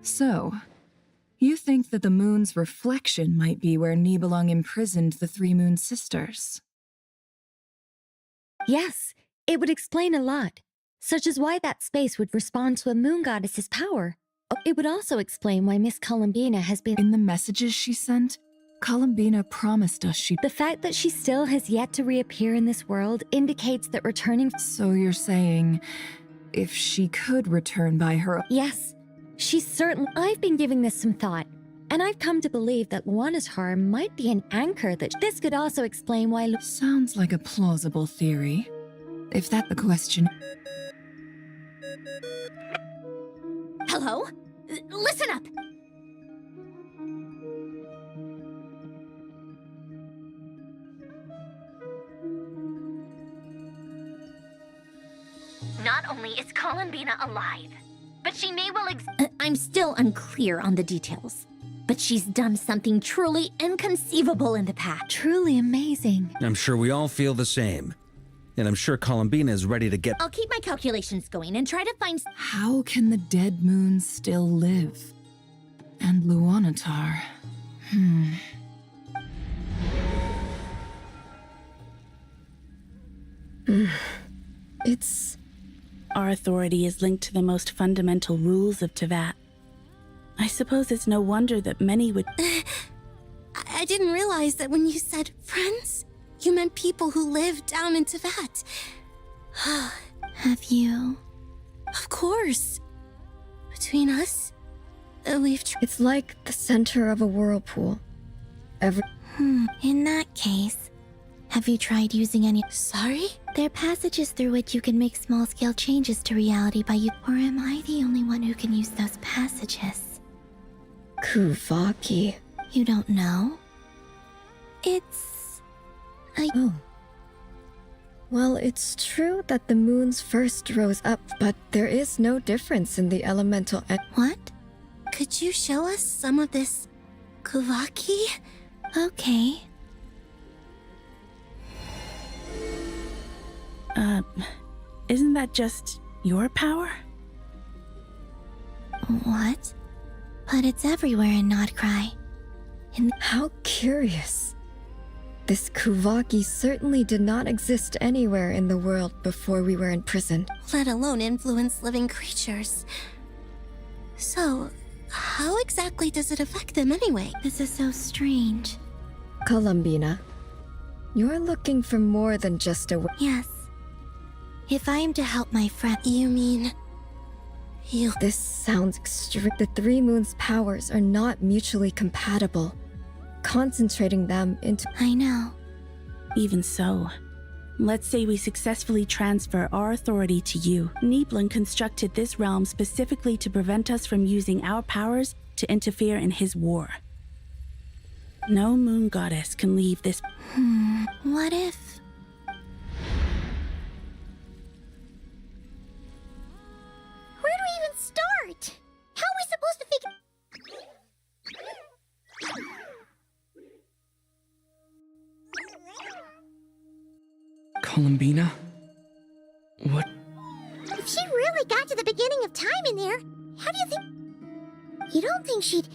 So, you think that the moon's reflection might be where Nibelung imprisoned the 3 moon sisters? Yes, it would explain a lot, such as why that space would respond to a moon goddess's power. It would also explain why Miss Columbina has been... In the messages she sent, Columbina promised us she... The fact that she still has yet to reappear in this world indicates that returning... So you're saying, if she could return by her... Yes, she's certain... I've been giving this some thought, and I've come to believe that Luana's harm might be an anchor that... This could also explain why... Sounds like a plausible theory. If that's the question... Hello? Listen up! Not only is Columbina alive, but she may well I'm still unclear on the details. But she's done something truly inconceivable in the past. Truly amazing. I'm sure we all feel the same. And I'm sure Columbina is ready to get... I'll keep my calculations going and try to find... How can the dead moons still live? And Luanatar... It's... Our authority is linked to the most fundamental rules of Tevat. I suppose it's no wonder that many would... I didn't realize that when you said friends, you meant people who live down in Tevat. Have you? Of course. Between us, we've... It's like the center of a whirlpool. In that case, have you tried using any... Sorry? There are passages through which you can make small-scale changes to reality by you... Or am I the only one who can use those passages? Kuvaki. You don't know? It's... Oh. Well, it's true that the moons first rose up, but there is no difference in the elemental... What? Could you show us some of this... Kuvaki? Okay. Isn't that just your power? What? But it's everywhere in Nodcry. How curious. This Kuvaki certainly did not exist anywhere in the world before we were imprisoned. Let alone influence living creatures. So, how exactly does it affect them anyway? This is so strange. Columbina, you're looking for more than just a... Yes. If I am to help my friend... You mean... You... This sounds extreme. The three moons' powers are not mutually compatible. Concentrating them into... I know. Even so, let's say we successfully transfer our authority to you. Nibelung constructed this realm specifically to prevent us from using our powers to interfere in his war. No moon goddess can leave this... What if... Where do we even start? How are we supposed to figure... Columbina? What? If she really got to the beginning of time in there, how do you think... You don't think she'd...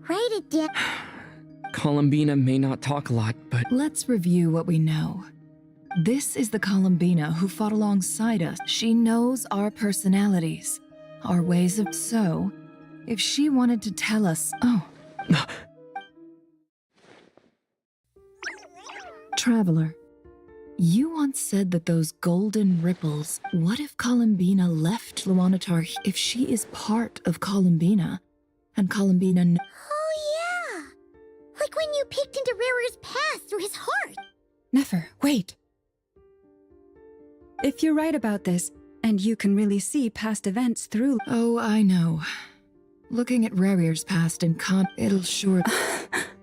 write it down? Columbina may not talk a lot, but... Let's review what we know. This is the Columbina who fought alongside us. She knows our personalities, our ways of... So, if she wanted to tell us... Oh. Traveler, you once said that those golden ripples... What if Columbina left Luanatar? If she is part of Columbina, and Columbina... Oh yeah! Like when you peeked into Rarer's past through his heart! Nefer, wait! If you're right about this, and you can really see past events through... Oh, I know. Looking at Rarier's past and it'll sure...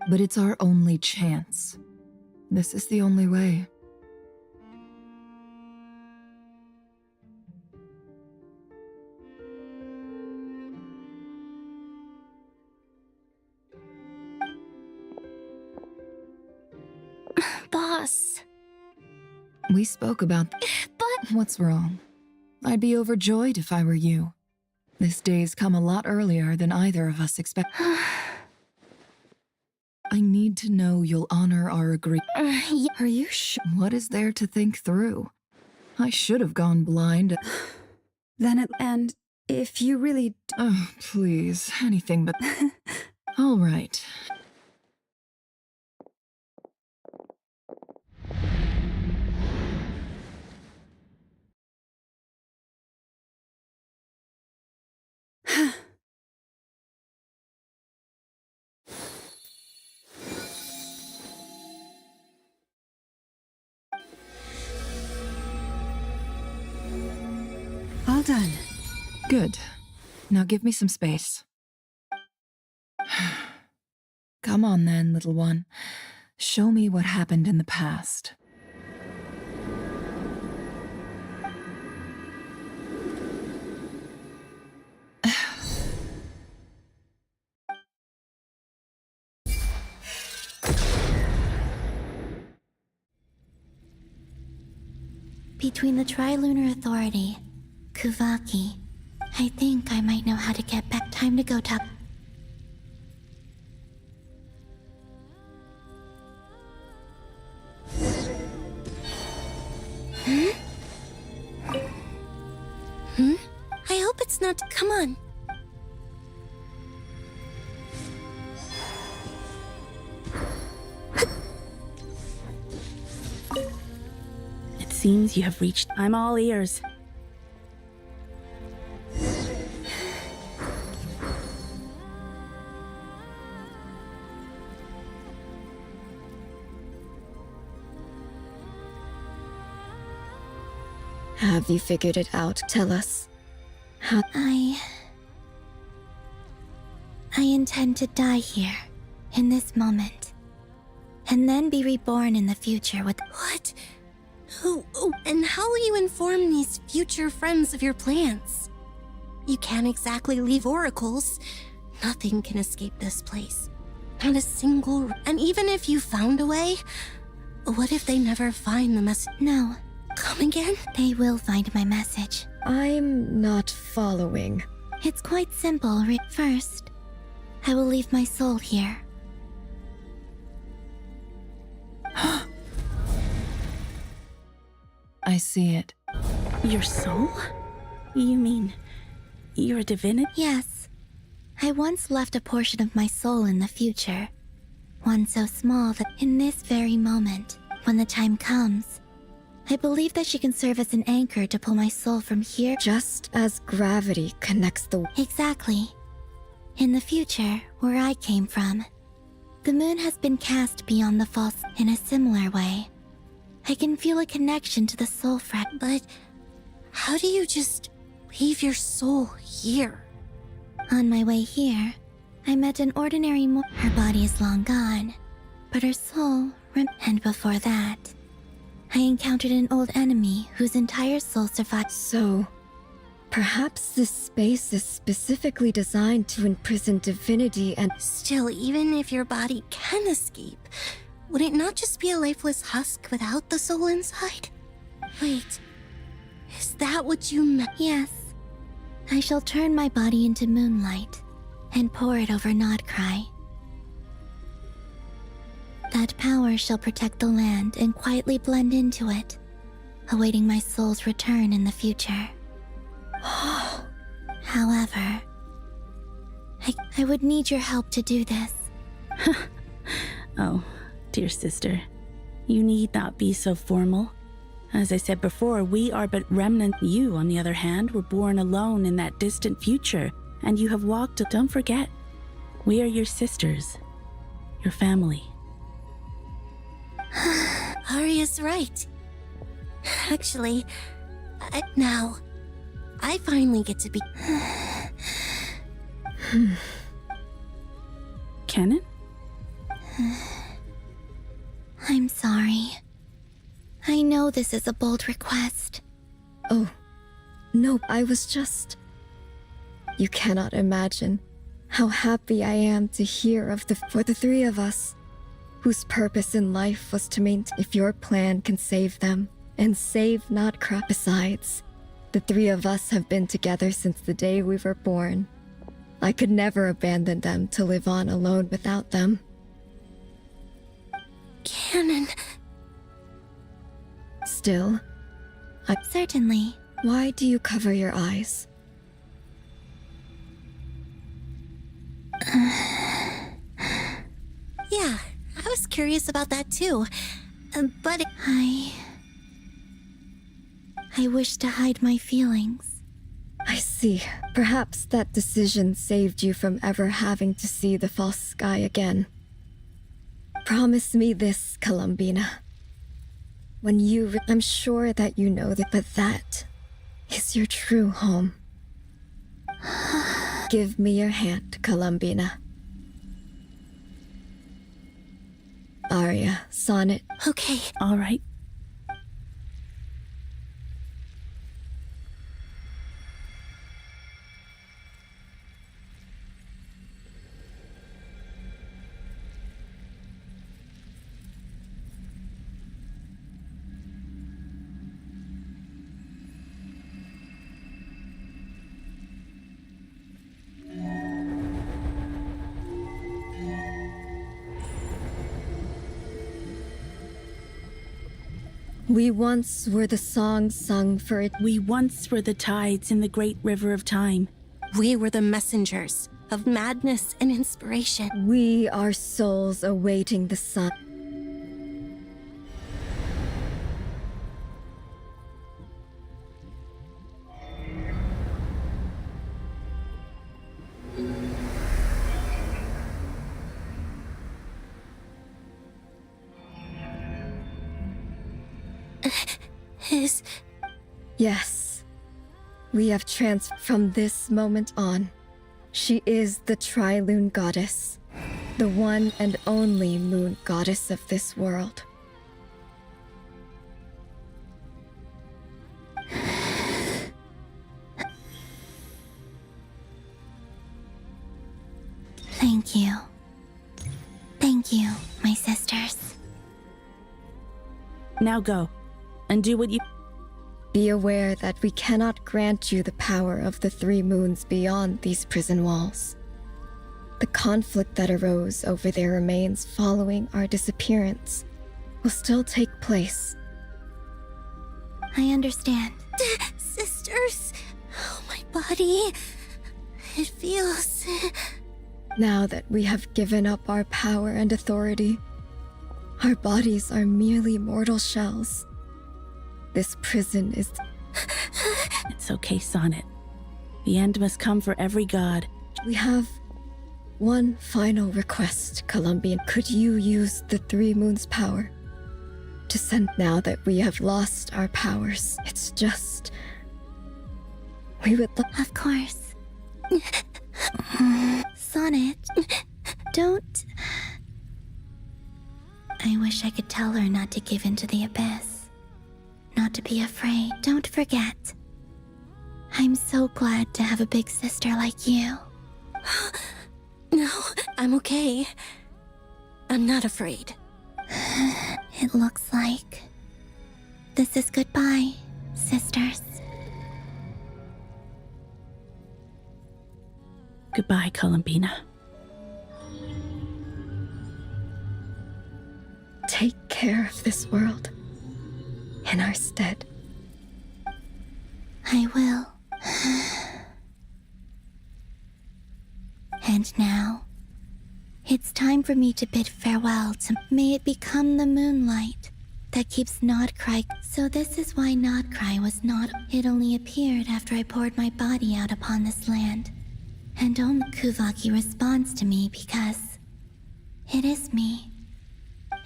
But it's our only chance. This is the only way. Boss. We spoke about... But... What's wrong? I'd be overjoyed if I were you. This day's come a lot earlier than either of us expect. I need to know you'll honor our agreement. Are you sure? What is there to think through? I should have gone blind. And if you really... Oh, please, anything but... All right. All done. Good. Now give me some space. Come on then, little one. Show me what happened in the past. Between the Trilunar Authority, Kuvaki, I think I might know how to get back. Time to go talk. I hope it's not. Come on. It seems you have reached. I'm all ears. Have you figured it out? Tell us. How? I intend to die here, in this moment, and then be reborn in the future with— What? And how will you inform these future friends of your plans? You can't exactly leave oracles. Nothing can escape this place. Not a single... And even if you found a way, what if they never find the message? No. Come again? They will find my message. I'm not following. It's quite simple. First, I will leave my soul here. I see it. Your soul? You mean you're a divinity? Yes. I once left a portion of my soul in the future. One so small that in this very moment, when the time comes, I believe that she can serve as an anchor to pull my soul from here. Just as gravity connects the... Exactly. In the future, where I came from, the moon has been cast beyond the false in a similar way. I can feel a connection to the soul fragment. But how do you just leave your soul here? On my way here, I met an ordinary Her body is long gone, but her soul and before that, I encountered an old enemy whose entire soul survived. So, perhaps this space is specifically designed to imprison divinity and... Still, even if your body can escape, would it not just be a lifeless husk without the soul inside? Wait, is that what you meant? Yes. I shall turn my body into moonlight and pour it over Nodcry. That power shall protect the land and quietly blend into it, awaiting my soul's return in the future. However, I would need your help to do this. Oh, dear sister, you need not be so formal. As I said before, we are but remnant. You, on the other hand, were born alone in that distant future, and you have walked. Don't forget, we are your sisters, your family. Arya's right. Actually, now, I finally get to be... Kennen? I'm sorry. I know this is a bold request. Oh, no, I was just... You cannot imagine how happy I am to hear of for the three of us, whose purpose in life was to maintain. If your plan can save them, and save Nodcry. Besides, the three of us have been together since the day we were born. I could never abandon them to live on alone without them. Kennen... Still, Certainly. Why do you cover your eyes? Yeah, I was curious about that too. But I wish to hide my feelings. I see. Perhaps that decision saved you from ever having to see the false sky again. Promise me this, Columbina. When I'm sure that you know that, but that is your true home. Give me your hand, Columbina. Aria, sonnet. Okay. All right. We once were the songs sung for it. We once were the tides in the great river of time. We were the messengers of madness and inspiration. We are souls awaiting the sun. Yes. We have from this moment on. She is the Tri-Lune Goddess, the one and only moon goddess of this world. Thank you. Thank you, my sisters. Now go, and do what you... Be aware that we cannot grant you the power of the three moons beyond these prison walls. The conflict that arose over their remains following our disappearance will still take place. I understand. Sisters, oh, my body. It feels... Now that we have given up our power and authority, our bodies are merely mortal shells. This prison is... It's okay, Sonnet. The end must come for every god. We have one final request, Columbian. Could you use the Three Moons' power to send now that we have lost our powers? It's just... We would Of course. Sonnet, don't... I wish I could tell her not to give in to the abyss. Not to be afraid. Don't forget. I'm so glad to have a big sister like you. No, I'm okay. I'm not afraid. It looks like this is goodbye, sisters. Goodbye, Columbina. Take care of this world in our stead. I will. And now, it's time for me to bid farewell to... May it become the moonlight that keeps Nodcry. So this is why Nodcry was not... It only appeared after I poured my body out upon this land. And only Kuvaki responds to me because... It is me.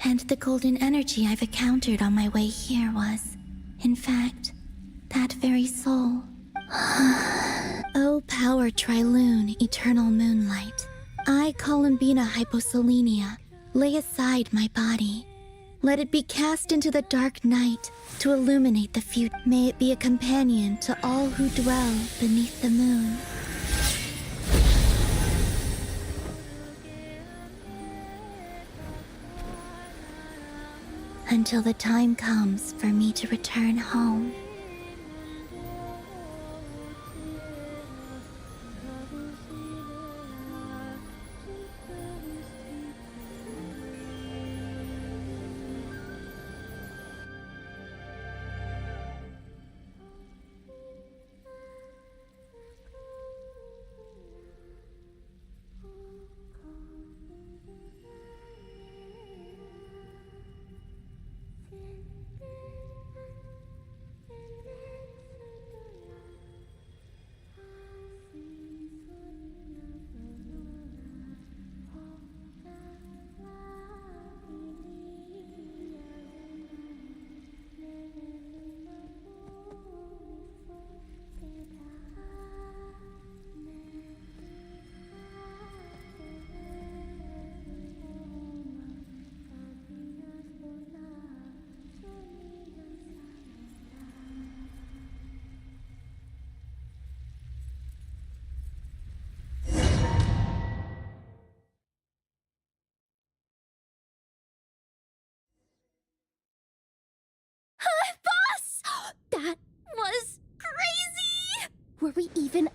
And the golden energy I've encountered on my way here was, in fact, that very soul. O power Tri-Lune, eternal moonlight. I, Columbina Hyposelenia, lay aside my body. Let it be cast into the dark night to illuminate the future. May it be a companion to all who dwell beneath the moon. Until the time comes for me to return home.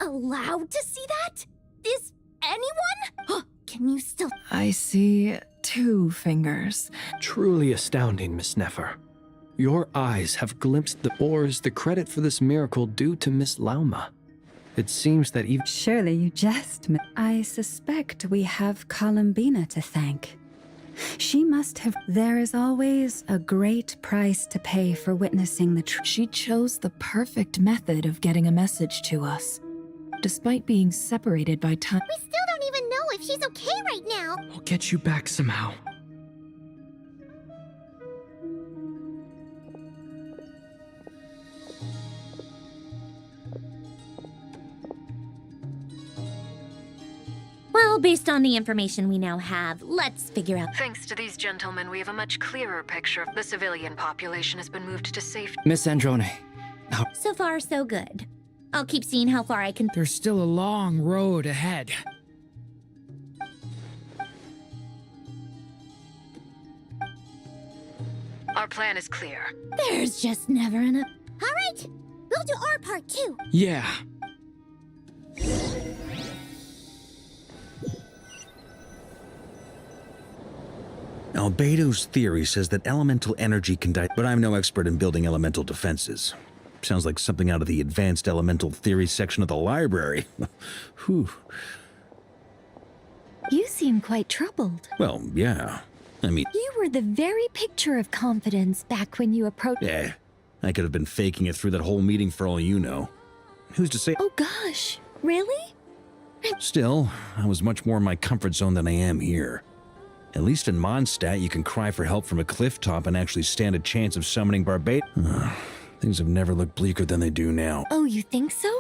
allowed to see that? Is anyone? Can you still... I see 2 fingers. Truly astounding, Miss Nefer. Your eyes have glimpsed the... Or is the credit for this miracle due to Miss Lauma? It seems that even... Surely you jest. I suspect we have Columbina to thank. She must have... There is always a great price to pay for witnessing the truth. She chose the perfect method of getting a message to us. Despite being separated by time... We still don't even know if she's okay right now. I'll get you back somehow. Well, based on the information we now have, let's figure out... Thanks to these gentlemen, we have a much clearer picture. The civilian population has been moved to safety. Miss Androne. So far, so good. I'll keep seeing how far I can... There's still a long road ahead. Our plan is clear. There's just never enough... All right, we'll do our part too. Yeah. Albedo's theory says that elemental energy can die, but I'm no expert in building elemental defenses. Sounds like something out of the advanced elemental theory section of the library. Whew. You seem quite troubled. Well, yeah. I mean... You were the very picture of confidence back when you approached... Yeah, I could have been faking it through that whole meeting for all you know. Who's to say... Oh gosh, really? Still, I was much more in my comfort zone than I am here. At least in Mondstadt, you can cry for help from a cliff top and actually stand a chance of summoning Barbate. Things have never looked bleaker than they do now. Oh, you think so?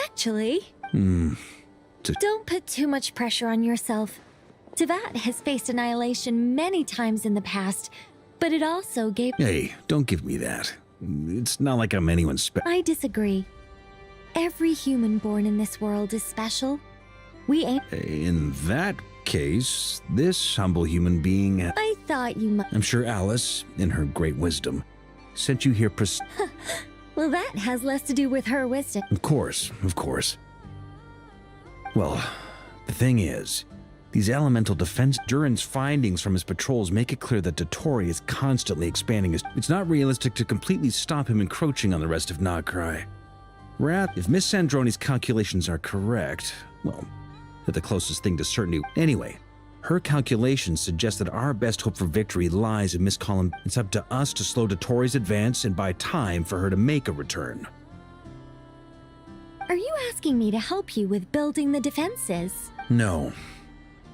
Actually... Don't put too much pressure on yourself. Tevat has faced annihilation many times in the past, but it also gave... Hey, don't give me that. It's not like I'm anyone's I disagree. Every human born in this world is special. We ain't... In that case, this humble human being... I thought you might... I'm sure Alice, in her great wisdom, sent you here Well, that has less to do with her wisdom. Of course, of course. Well, the thing is, these elemental defense... Durin's findings from his patrols make it clear that Dottore is constantly expanding his... It's not realistic to completely stop him encroaching on the rest of Nagrai. If Miss Sandroni's calculations are correct, well... They're the closest thing to certainty. Anyway, her calculations suggest that our best hope for victory lies in Miss Columbina. It's up to us to slow Dottore's advance and buy time for her to make a return. Are you asking me to help you with building the defenses? No.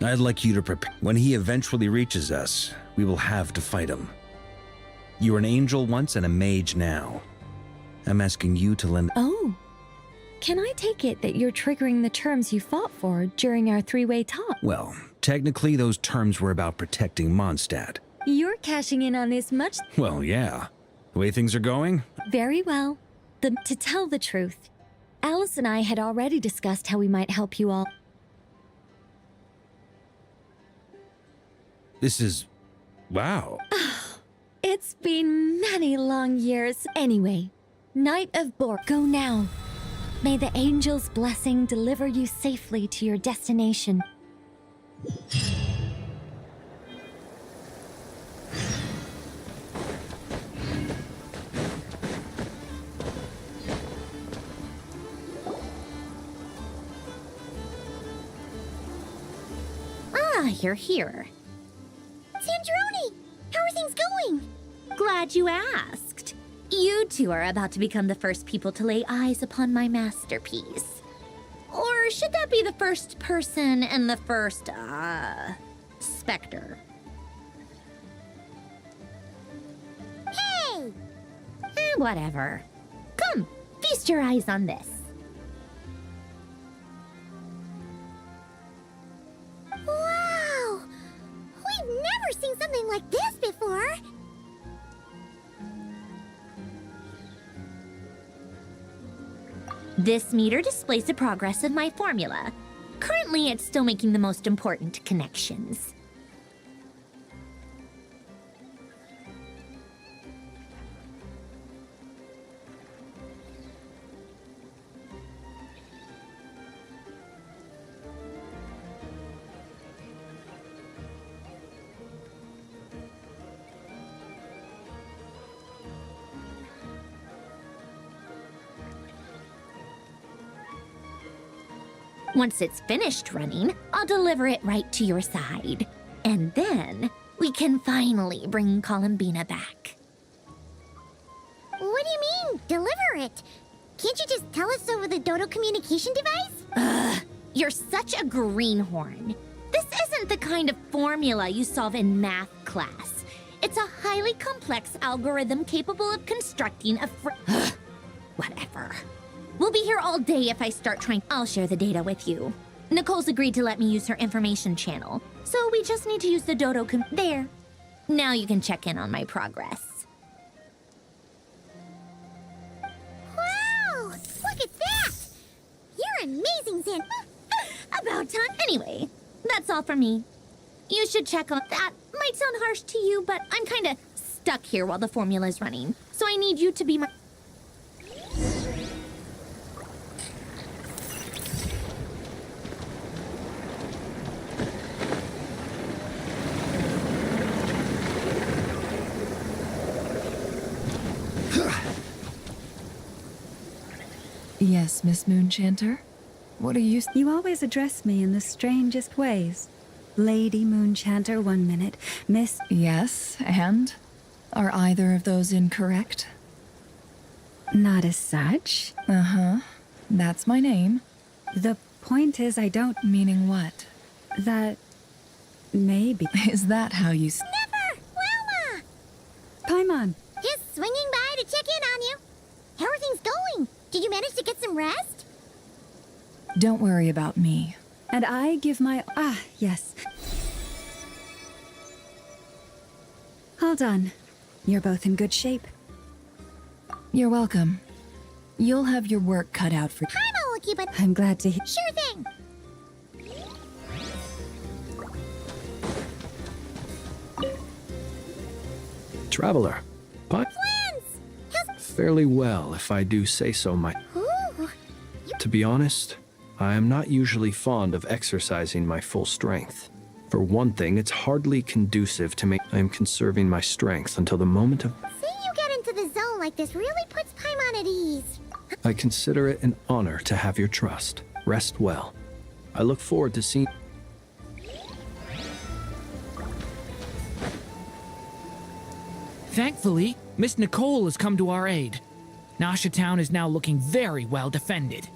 I'd like you to prepare. When he eventually reaches us, we will have to fight him. You were an angel once and a mage now. I'm asking you to lend... Oh. Can I take it that you're triggering the terms you fought for during our three-way talk? Well, technically those terms were about protecting Mondstadt. You're cashing in on this much... Well, yeah. The way things are going? Very well. To tell the truth, Alice and I had already discussed how we might help you all. This is... wow. It's been many long years. Anyway, Knight of Borg, go now. May the angel's blessing deliver you safely to your destination. Ah, you're here. Sandrone! How are things going? Glad you asked. You two are about to become the first people to lay eyes upon my masterpiece. Or should that be the first person and the first, specter? Hey! Whatever. Come, feast your eyes on this. Wow! We've never seen something like this before! This meter displays the progress of my formula. Currently, it's still making the most important connections. Once it's finished running, I'll deliver it right to your side. And then we can finally bring Columbina back. What do you mean, deliver it? Can't you just tell us over the Dodo communication device? Ugh, you're such a greenhorn. This isn't the kind of formula you solve in math class. It's a highly complex algorithm capable of constructing a whatever. We'll be here all day if I start trying. I'll share the data with you. Nicole's agreed to let me use her information channel, so we just need to use the Dodo there. Now you can check in on my progress. Wow! Look at that! You're amazing, Zan. About time. Anyway, that's all for me. You should check on that. Might sound harsh to you, but I'm kind of stuck here while the formula's running, so I need you to be my... Yes, Miss Moonchanter? What are you... You always address me in the strangest ways. Lady Moonchanter 1 minute, Miss... Yes, and? Are either of those incorrect? Not as such. Uh-huh. That's my name. The point is I don't... Meaning what? That... maybe... Is that how you... Never! Wilma! Paimon! Just swinging by to check in on you. How are things going? Did you manage to get some rest? Don't worry about me. And I give my... Ah, yes. All done. You're both in good shape. You're welcome. You'll have your work cut out for... Paimon will keep it... I'm glad to hear... Sure thing! Traveler. But Twins! fairly well, if I do say so myself. To be honest, I am not usually fond of exercising my full strength. For one thing, it's hardly conducive to me. I am conserving my strength until the moment of... Seeing you get into the zone like this really puts Paimon at ease. I consider it an honor to have your trust. Rest well. I look forward to seeing... Thankfully, Miss Nicole has come to our aid. Nasha Town is now looking very well defended.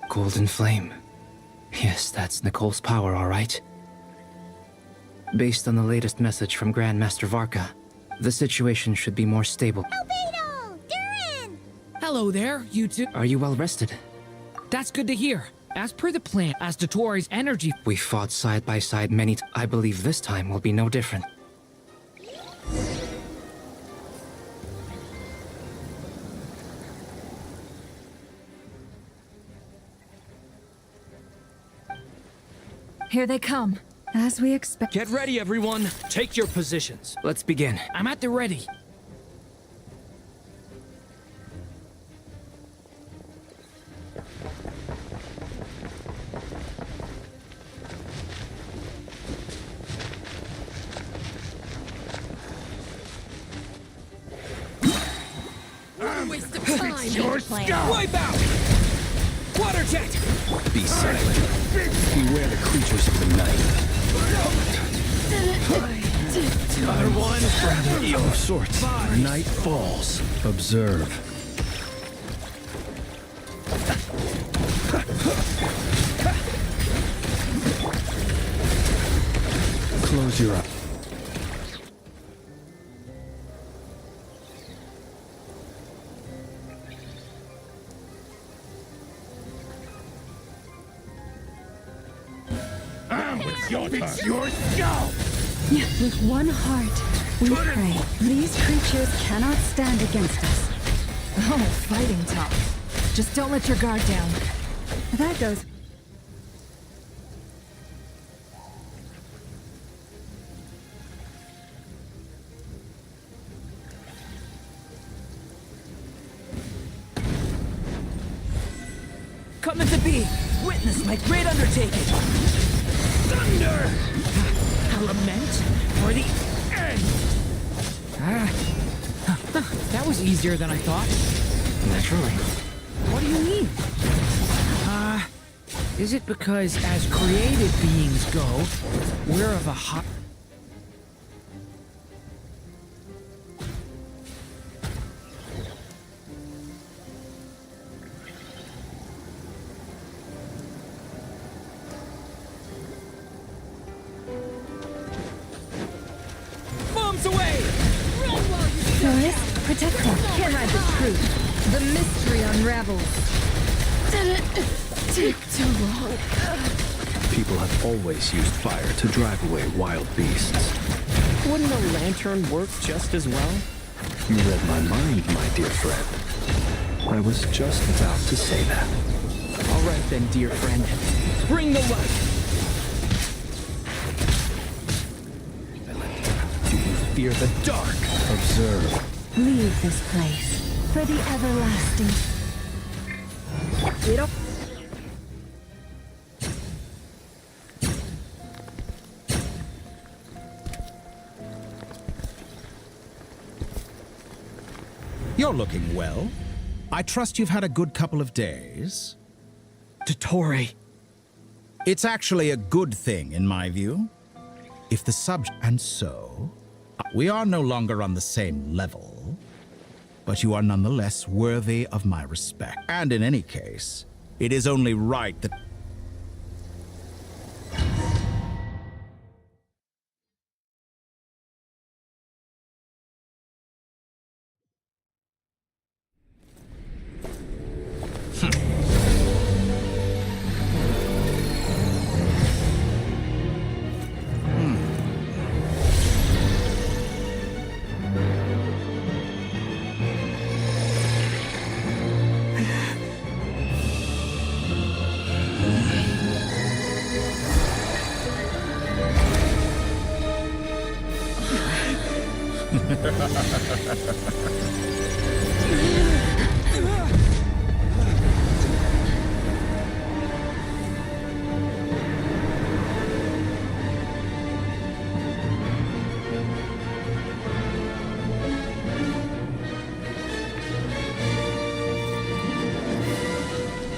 Golden Flame. Yes, that's Nicole's power, all right. Based on the latest message from Grandmaster Varka, the situation should be more stable. Albedo! Durin! Hello there, you two. Are you well rested? That's good to hear. As per the plan, as Dotori's energy... We fought side by side many times. I believe this time will be no different. Here they come. As we expect... Get ready, everyone. Take your positions. Let's begin. I'm at the ready. Waste of time. Your plan. Wipe out! Water jet! Be silent. Beware the creatures of the night. Other one. Of sorts. Night falls. Observe. Close your eyes. Your skull! With one heart, we pray. These creatures cannot stand against us. Oh, fighting tough. Just don't let your guard down. That goes... Come at the bee! Witness my great undertaking! Thunder! A lament for the end! That was easier than I thought. Naturally. What do you mean? Is it because, as created beings go, we're of a high... Bombs away! Run while you Forest, protect us. Can't hide the truth. The mystery unravels. Did it take too long? People have always used fire to drive away wild beasts. Wouldn't a lantern work just as well? You read my mind, my dear friend. I was just about to say that. All right then, dear friend. Bring the light! Do you fear the dark? Observe. Leave this place for the everlasting. Get up. You're looking well. I trust you've had a good couple of days. Dottore. It's actually a good thing, in my view. If the subject... And so, we are no longer on the same level, but you are nonetheless worthy of my respect. And in any case, it is only right that...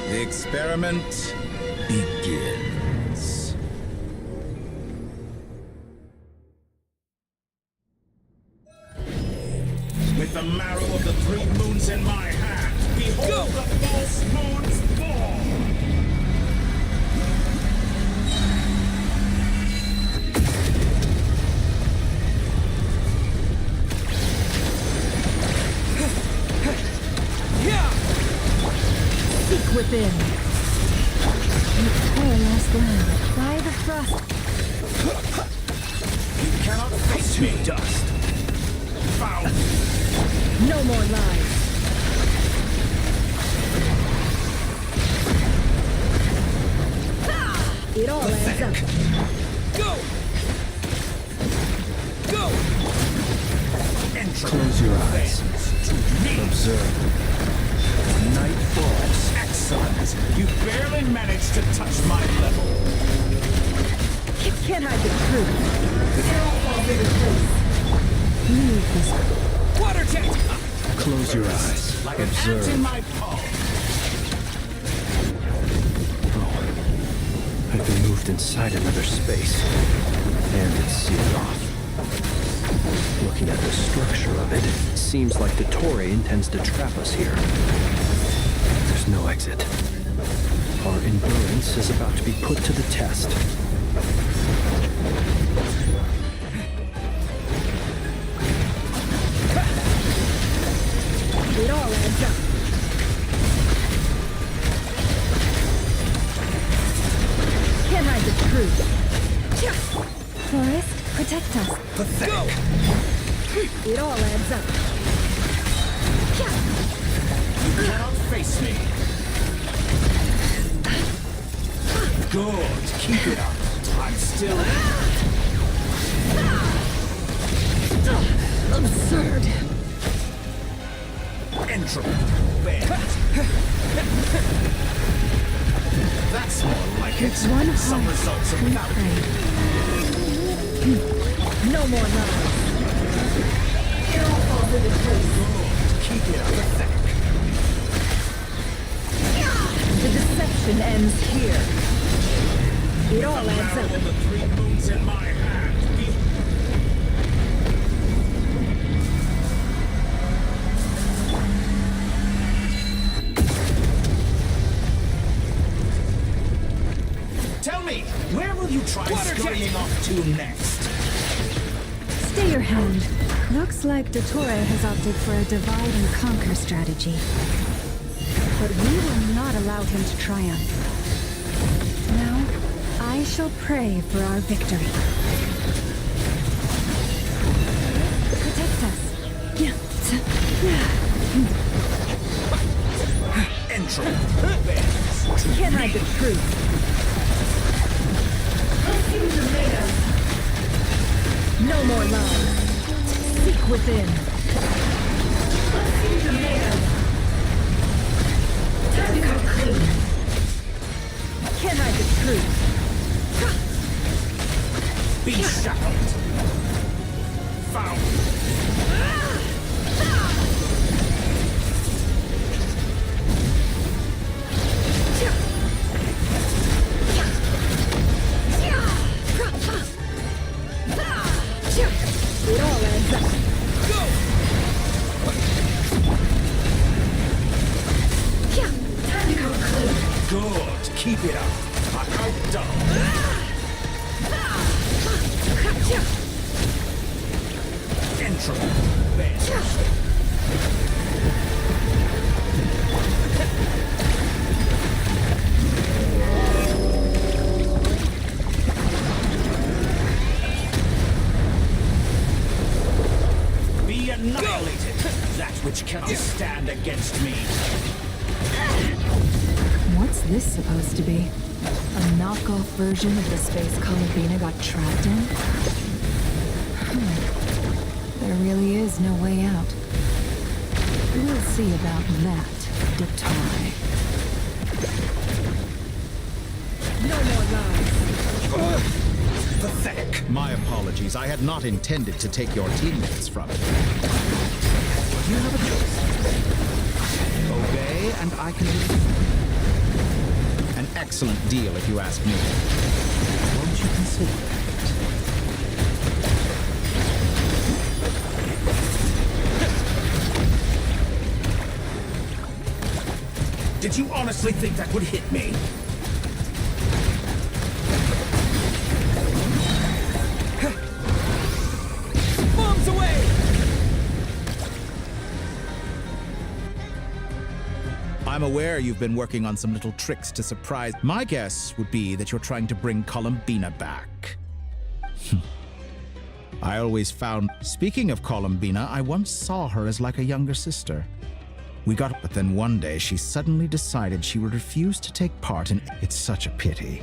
The experiment begins. With the marrow of the 3 moons in my hand, behold the false moons fall! Seek within. Before last land, by the frost. You cannot face me, dust! Foul! No more lies. It all adds up. Go! Go! Close your eyes. Observe. Night falls. Excellent! You barely managed to touch my level. Can't hide the truth. Leave this. Water jet! Close your eyes. Like an ant in my palm. Oh, I've been moved inside another space, and it's sealed off. Looking at the structure of it, it seems like Dottore intends to trap us here. There's no exit. Our endurance is about to be put to the test. It all adds up. Can't hide the truth. Forest, protect us. Pathetic. It all adds up. You cannot face me. Good. Keep it up. I'm still... Absurd. Entropy. Bad. That's more like it. One Some heart, results are we without pray. No more lies. It all falls into place. Good. Keep it up. Pathetic. The deception ends here. It all adds up. The 3 moons in my hand. Tell me, where will you try scurrying off to next? Stay your hand. Looks like Dottore has opted for a divide and conquer strategy. But we will not allow him to triumph. Now, I shall pray for our victory. Protect us. Entry. Can't hide the truth. No more lies. Seek within. Time to come clean. Can't hide the truth. Be shackled. Found. It all adds up. Go! Time to come clean. Good. Keep it up. Outdone. Entry. Be annihilated. That which cannot stand against me. What's this supposed to be? A knockoff version of the space Columbina got trapped in? There really is no way out. We'll see about that, Dottore. No more lies. Pathetic. My apologies. I had not intended to take your teammates from it. You have a choice. Obey, and I can do an excellent deal, if you ask me. Won't you consider that? Did you honestly think that would hit me? Bombs away! I'm aware you've been working on some little tricks to surprise. My guess would be that you're trying to bring Columbina back. I always found... Speaking of Columbina, I once saw her as like a younger sister. But then one day she suddenly decided she would refuse to take part in... It's such a pity.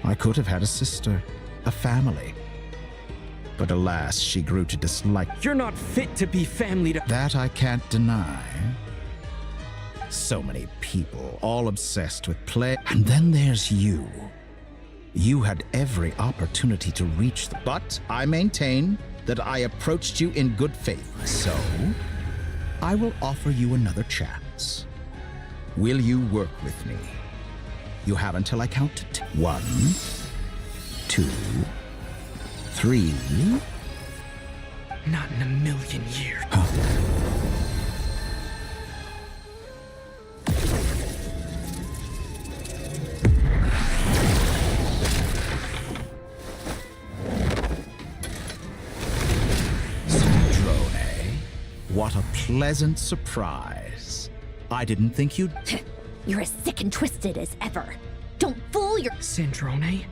I could have had a sister, a family. But alas, she grew to dislike... You're not fit to be family to... That I can't deny. So many people, all obsessed with play. And then there's you. You had every opportunity to reach them. But I maintain that I approached you in good faith. So, I will offer you another chance. Will you work with me? You have until I count to 10. 1, 2, 3. Not in a million years. What a pleasant surprise. I didn't think you'd... You're as sick and twisted as ever. Don't fool your... Sandrone?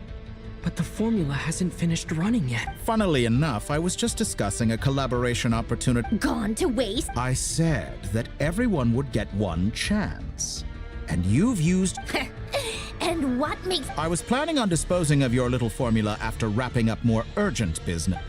But the formula hasn't finished running yet. Funnily enough, I was just discussing a collaboration opportunity... Gone to waste? I said that everyone would get one chance. And you've used... And what makes... I was planning on disposing of your little formula after wrapping up more urgent business.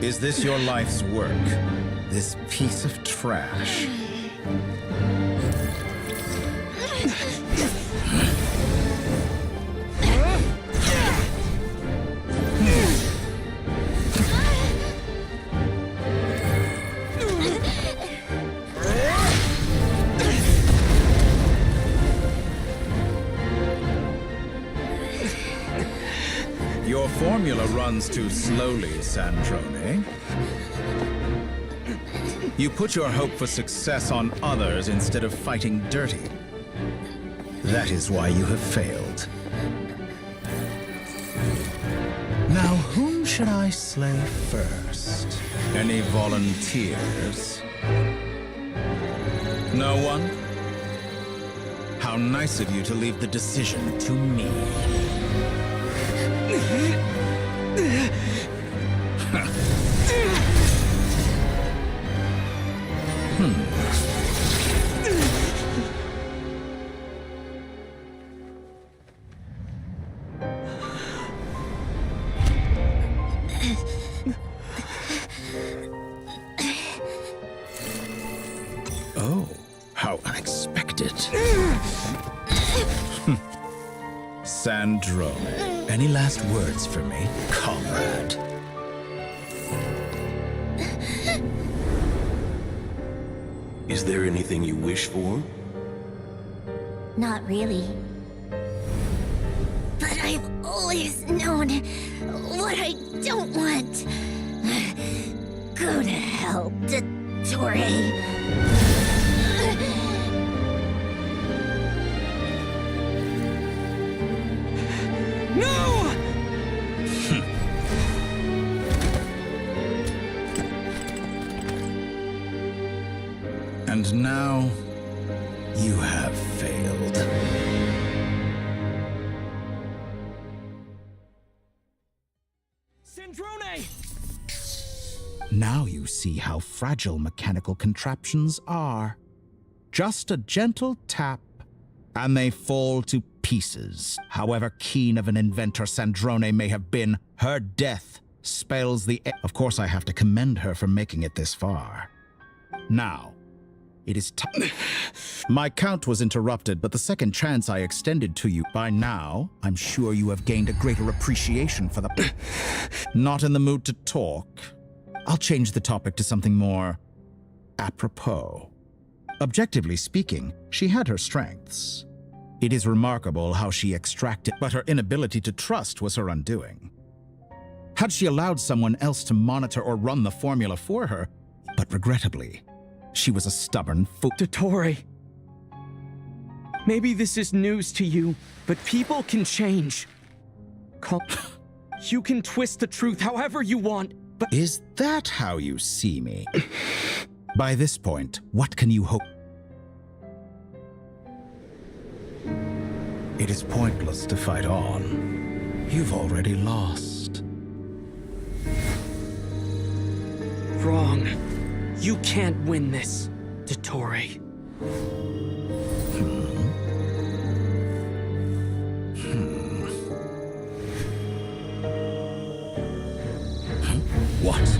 Is this your life's work? This piece of trash? Your formula runs too slowly, Sandrone. You put your hope for success on others instead of fighting dirty. That is why you have failed. Now, whom should I slay first? Any volunteers? No one? How nice of you to leave the decision to me. Oh, how unexpected. Sandrone, any last words for me, comrade? Is there anything you wish for? Not really. But I've always known what I don't want. Go to hell, Dottore. No! And now, you have failed. Sandrone! Now you see how fragile mechanical contraptions are. Just a gentle tap, and they fall to pieces. However keen of an inventor Sandrone may have been, her death spells the end. Of course, I have to commend her for making it this far. Now, it is time. My count was interrupted, but the second chance I extended to you, by now, I'm sure you have gained a greater appreciation for the... Not in the mood to talk. I'll change the topic to something more apropos. Objectively speaking, she had her strengths. It is remarkable how she extracted, but her inability to trust was her undoing. Had she allowed someone else to monitor or run the formula for her, but regrettably, she was a stubborn fool. Dottore, maybe this is news to you, but people can change. You can twist the truth however you want, but... Is that how you see me? By this point, what can you hope? It is pointless to fight on. You've already lost. Wrong. You can't win this, Dottore. What?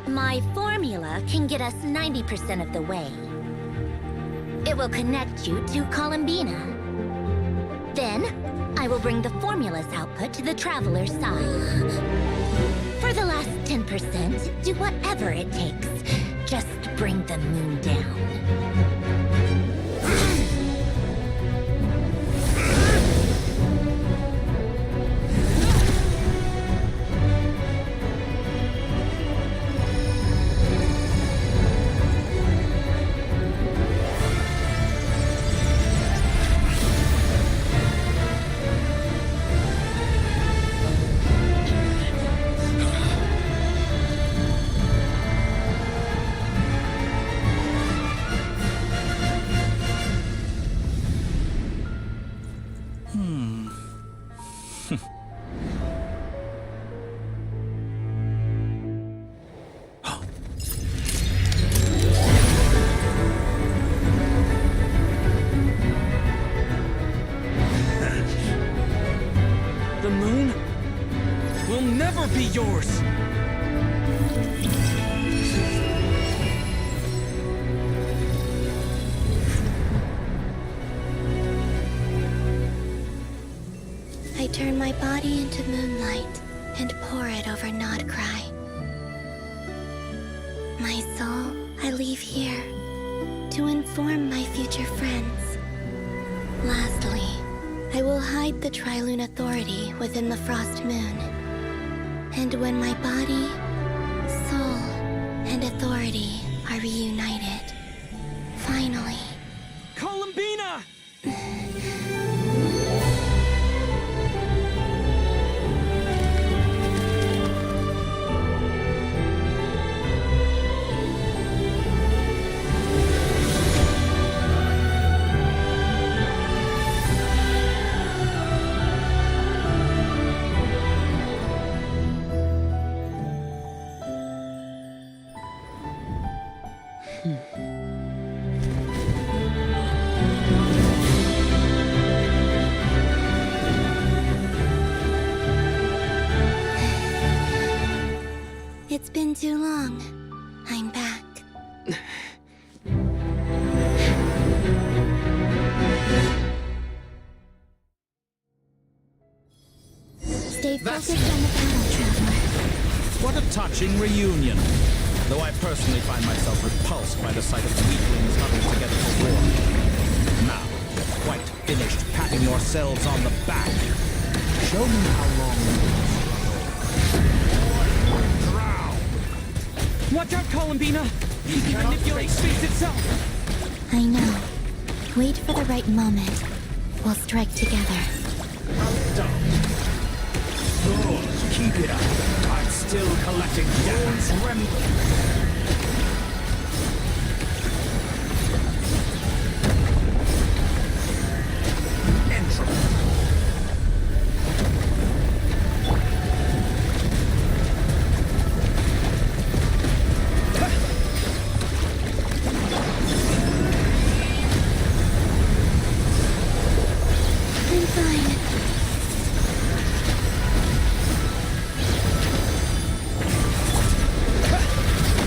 My formula can get us 90% of the way. It will connect you to Columbina. Then, I will bring the formula's output to the Traveler's side. For the last 10%, do whatever it takes. Just bring the moon down. yours. I turn my body into moonlight and pour it over Nodcry. My soul I leave here to inform my future friends. Lastly, I will hide the Trilune Authority within the Frost Moon. And when my body, soul, and authority are reunited, finally... Columbina! It's been too long. I'm back. Stay focused on the battle, Traveler. What a touching reunion. Though I personally find myself repulsed by the sight of weaklings huddled together for war. Now, quite finished patting yourselves on the back. Show me how long you drown. Watch out, Columbina! He can manipulate space itself! I know. Wait for the right moment. We'll strike together. Good. Keep it up. I'm still collecting data. Tremble. I'm fine.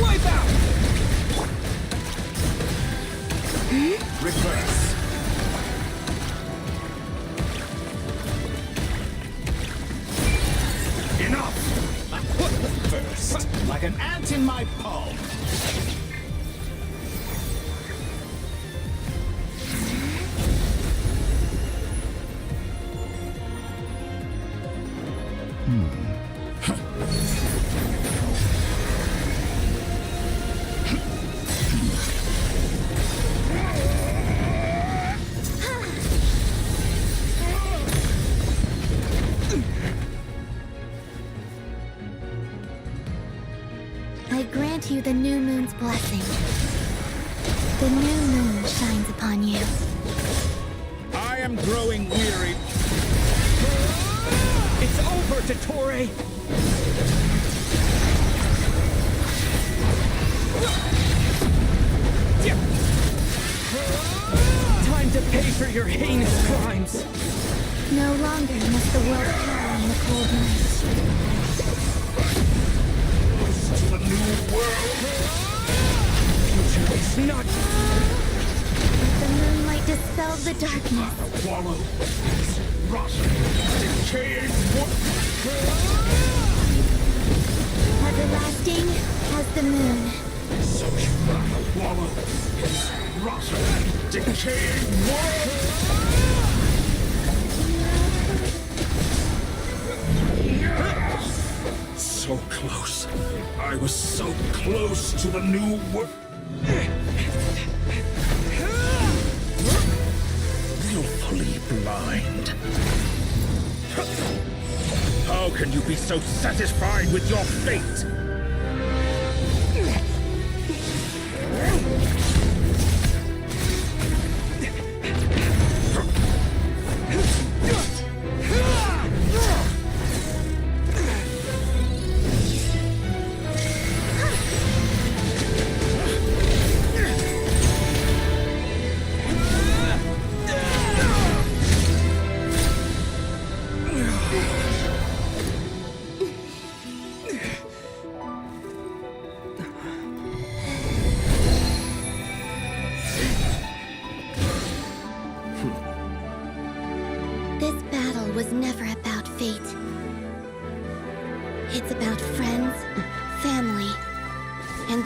Wipe out! Reverse. Enough! I put the first, like an ant in my palm. I grant you the new moon's blessing. The new moon shines upon you. I am growing weary. It's over, Dottore! Time to pay for your heinous crimes! No longer must the world cower in the cold night. To the new world. Future is not... Let the moonlight dispel the darkness. Wallow. Rot. Decaying. Everlasting as the moon. So you wallow. Rot. Decaying world. So close. I was so close to the new world. Willfully blind. How can you be so satisfied with your fate?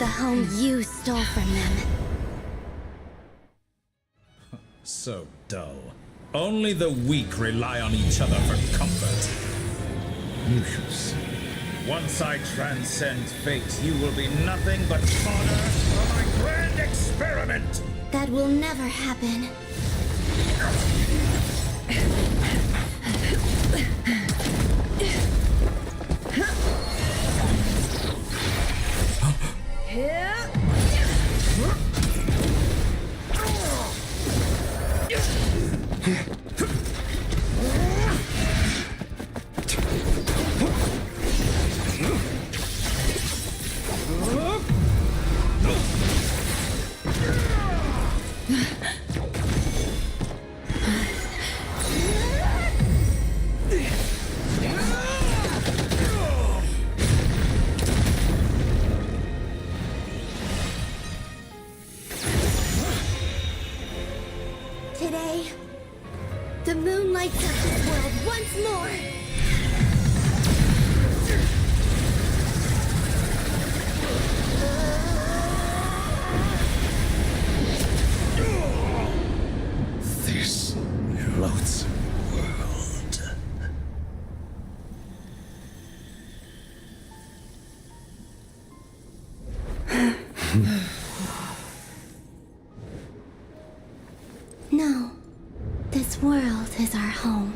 home you stole from them. So dull. Only the weak rely on each other for comfort. You shall see. Once I transcend fate, you will be nothing but fodder for my grand experiment! That will never happen. Today, the moon lights up this world once more. This loathsome world. No, this world is our home.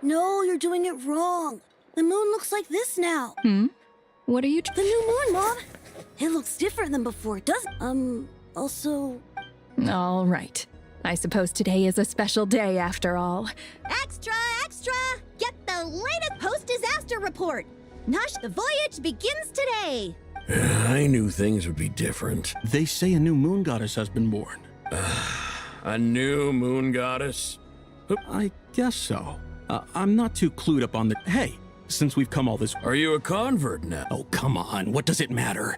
No, you're doing it wrong. The moon looks like this now. What are you The new moon, Mom! It looks different than before, doesn't it? Also... All right. I suppose today is a special day after all. Extra, extra! Get the latest post-disaster report! Nosh, the voyage begins today! I knew things would be different. They say a new moon goddess has been born. A new moon goddess? I guess so. I'm not too clued up on the... Hey, since we've come all this... Are you a convert now? Oh, come on. What does it matter?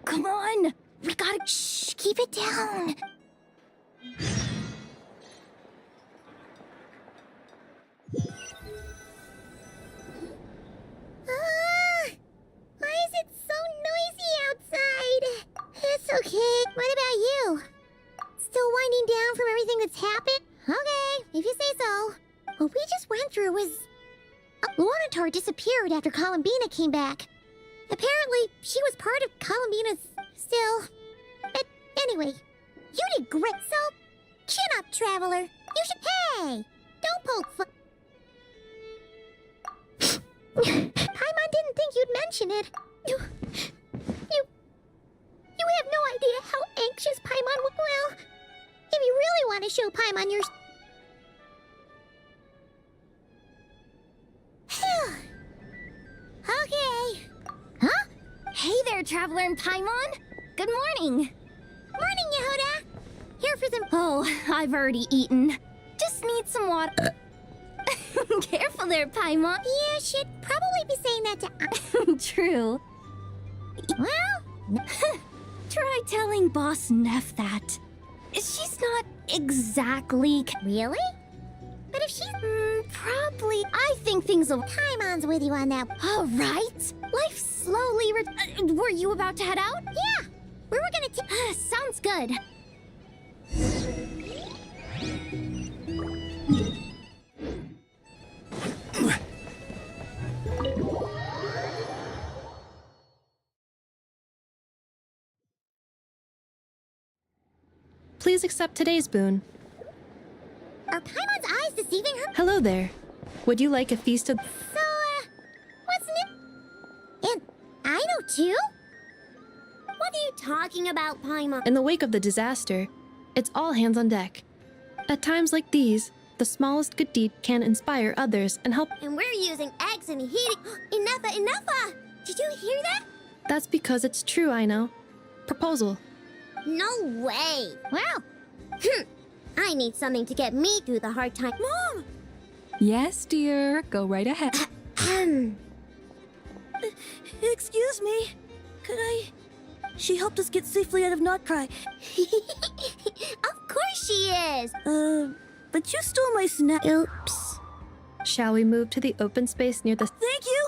Come on! We gotta... Shh! Keep it down! Why is it so noisy outside? It's okay. What about you? Still winding down from everything that's happened? Okay, if you say so. What we just went through was... Luanatar disappeared after Columbina came back. Apparently, she was part of Columbina's... Still... But anyway, you did great, so... Chin up, Traveler. You should... Hey! Don't poke fun... Paimon didn't think you'd mention it. You have no idea how anxious Paimon would... Well, if you really want to show Paimon your... Okay. Huh? Hey there, Traveler and Paimon. Good morning. Morning, Yehuda. Here for some... Oh, I've already eaten. Just need some water. Careful there, Paimon. Yeah, should probably be saying that to... True. Well... Try telling Boss Neff that. She's not exactly... Really? But if she's... probably... I think things will... Paimon's with you on that. All right. Life slowly... were you about to head out? Yeah. We were gonna... Sounds good. Please accept today's boon. Are Paimon's eyes deceiving her? Hello there. Would you like a feast of... So, what's new? And I know too? What are you talking about, Paimon? In the wake of the disaster, It's all hands on deck. At times like these, the smallest good deed can inspire others and help. And we're using eggs and heating. Enough! Did you hear that? That's because it's true, I know. Proposal. No way. Well, I need something to get me through the hard time. Mom! Yes, dear. Go right ahead. Excuse me. Could I... She helped us get safely out of Notcry. Of course she is. But you stole my snack. Oops. Shall we move to the open space near the... Thank you!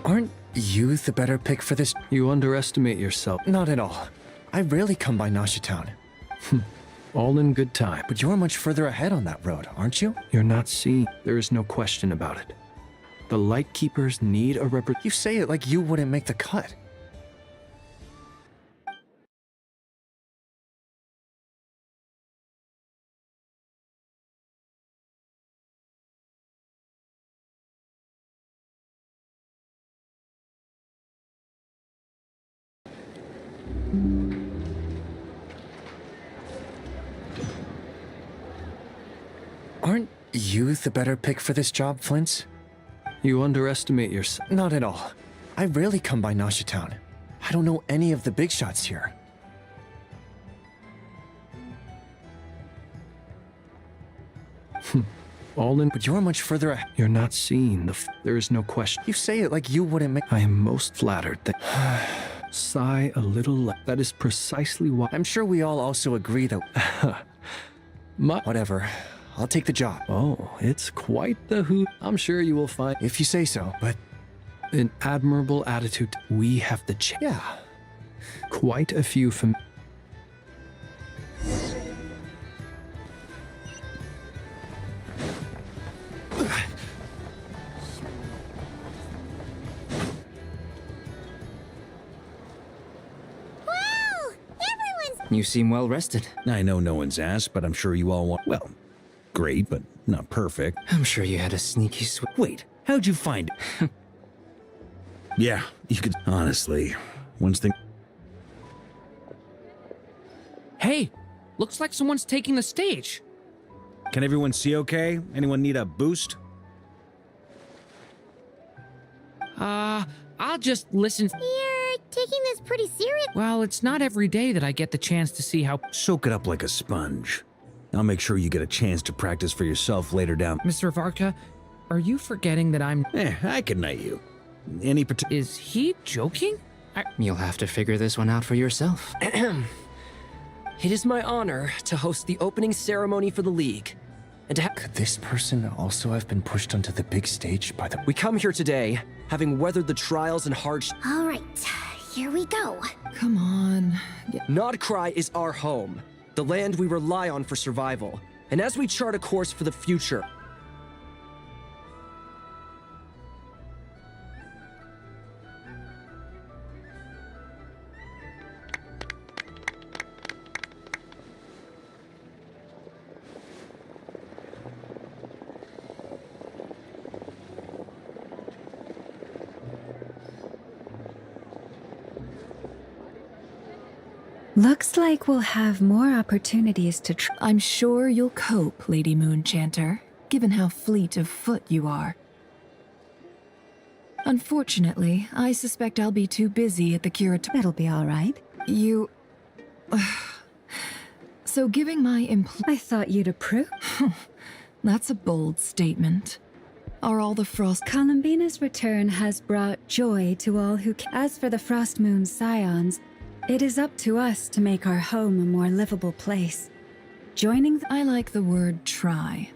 Aren't you the better pick for this? You underestimate yourself. Not at all. I rarely come by Nasha Town. All in good time. But you're much further ahead on that road, aren't you? You're not seeing. There is no question about it. The Lightkeepers need a You say it like you wouldn't make the cut. Aren't you the better pick for this job, Flint? You underestimate yourself. Not at all. I rarely come by Nasha Town. I don't know any of the big shots here. All in. But you're much further ahead. You're not seeing the. There is no question. You say it like you wouldn't make. I am most flattered that. Sigh a little. That is precisely why. I'm sure we all also agree that. Whatever. I'll take the job. Oh, it's quite the hoot. I'm sure you will find. If you say so, but. An admirable attitude. We have the Yeah. Quite a few You seem well rested. I know no one's asked, but I'm sure you all want... Well, great, but not perfect. I'm sure you had a sneaky Wait, how'd you find it? Yeah, you could... Honestly, once thing... Hey, looks like someone's taking the stage. Can everyone see okay? Anyone need a boost? I'll just listen. You're taking this pretty serious. Well, it's not every day that I get the chance to see how... Soak it up like a sponge. I'll make sure you get a chance to practice for yourself later down... Mr. Varka, are you forgetting that I'm... I can knight you. Any Is he joking? You'll have to figure this one out for yourself. It is my honor to host the opening ceremony for the League. And to Could this person also have been pushed onto the big stage by the... We come here today, having weathered the trials and hardships. All right, here we go. Come on. Nodcry is our home, the land we rely on for survival. And as we chart a course for the future, Looks like we'll have more opportunities to try. I'm sure you'll cope, Lady Moonchanter, given how fleet of foot you are. Unfortunately, I suspect I'll be too busy at the curatorium. It'll be all right. You... So giving my I thought you'd approve. That's a bold statement. Are all the frost... Columbina's return has brought joy to all who... As for the Frost Moon's scions, it is up to us to make our home a more livable place. Joining I like the word try.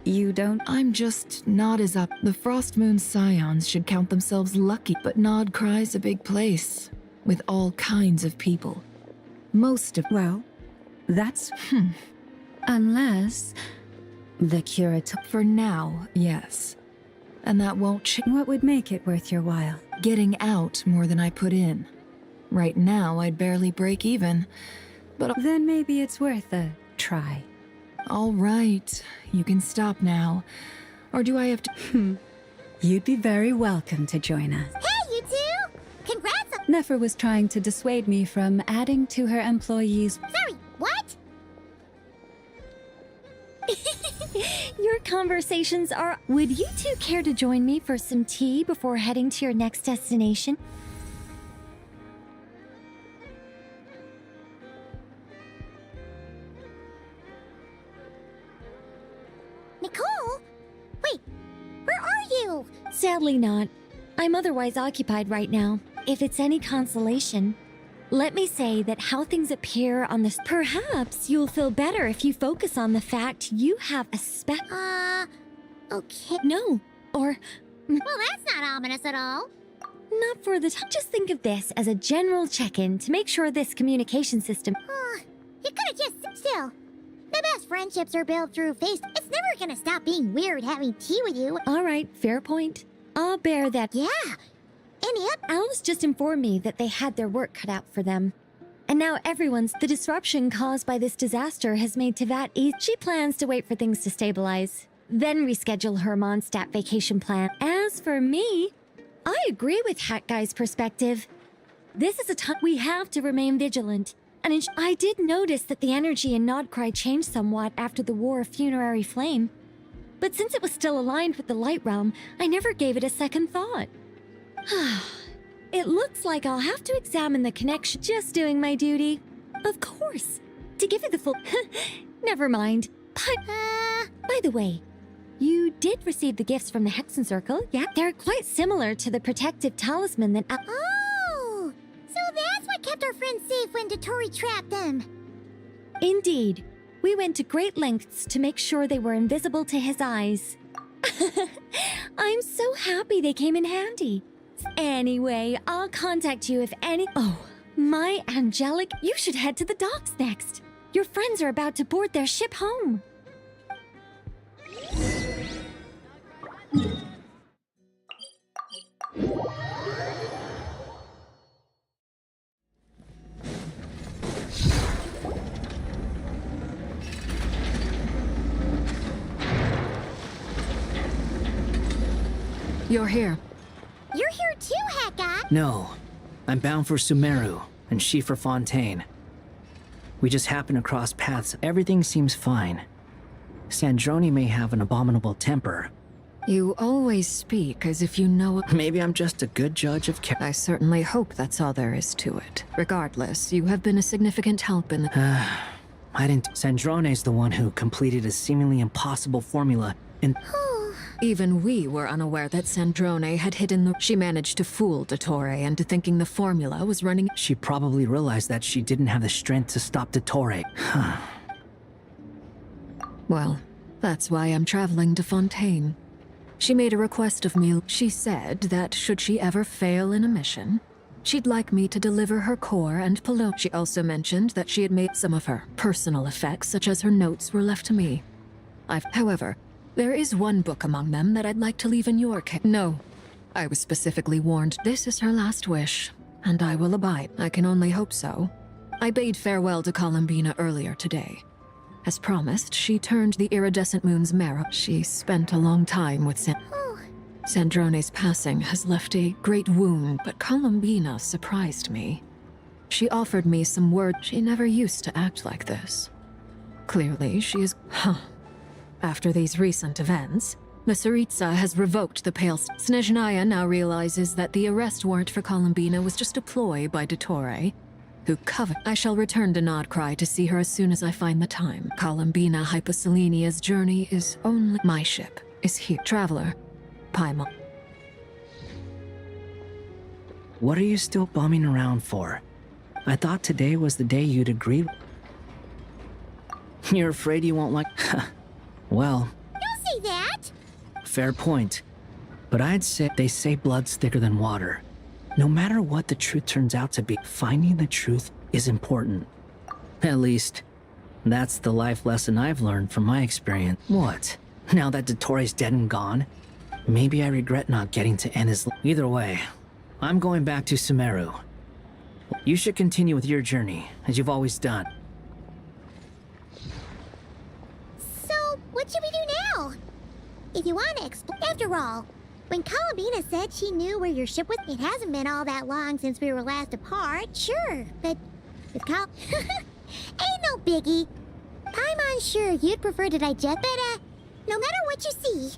You don't? I'm just not as up. The Frost Moon Scions should count themselves lucky, but Nodcry's a big place, with all kinds of people. Most of... Well, that's... Unless... The curator... For now, yes. And that won't change. What would make it worth your while? Getting out more than I put in. Right now, I'd barely break even, but... Then maybe it's worth a try. All right, you can stop now. Or do I have to... You'd be very welcome to join us. Hey, you two! Congrats on... Nefer was trying to dissuade me from adding to her employees. Sorry, what? Your conversations are... Would you two care to join me for some tea before heading to your next destination? Nicole? Wait, where are you? Sadly not. I'm otherwise occupied right now. If it's any consolation, let me say that how things appear on this... Perhaps you'll feel better if you focus on the fact you have a Okay. No, or... Well, that's not ominous at all. Not for the time. Just think of this as a general check-in to make sure this communication system... You could've just... Still, the best friendships are built through face... It's never gonna stop being weird having tea with you. All right, fair point. I'll bear that. Yeah. Any up? Alice just informed me that they had their work cut out for them. And now everyone's... The disruption caused by this disaster has made Tevat easy. She plans to wait for things to stabilize, then reschedule her Mondstadt vacation plan. As for me, I agree with Hat Guy's perspective. This is a time we have to remain vigilant. And I did notice that the energy in Nodcry changed somewhat after the War of Funerary Flame. But since it was still aligned with the Light Realm, I never gave it a second thought. It looks like I'll have to examine the connection. Just doing my duty. Of course. To give you the full... Never mind. But, by the way, you did receive the gifts from the Hexen Circle, yeah? They're quite similar to the protective talisman that... Oh! So that's what kept our friends safe when Dotori trapped them. Indeed. We went to great lengths to make sure they were invisible to his eyes. I'm so happy they came in handy. Anyway, I'll contact you if any... Oh, my angelic... You should head to the docks next. Your friends are about to board their ship home. You're here. You're here too, Hat Guy. No. I'm bound for Sumeru, and she for Fontaine. We just happened to cross paths. Everything seems fine. Sandrone may have an abominable temper. You always speak as if you know... Maybe I'm just a good judge of character. I certainly hope that's all there is to it. Regardless, you have been a significant help in the... I didn't... Sandrone's the one who completed a seemingly impossible formula and... Even we were unaware that Sandrone had hidden the... She managed to fool Dottore into thinking the formula was running... She probably realized that she didn't have the strength to stop Dottore. Well, that's why I'm traveling to Fontaine. She made a request of me. She said that should she ever fail in a mission, she'd like me to deliver her core and Paloma. She also mentioned that she had made some of her personal effects, such as her notes, were left to me. However, there is one book among them that I'd like to leave in your care. No, I was specifically warned. This is her last wish, and I will abide. I can only hope so. I bade farewell to Columbina earlier today. As promised, she turned the iridescent moon's marrow. She spent a long time with Sandrone's passing has left a great wound, but Columbina surprised me. She offered me some word. She never used to act like this. Clearly, she is... After these recent events, the Tsaritsa has revoked the Pale... Snezhnaya now realizes that the arrest warrant for Columbina was just a ploy by Dottore, who covet... I shall return to Nodcry to see her as soon as I find the time. Columbina Hyposelenia's journey is only... My ship is here. Traveler, Paimon. What are you still bumming around for? I thought today was the day you'd agree... You're afraid you won't like... Well... Don't say that! Fair point. But I'd say they say blood's thicker than water. No matter what the truth turns out to be, finding the truth is important. At least, that's the life lesson I've learned from my experience. What? Now that Dottore's dead and gone? Maybe I regret not getting to end his... Either way, I'm going back to Sumeru. You should continue with your journey, as you've always done. So, what should we do now? If you want to explore... After all, When Columbina said she knew where your ship was, it hasn't been all that long since we were last apart, sure, but with ain't no biggie. I'm unsure you'd prefer to digest, but no matter what you see,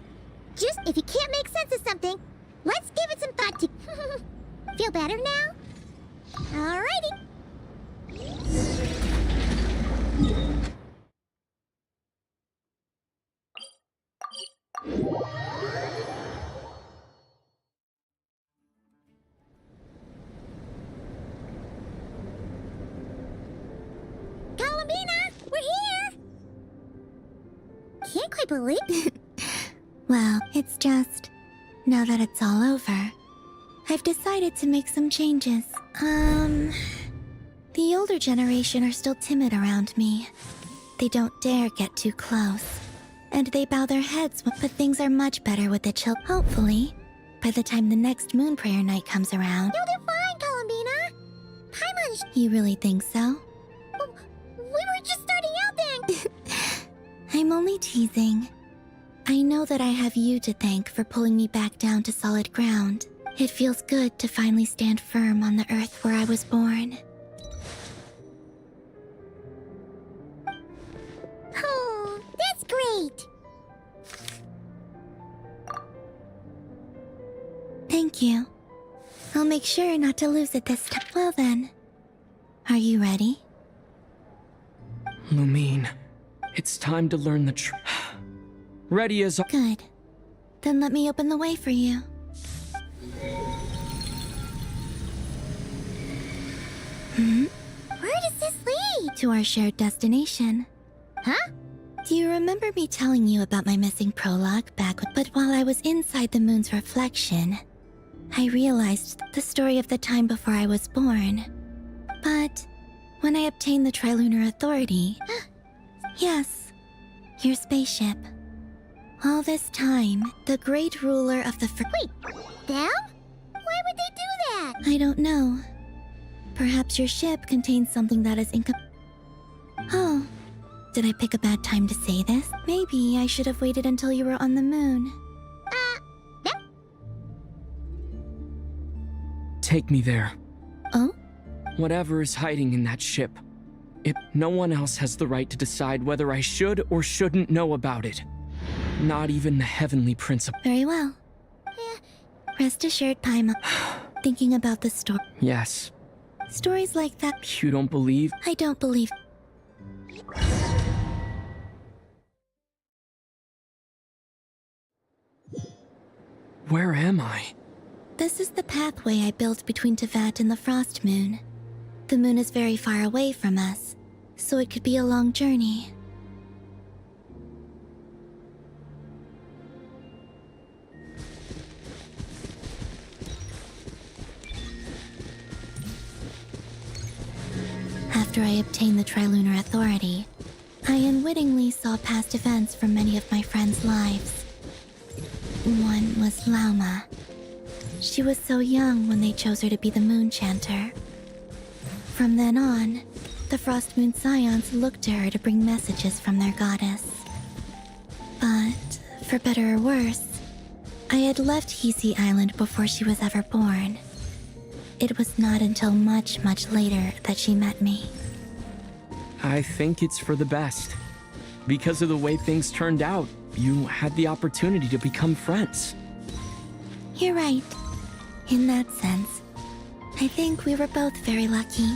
just if you can't make sense of something, let's give it some thought to... Feel better now? Alrighty. Columbina, we're here! Can't quite believe it. Well, it's just... now that it's all over, I've decided to make some changes. The older generation are still timid around me. They don't dare get too close. And they bow their heads, but things are much better with the chill. Hopefully, by the time the next moon prayer night comes around... You'll do fine, Columbina. Paimon's... You really think so? We were just starting out then. I'm only teasing. I know that I have you to thank for pulling me back down to solid ground. It feels good to finally stand firm on the earth where I was born. Oh, that's great. Thank you. I'll make sure not to lose it this time. Well then, are you ready? Lumine, it's time to learn the truth. Ready as... Good. Then let me open the way for you. Where does this lead? To our shared destination. Huh? Do you remember me telling you about my missing prologue back when... But while I was inside the moon's reflection, I realized the story of the time before I was born. But when I obtained the Trilunar Authority... Yes, your spaceship. All this time, the great ruler of the... Wait, them? Why would they do that? I don't know. Perhaps your ship contains something that is Oh, did I pick a bad time to say this? Maybe I should have waited until you were on the moon. Yep. Take me there. Oh? Whatever is hiding in that ship. No one else has the right to decide whether I should or shouldn't know about it. Not even the Heavenly Principle. Very well. Rest assured, Paimon. Thinking about the story. Yes. Stories like that. You don't believe? I don't believe. Where am I? This is the pathway I built between Tevat and the Frost Moon. The moon is very far away from us, so it could be a long journey. After I obtained the Trilunar Authority, I unwittingly saw past events from many of my friends' lives. One was Lauma. She was so young when they chose her to be the Moon Chanter. From then on, the Frost Moon Scions looked to her to bring messages from their goddess. But, for better or worse, I had left Hisi Island before she was ever born. It was not until much, much later that she met me. I think it's for the best. Because of the way things turned out, you had the opportunity to become friends. You're right. In that sense, I think we were both very lucky.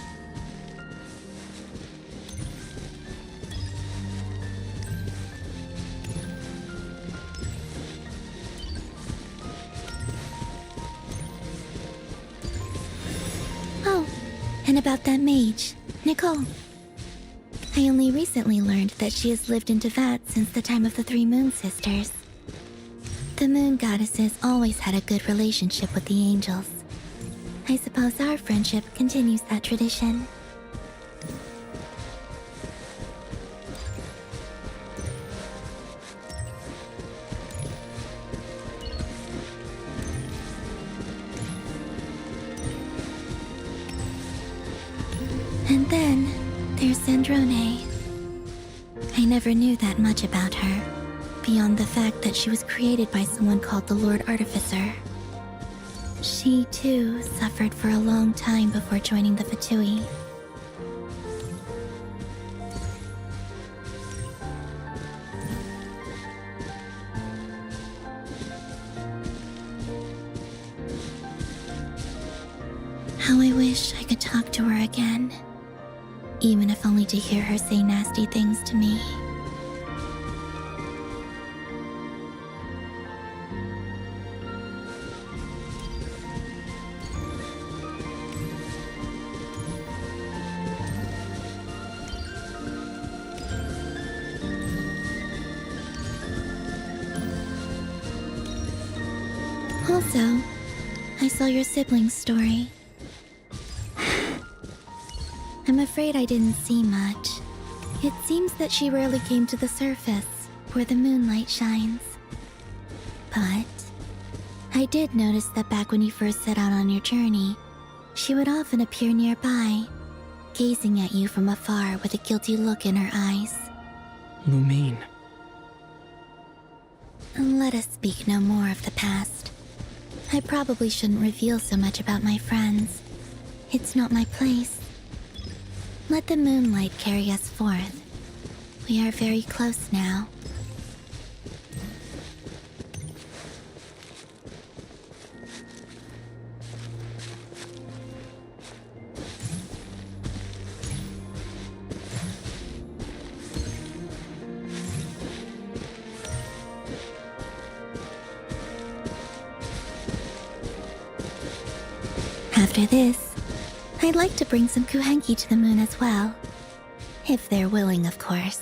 Oh, and about that mage, Nicole. I only recently learned that she has lived in Tevat since the time of the Three Moon Sisters. The moon goddesses always had a good relationship with the angels. I suppose our friendship continues that tradition. And then, there's Sandrone. I never knew that much about her, beyond the fact that she was created by someone called the Lord Artificer. She, too, suffered for a long time before joining the Fatui. How I wish I could talk to her again, even if only to hear her say nasty things to me. Also, I saw your sibling's story. I'm afraid I didn't see much. It seems that she rarely came to the surface, where the moonlight shines. But I did notice that back when you first set out on your journey, she would often appear nearby, gazing at you from afar with a guilty look in her eyes. Lumine. Let us speak no more of the past. I probably shouldn't reveal so much about my friends. It's not my place. Let the moonlight carry us forth. We are very close now. After this, I'd like to bring some kuhenki to the moon as well. If they're willing, of course.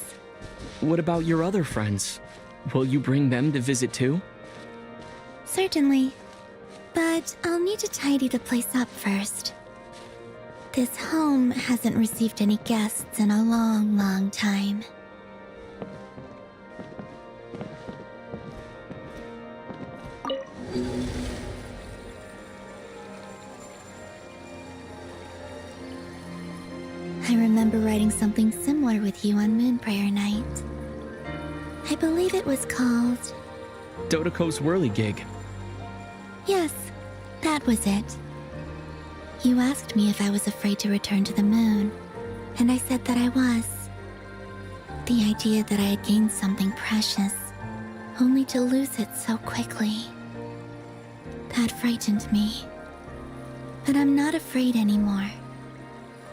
What about your other friends? Will you bring them to visit too? Certainly. But I'll need to tidy the place up first. This home hasn't received any guests in a long, long time. I remember writing something similar with you on Moon Prayer Night. I believe it was called... Dodoko's whirligig. Yes, that was it. You asked me if I was afraid to return to the moon, and I said that I was. The idea that I had gained something precious, only to lose it so quickly. That frightened me. But I'm not afraid anymore.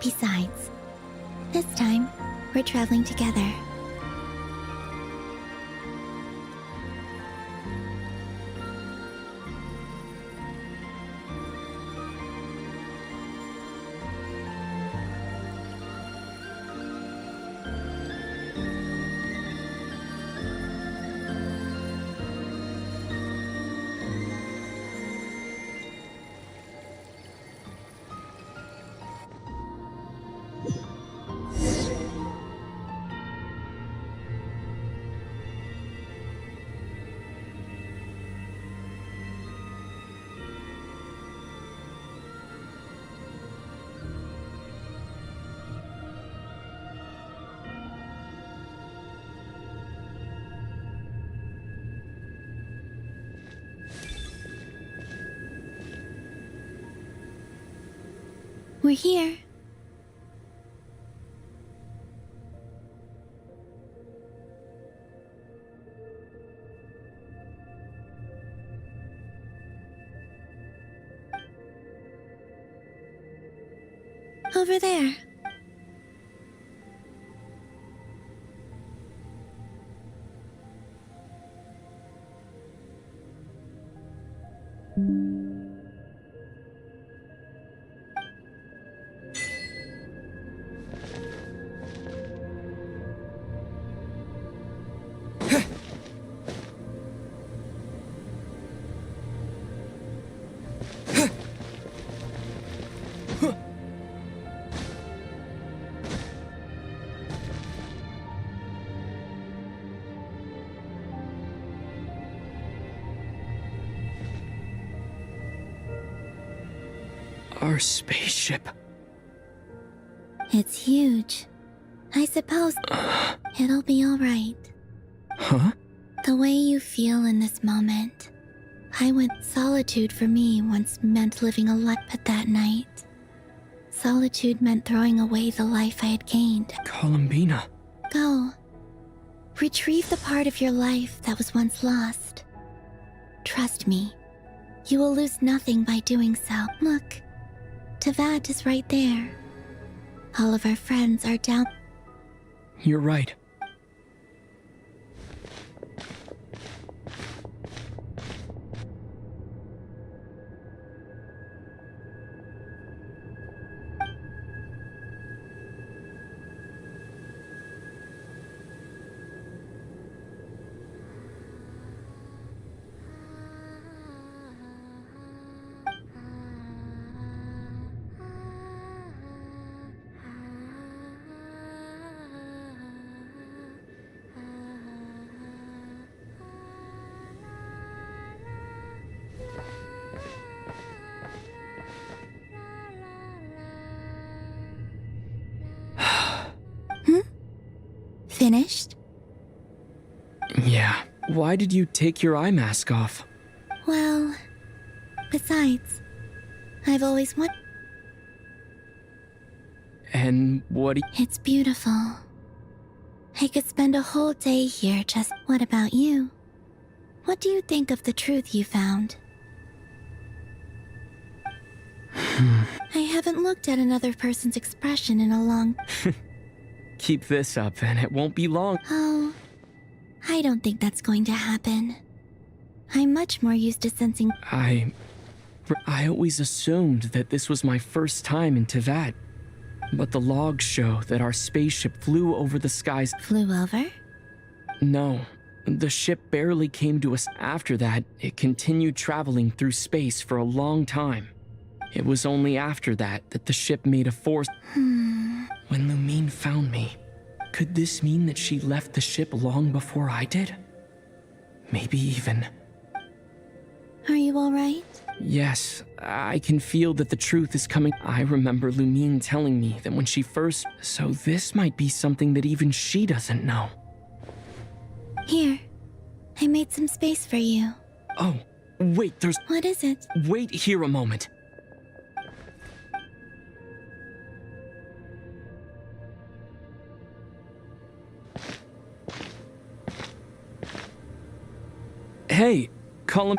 Besides, this time, we're traveling together. We're here. Over there. Our spaceship. It's huge. I suppose it'll be all right. Huh? The way you feel in this moment. Solitude for me once meant living a life, but that night, solitude meant throwing away the life I had gained. Columbina. Go. Retrieve the part of your life that was once lost. Trust me, you will lose nothing by doing so. Look, Tevat is right there. All of our friends are down. You're right. Finished? Yeah. Why did you take your eye mask off? Well, besides, I've always wanted. And what do It's beautiful. I could spend a whole day here just. What about you? What do you think of the truth you found? I haven't looked at another person's expression in a long. Keep this up and it won't be long. Oh, I don't think that's going to happen. I'm much more used to sensing. I always assumed that this was my first time in Tevat. But the logs show that our spaceship flew over the skies. Flew over? No, the ship barely came to us. After that, it continued traveling through space for a long time. It was only after that that the ship made a force. When Lumine found me, could this mean that she left the ship long before I did? Maybe even. Are you alright? Yes, I can feel that the truth is coming. I remember Lumine telling me that when she first. So this might be something that even she doesn't know. Here, I made some space for you. Oh, wait, there's. What is it? Wait here a moment. Hey, Colin.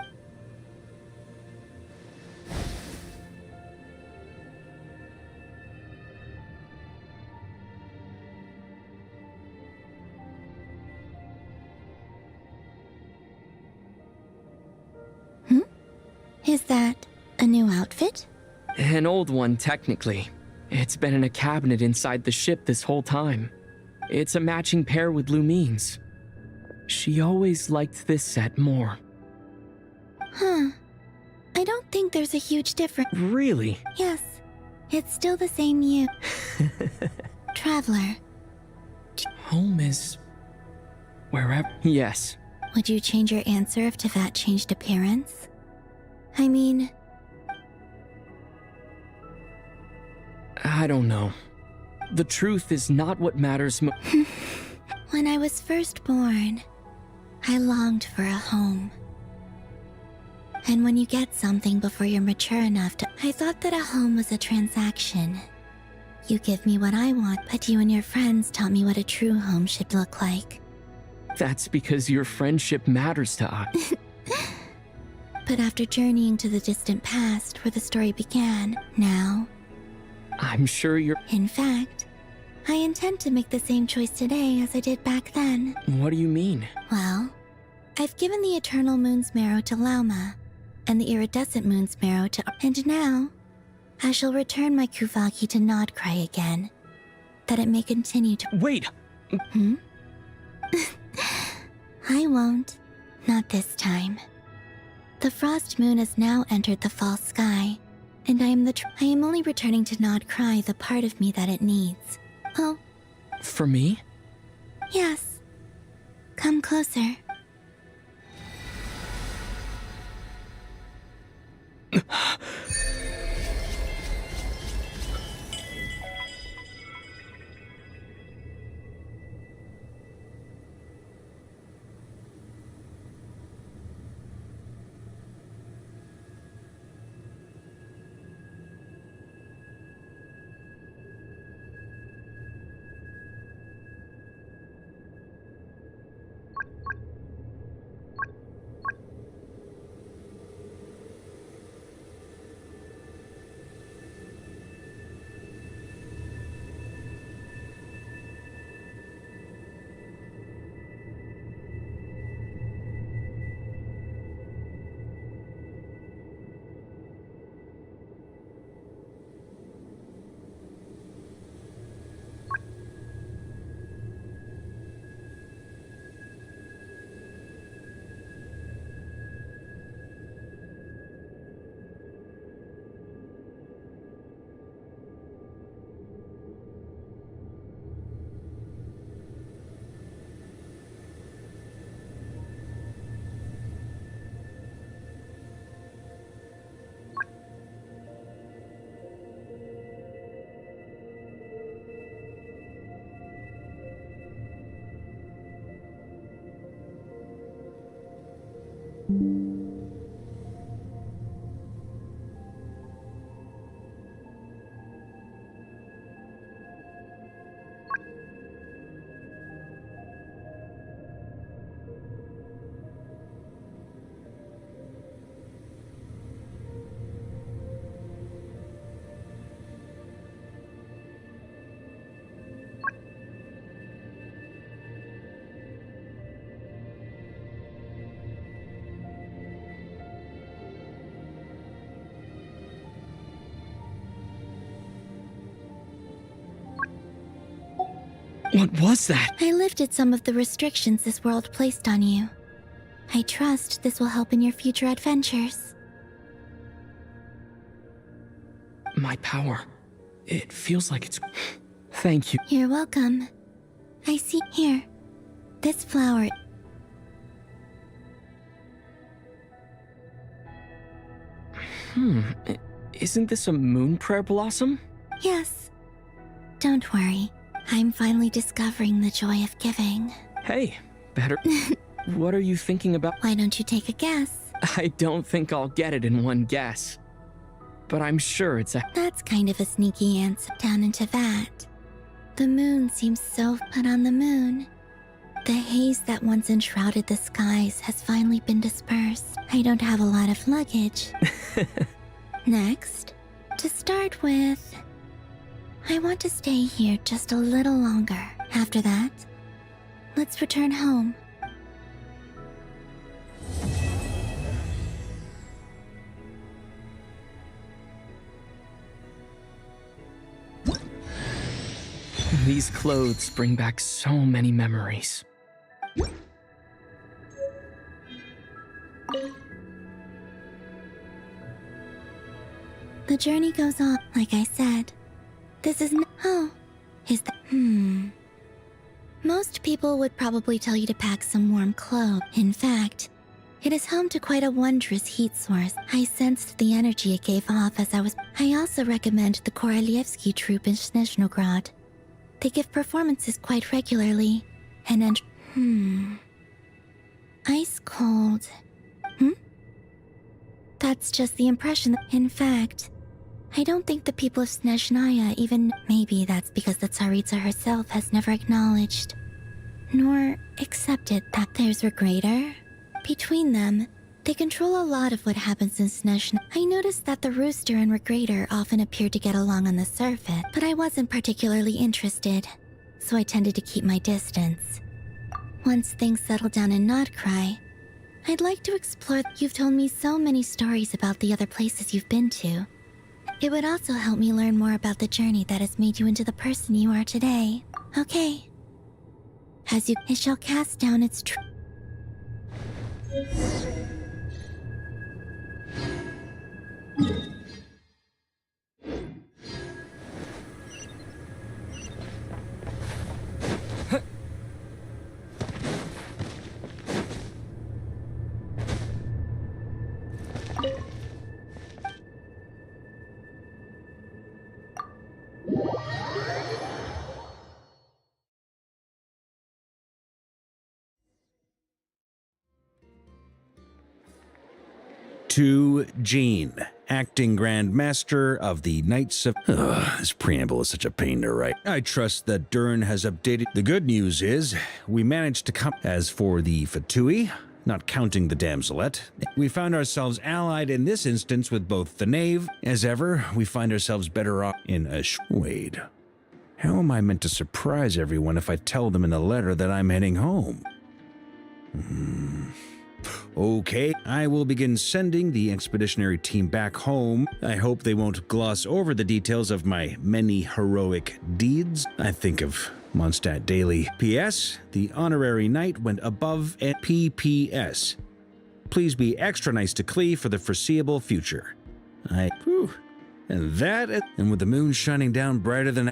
Is that a new outfit? An old one, technically. It's been in a cabinet inside the ship this whole time. It's a matching pair with Lumine's. She always liked this set more. Huh. I don't think there's a huge difference. Really? Yes. It's still the same you. Traveler. Home is... wherever... Yes. Would you change your answer if Tevat changed appearance? I mean... I don't know. The truth is not what matters When I was first born, I longed for a home. And when you get something before you're mature enough to... I thought that a home was a transaction. You give me what I want, but you and your friends taught me what a true home should look like. That's because your friendship matters to us. But after journeying to the distant past where the story began, now... I'm sure you're... In fact, I intend to make the same choice today as I did back then. What do you mean? Well, I've given the Eternal Moon's marrow to Lauma, and the Iridescent Moon's marrow to... And now, I shall return my Kuvaki to Nodcry again, that it may continue to... Wait! I won't. Not this time. The Frost Moon has now entered the false sky, and I am only returning to Nodcry the part of me that it needs. Oh. For me? Yes. Come closer. What was that? I lifted some of the restrictions this world placed on you. I trust this will help in your future adventures. My power. It feels like it's... Thank you. You're welcome. I see here. This flower. Isn't this a moon prayer blossom? Yes. Don't worry. I'm finally discovering the joy of giving. Hey, better... What are you thinking about? Why don't you take a guess? I don't think I'll get it in one guess. But I'm sure it's a... That's kind of a sneaky answer. Down into that. The moon seems so put on the moon. The haze that once enshrouded the skies has finally been dispersed. I don't have a lot of luggage. Next, to start with, I want to stay here just a little longer. After that, let's return home. These clothes bring back so many memories. The journey goes on, like I said. This is oh, is that... Most people would probably tell you to pack some warm clothes. In fact, it is home to quite a wondrous heat source. I sensed the energy it gave off as I was... I also recommend the Korolievsky troupe in Snezhnogrod. They give performances quite regularly, and ice cold. That's just the impression. In fact, I don't think the people of Snezhnaya even... Maybe that's because the Tsaritsa herself has never acknowledged, nor accepted that there's a greater. Between them, they control a lot of what happens in Snezhnaya. I noticed that the Rooster and Regrator often appeared to get along on the surface, but I wasn't particularly interested, so I tended to keep my distance. Once things settle down in Notcry, I'd like to explore. You've told me so many stories about the other places you've been to. It would also help me learn more about the journey that has made you into the person you are today. Okay. As you... It shall cast down its To Jean, acting Grand Master of the Knights of... this preamble is such a pain to write. I trust that Durin has updated... The good news is, we managed to come... As for the Fatui, not counting the damselette, we found ourselves allied in this instance with both the knave. As ever, we find ourselves better off in a... Wait. How am I meant to surprise everyone if I tell them in a letter that I'm heading home? Okay, I will begin sending the expeditionary team back home. I hope they won't gloss over the details of my many heroic deeds. I think of Mondstadt daily. P.S. The honorary knight went above and P.P.S. Please be extra nice to Klee for the foreseeable future. And with the moon shining down brighter than...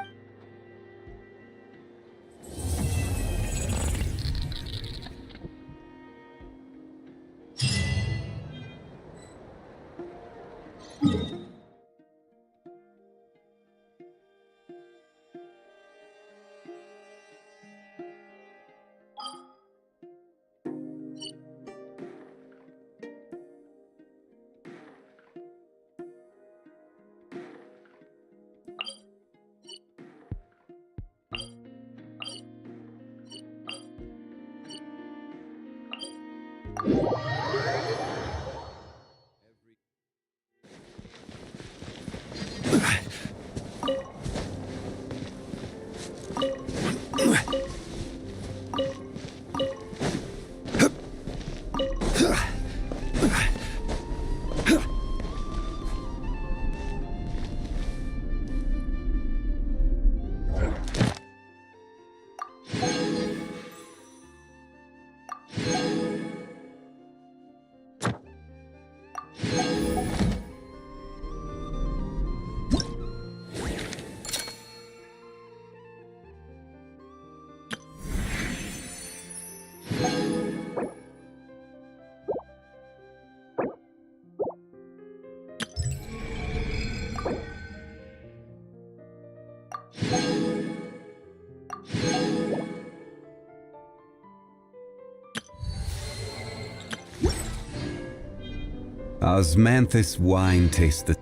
Osmanthus wine tastes the